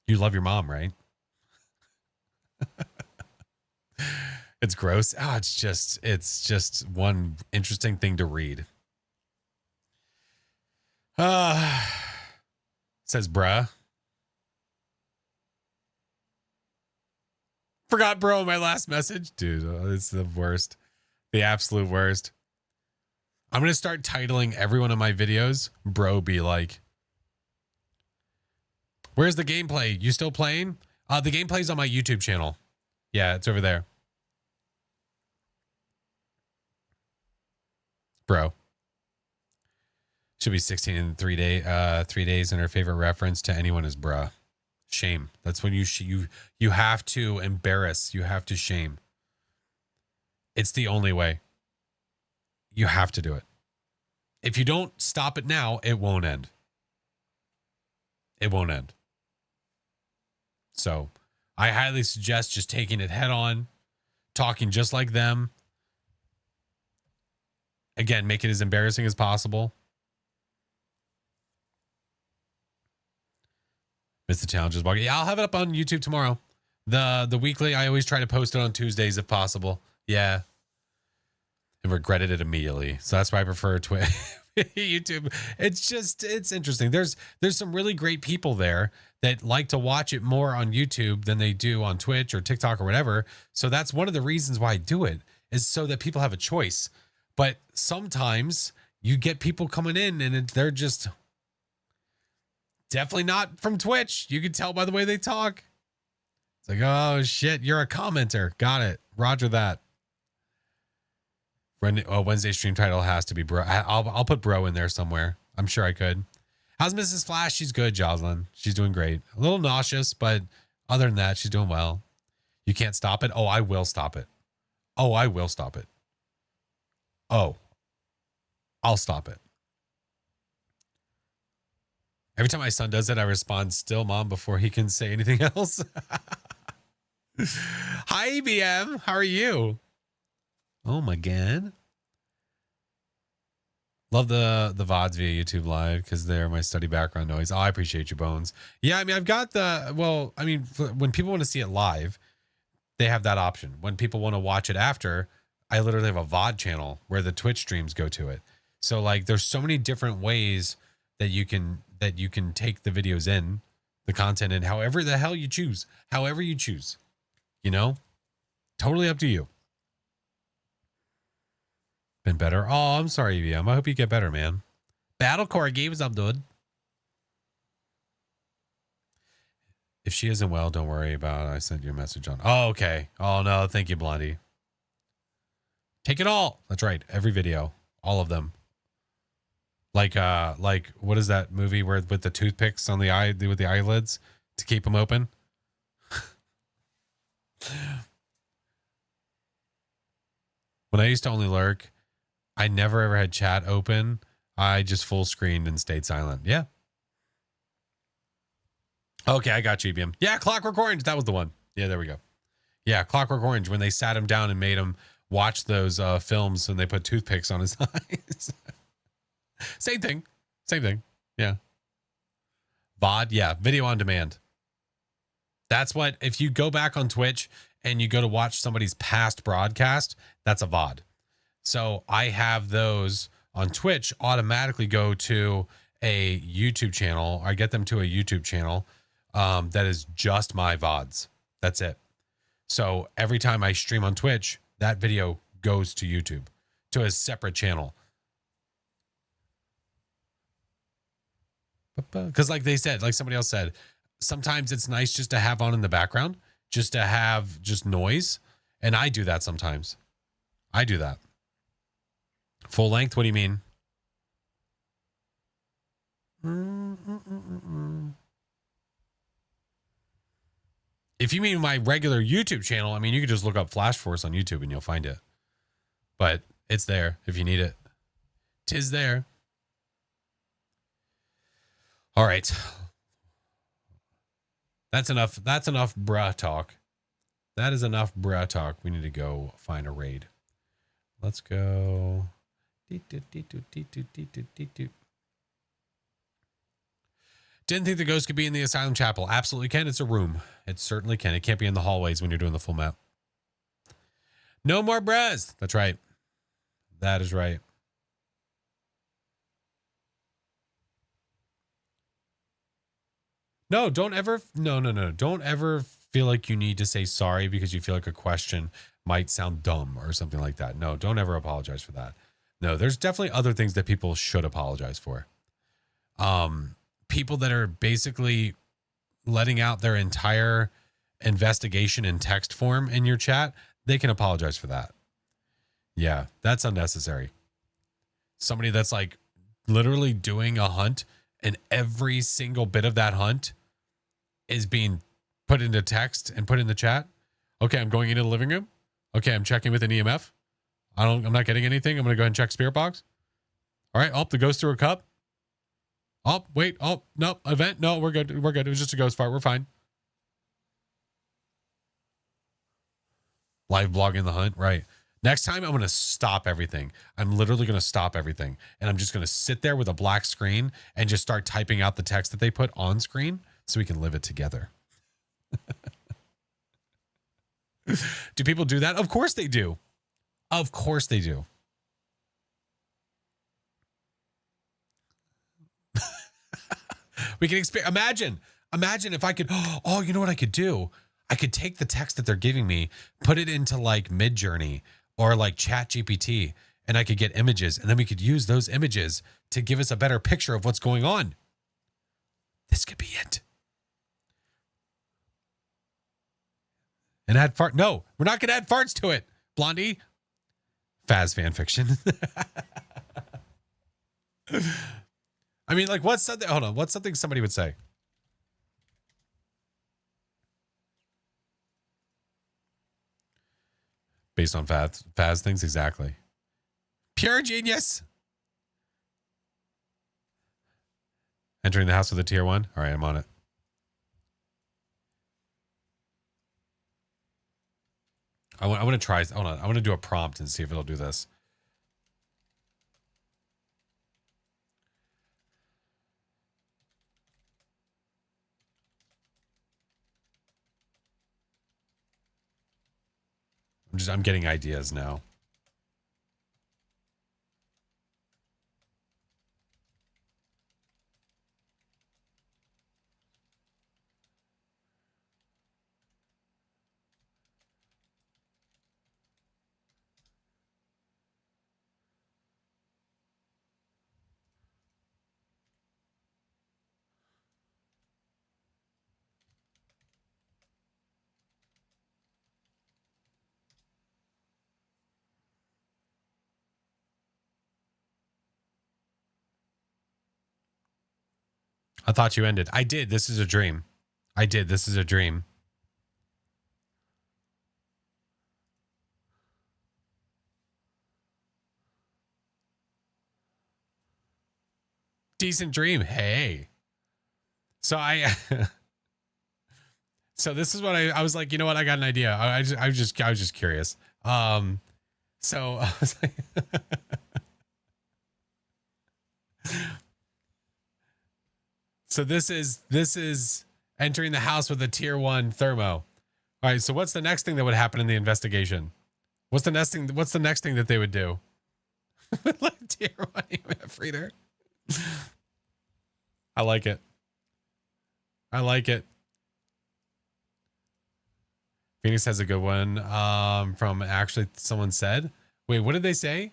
You love your mom, right? It's gross. Oh, it's just one interesting thing to read. Says bruh. Forgot bro my last message. Dude, it's the worst. The absolute worst. I'm going to start titling every one of my videos, bro be like. Where's the gameplay? You still playing? The gameplay's on my YouTube channel. Yeah, it's over there. Bro. Should be 16 in 3 days, and her favorite reference to anyone is bruh. Shame. That's when you have to embarrass. You have to shame. It's the only way. You have to do it. If you don't stop it now, it won't end. It won't end. So I highly suggest just taking it head on, talking just like them. Again, make it as embarrassing as possible. Miss the challenges. Yeah, I'll have it up on YouTube tomorrow. The weekly, I always try to post it on Tuesdays if possible. Yeah. And regretted it immediately. So that's why I prefer YouTube. It's interesting. There's some really great people there that like to watch it more on YouTube than they do on Twitch or TikTok or whatever. So that's one of the reasons why I do it, is so that people have a choice. But sometimes you get people coming in and they're just definitely not from Twitch. You can tell by the way they talk. It's like, oh shit, you're a commenter. Got it. Roger that. Wednesday stream title has to be bro. I'll put bro in there somewhere. I'm sure I could. How's Mrs. Flash? She's good, Jocelyn. She's doing great. A little nauseous, but other than that, she's doing well. You can't stop it. Oh, I will stop it. Oh, I will stop it. Oh, I'll stop it. Every time my son does it, I respond, still, Mom, before he can say anything else. Hi, EBM. How are you? Oh, my God. Love the VODs via YouTube Live because they're my study background noise. Oh, I appreciate you, Bones. Yeah, I mean, I've got when people want to see it live, they have that option. When people want to watch it after, I literally have a VOD channel where the Twitch streams go to it. So like there's so many different ways that you can take the videos in, the content in, however the hell you choose. However you choose. You know? Totally up to you. Been better. Oh, I'm sorry, EVM. I hope you get better, man. Battlecore games, I'm dude. If she isn't well, don't worry about it. I sent you a message on. Oh, okay. Oh no, thank you, Blondie. Take it all. That's right. Every video. All of them. Like what is that movie where with the toothpicks on the eye with the eyelids to keep them open? When I used to only lurk, I never ever had chat open. I just full screened and stayed silent. Yeah. Okay, I got you, EBM. Yeah, Clockwork Orange. That was the one. Yeah, there we go. Yeah, Clockwork Orange, when they sat him down and made him watch those films and they put toothpicks on his eyes. Same thing. Same thing. Yeah. VOD. Yeah. Video on demand. That's what, if you go back on Twitch and you go to watch somebody's past broadcast, that's a VOD. So I have those on Twitch automatically go to a YouTube channel. I get them to a YouTube channel that is just my VODs. That's it. So every time I stream on Twitch, that video goes to YouTube, to a separate channel. Because like they said, like somebody else said, sometimes it's nice just to have on in the background, just to have just noise. And I do that sometimes. I do that. Full length? What do you mean? If you mean my regular YouTube channel, I mean, you could just look up FlashForce on YouTube and you'll find it. But it's there if you need it. 'Tis there. All right. That's enough. That's enough bruh talk. That is enough bruh talk. We need to go find a raid. Let's go. Didn't think the ghost could be in the asylum chapel. Absolutely can. It's a room. It certainly can. It can't be in the hallways when you're doing the full map. No more bruhs. That's right. That is right. No, don't ever. No. Don't ever feel like you need to say sorry because you feel like a question might sound dumb or something like that. No, don't ever apologize for that. No, there's definitely other things that people should apologize for. People that are basically letting out their entire investigation in text form in your chat, they can apologize for that. Yeah, that's unnecessary. Somebody that's like literally doing a hunt and every single bit of that hunt is being put into text and put in the chat. Okay, I'm going into the living room. Okay, I'm checking with an EMF. I'm not getting anything. I'm going to go ahead and check spirit box. All right. Oh, the ghost threw a cup. Oh, wait. Oh, no, event. No, we're good. We're good. It was just a ghost fart. We're fine. Live blogging the hunt. Right. Next time I'm going to stop everything. I'm literally going to stop everything. And I'm just going to sit there with a black screen and just start typing out the text that they put on screen so we can live it together. Do people do that? Of course they do. Of course they do. We can imagine if I could, oh, you know what I could do? I could take the text that they're giving me, put it into like Midjourney or like Chat GPT, and I could get images, and then we could use those images to give us a better picture of what's going on. This could be it. And add fart. No, we're not going to add farts to it, Blondie. Phas fan fiction. I mean, like, what's something? Hold on. What's something somebody would say? Based on Phas things, exactly. Pure genius. Entering the house with a tier 1. All right, I'm on it. I want to try. Hold on. I want to do a prompt and see if it'll do this. I'm getting ideas now. I thought you ended. I did. This is a dream. I did. This is a dream. Decent dream. Hey. So so this is what I was like, you know what? I got an idea. I was just curious. So I was like, so this is entering the house with a tier 1 thermo. All right. So what's the next thing that would happen in the investigation? What's the next thing that they would do? Like tier 1 EMF reader. I like it. I like it. Phoenix has a good one. From actually someone said, wait, what did they say?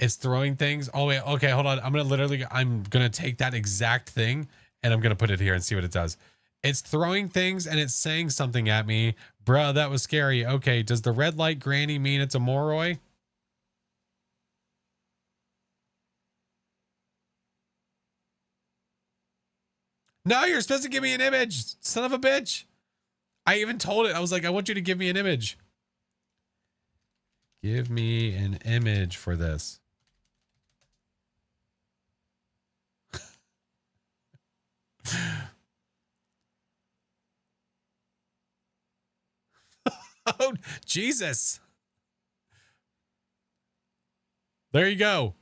It's throwing things. Oh wait, okay, hold on. I'm gonna take that exact thing and I'm gonna put it here and see what it does. It's throwing things and it's saying something at me. Bruh, that was scary. Okay, does the red light granny mean it's a Moroi? No, you're supposed to give me an image, son of a bitch. I even told it. I was like, I want you to give me an image. Give me an image for this. Oh, Jesus. There you go.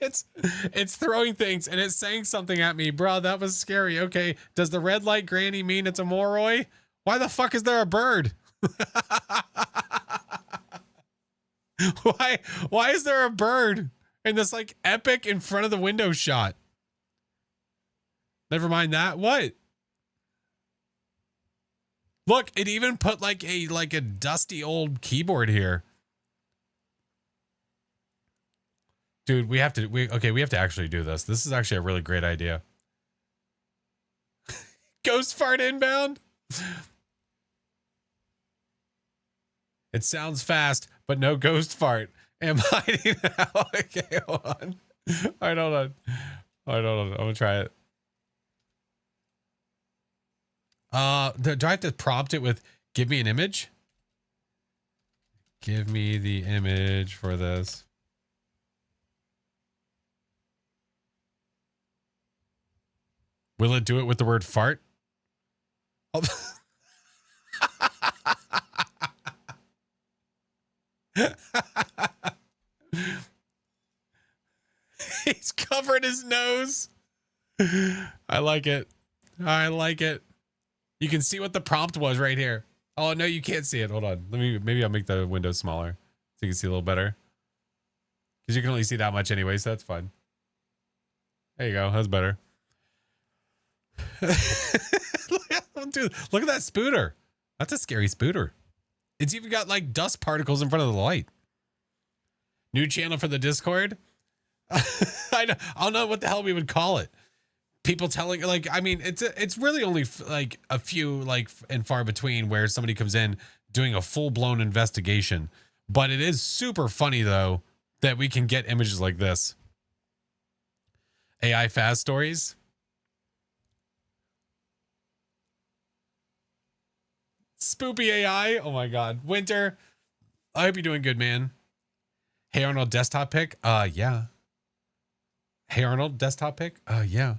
it's throwing things and it's saying something at me, bro. That was scary. Okay, does the red light granny mean it's a Moroi? Why the fuck is there a bird? why is there a bird in this like epic in front of the window shot? Never mind that. What? Look, it even put like a dusty old keyboard here. Dude, we have to actually do this. This is actually a really great idea. Ghost fart inbound. It sounds fast, but no ghost fart. Am hiding now? Okay, hold on. All right, hold on. All right, hold on. I'm gonna try it. Do I have to prompt it with "give me an image"? Give me the image for this. Will it do it with the word fart? Oh. He's covered his nose. I like it. I like it. You can see what the prompt was right here. Oh, no, you can't see it. Hold on. Maybe I'll make the window smaller so you can see a little better. Because you can only see that much anyway, so that's fine. There you go. That's better. Dude, look at that spooter. That's a scary spooter. It's even got like dust particles in front of the light. New channel for the Discord. I don't know what the hell we would call it. People telling, like, I mean, it's really only like a few like and far between where somebody comes in doing a full-blown investigation. But it is super funny though that we can get images like this. AI fast stories. Spoopy AI. Oh my God. Winter. I hope you're doing good, man. Hey Arnold desktop pick. Yeah. Hey Arnold desktop pick. Yeah.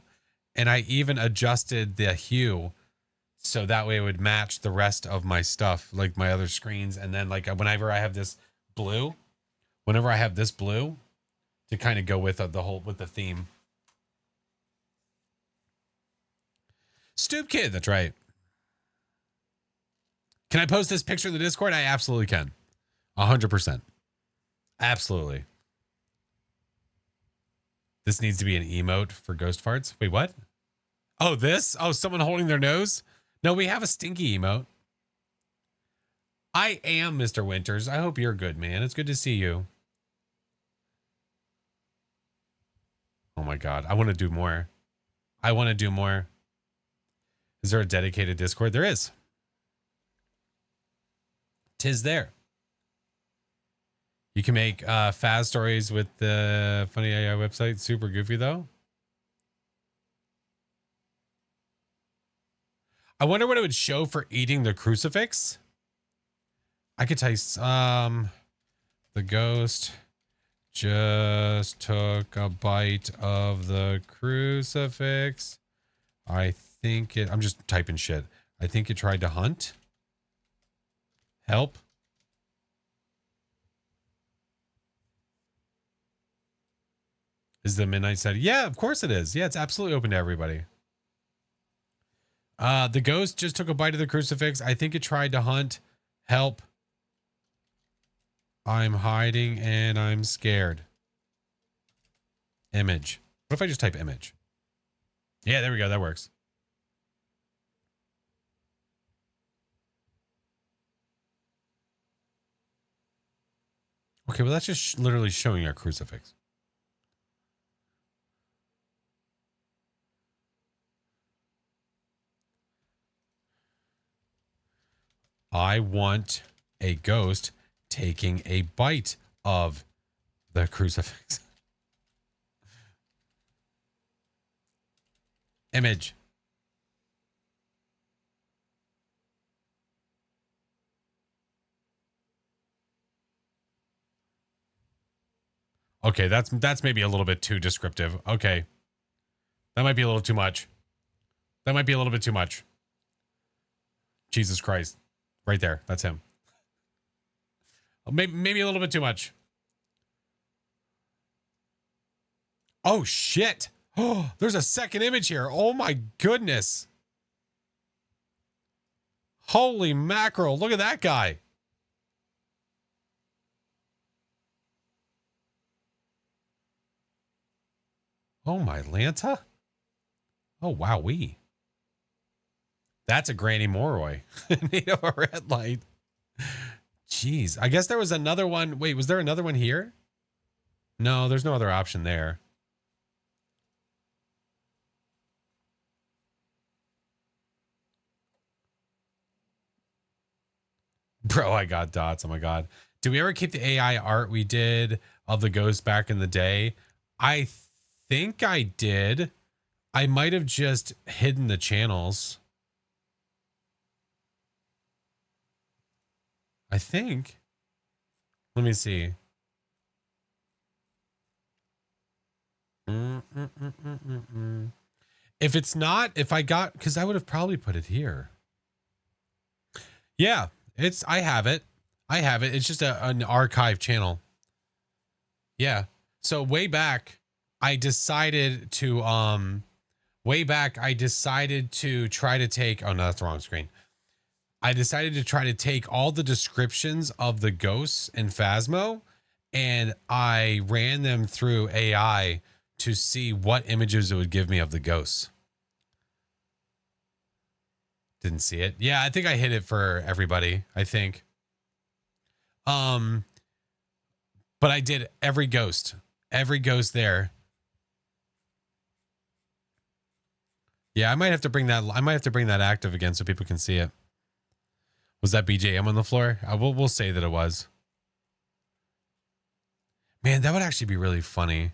And I even adjusted the hue so that way it would match the rest of my stuff, like my other screens. And then like whenever I have this blue, to kind of go with the theme. Stoop Kid. That's right. Can I post this picture in the Discord? I absolutely can. 100%. Absolutely. This needs to be an emote for ghost farts. Wait, what? Oh, this? Oh, someone holding their nose? No, we have a stinky emote. I am Mr. Winters. I hope you're good, man. It's good to see you. Oh my God. I want to do more. I want to do more. Is there a dedicated Discord? There is. 'Tis there. You can make Faz stories with the Funny AI website. Super goofy though. I wonder what it would show for eating the crucifix. I could tell you, the ghost just took a bite of the crucifix. I'm just typing shit. I think it tried to hunt. Help. Is the midnight study? Yeah, of course it is. Yeah, it's absolutely open to everybody. The ghost just took a bite of the crucifix. I think it tried to hunt. Help. I'm hiding and I'm scared. Image. What if I just type image? Yeah, there we go. That works. Okay, well, that's just literally showing a crucifix. I want a ghost taking a bite of the crucifix. Image. Okay, that's maybe a little bit too descriptive. Okay. That might be a little too much. That might be a little bit too much. Jesus Christ. Right there. That's him. Maybe a little bit too much. Oh, shit. Oh, there's a second image here. Oh, my goodness. Holy mackerel. Look at that guy. Oh, my Lanta. Oh, wowee. That's a Granny Morroy. Need a red light. Jeez. I guess there was another one. Wait, was there another one here? No, there's no other option there. Bro, I got dots. Oh my God. Did we ever keep the AI art we did of the ghost back in the day? I think I did. I might have just hidden the channels. I think. Let me see. If it's not, if I got, because I would have probably put it here. Yeah, I have it. I have it. It's just an archive channel. Yeah. So way back, I decided to try to take, oh no, that's the wrong screen. I decided to try to take all the descriptions of the ghosts in Phasmo, and I ran them through AI to see what images it would give me of the ghosts. Didn't see it. Yeah, I think I hit it for everybody, I think. But I did every ghost there. Yeah, I might have to bring that active again so people can see it. Was that BJM on the floor? We'll say that it was. Man, that would actually be really funny.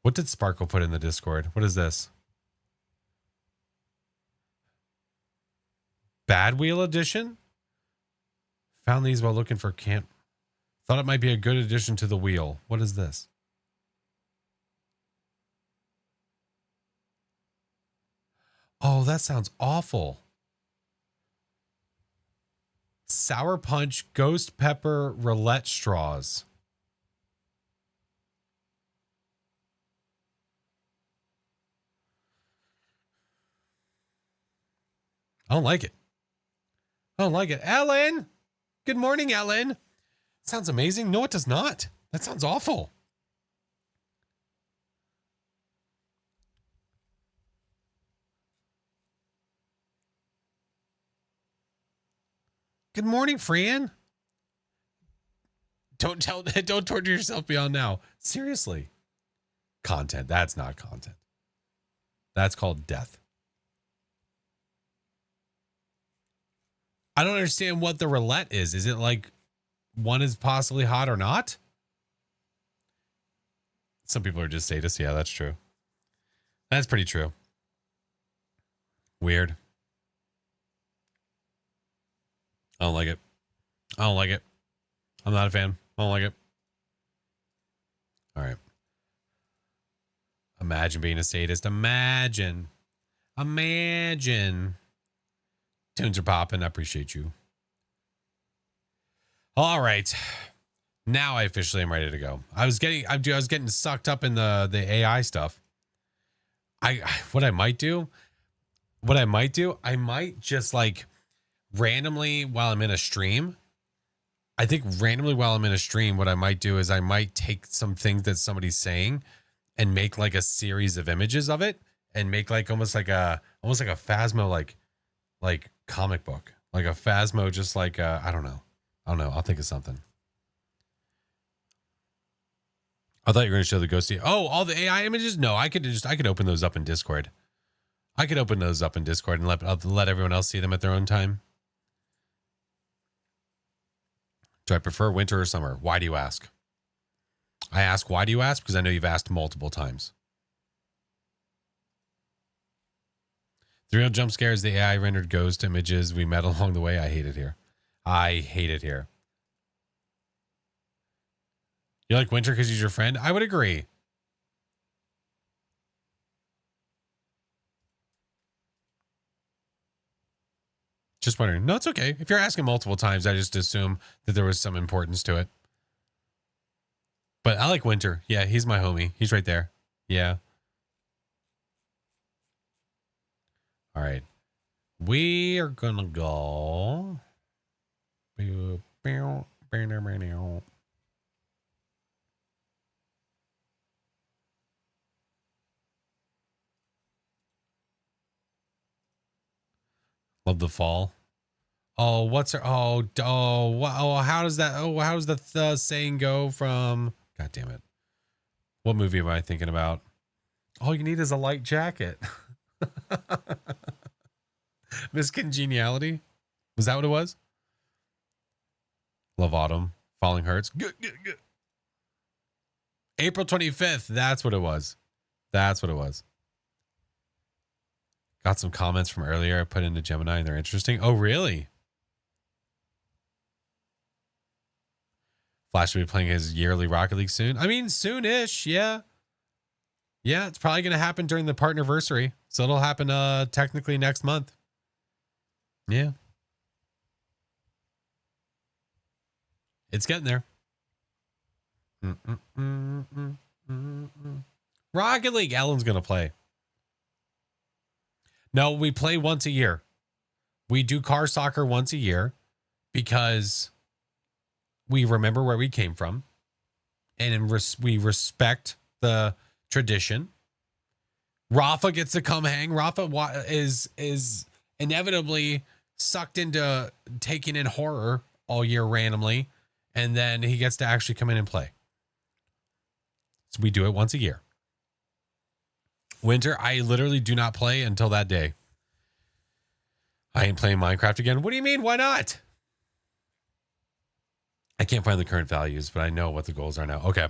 What did Sparkle put in the Discord? What is this? Bad Wheel Edition? Found these while looking for camp. Thought it might be a good addition to the wheel. What is this? Oh, that sounds awful. Sour Punch Ghost Pepper Roulette Straws. I don't like it. I don't like it. Ellen! Good morning, Ellen. Sounds amazing. No, it does not. That sounds awful. Good morning, Fran. Don't torture yourself beyond now. Seriously. Content. That's not content. That's called death. I don't understand what the roulette is. Is it like one is possibly hot or not? Some people are just sadists. Yeah, that's true. That's pretty true. Weird. I don't like it. I don't like it. I'm not a fan. I don't like it. All right. Imagine being a sadist. Imagine. Tunes are popping. I appreciate you. All right. Now I officially am ready to go. I was getting sucked up in the AI stuff. What I might do, I might just like randomly while I'm in a stream. I think randomly while I'm in a stream, what I might do is I might take some things that somebody's saying and make like a series of images of it and make like almost like a Phasmo like comic book, like a Phasmo, just like I don't know. I'll think of something. I thought you were going to show the ghosty. Oh, all the AI images? No, I could open those up in Discord. I could open those up in Discord and let everyone else see them at their own time. Do I prefer winter or summer? Why do you ask? I ask, why do you ask? Because I know you've asked multiple times. The real jump scare is the AI rendered ghost images we met along the way. I hate it here. I hate it here. You like Winter because he's your friend? I would agree. Just wondering. No, it's okay. If you're asking multiple times, I just assume that there was some importance to it. But I like Winter. Yeah, he's my homie. He's right there. Yeah. All right. We are going to go. Love the fall. Oh, what's her? How does that? Oh, how does the saying go from? God damn it! What movie am I thinking about? All you need is a light jacket. Miss Congeniality. Was that what it was? Love Autumn. Falling Hurts. Good. April 25th. That's what it was. That's what it was. Got some comments from earlier I put into Gemini and they're interesting. Oh, really? Flash will be playing his yearly Rocket League soon. I mean, soon-ish, yeah. Yeah, it's probably going to happen during the partnerversary. So it'll happen technically next month. Yeah. It's getting there. Rocket League, Ellen's going to play. No, we play once a year. We do car soccer once a year because we remember where we came from and we respect the tradition. Rafa gets to come hang. Rafa is inevitably sucked into taking in horror all year randomly, and then he gets to actually come in and play. So we do it once a year. Winter, I literally do not play until that day. I ain't playing Minecraft again. What do you mean? Why not? I can't find the current values, but I know what the goals are now. Okay.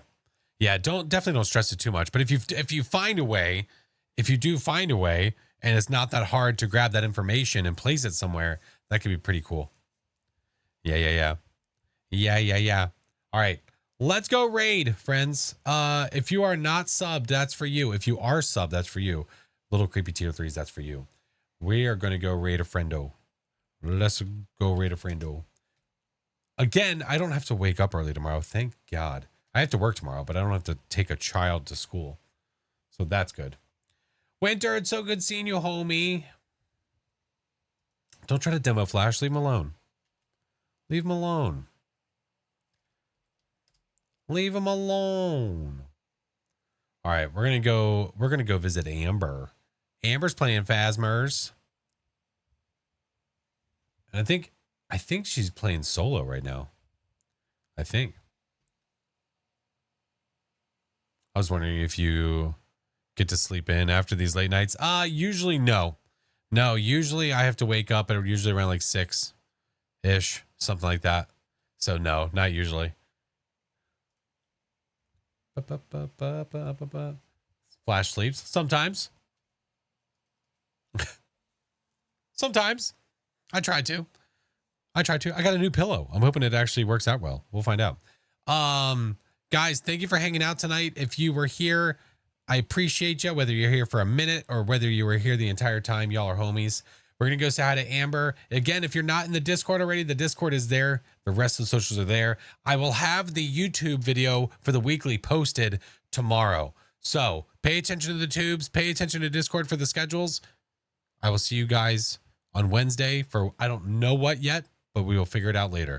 Yeah, definitely don't stress it too much. But if you find a way, if you do find a way, and it's not that hard to grab that information and place it somewhere, that could be pretty cool. Yeah. All right. Let's go raid, friends. If you are not subbed, that's for you. If you are subbed, that's for you. Little creepy tier 3s, that's for you. We are going to go raid a friendo. Let's go raid a friendo. Again, I don't have to wake up early tomorrow. Thank God. I have to work tomorrow, but I don't have to take a child to school. So that's good. Winter, it's so good seeing you, homie. Don't try to demo Flash. Leave him alone. Leave him alone. Leave him alone. All right, we're gonna go visit Amber. Amber's playing Phasmers. And I think she's playing solo right now. I think. I was wondering if you get to sleep in after these late nights. Usually no. No, usually I have to wake up at usually around like 6-ish, something like that. So no, not usually. Flash sleeps sometimes. Sometimes. I try to. I got a new pillow. I'm hoping it actually works out well. We'll find out. Guys, thank you for hanging out tonight. If you were here, I appreciate you, whether you're here for a minute or whether you were here the entire time. Y'all are homies. We're going to go say hi to Amber. Again, if you're not in the Discord already, the Discord is there. The rest of the socials are there. I will have the YouTube video for the weekly posted tomorrow. So pay attention to the tubes. Pay attention to Discord for the schedules. I will see you guys on Wednesday for I don't know what yet, but we will figure it out later.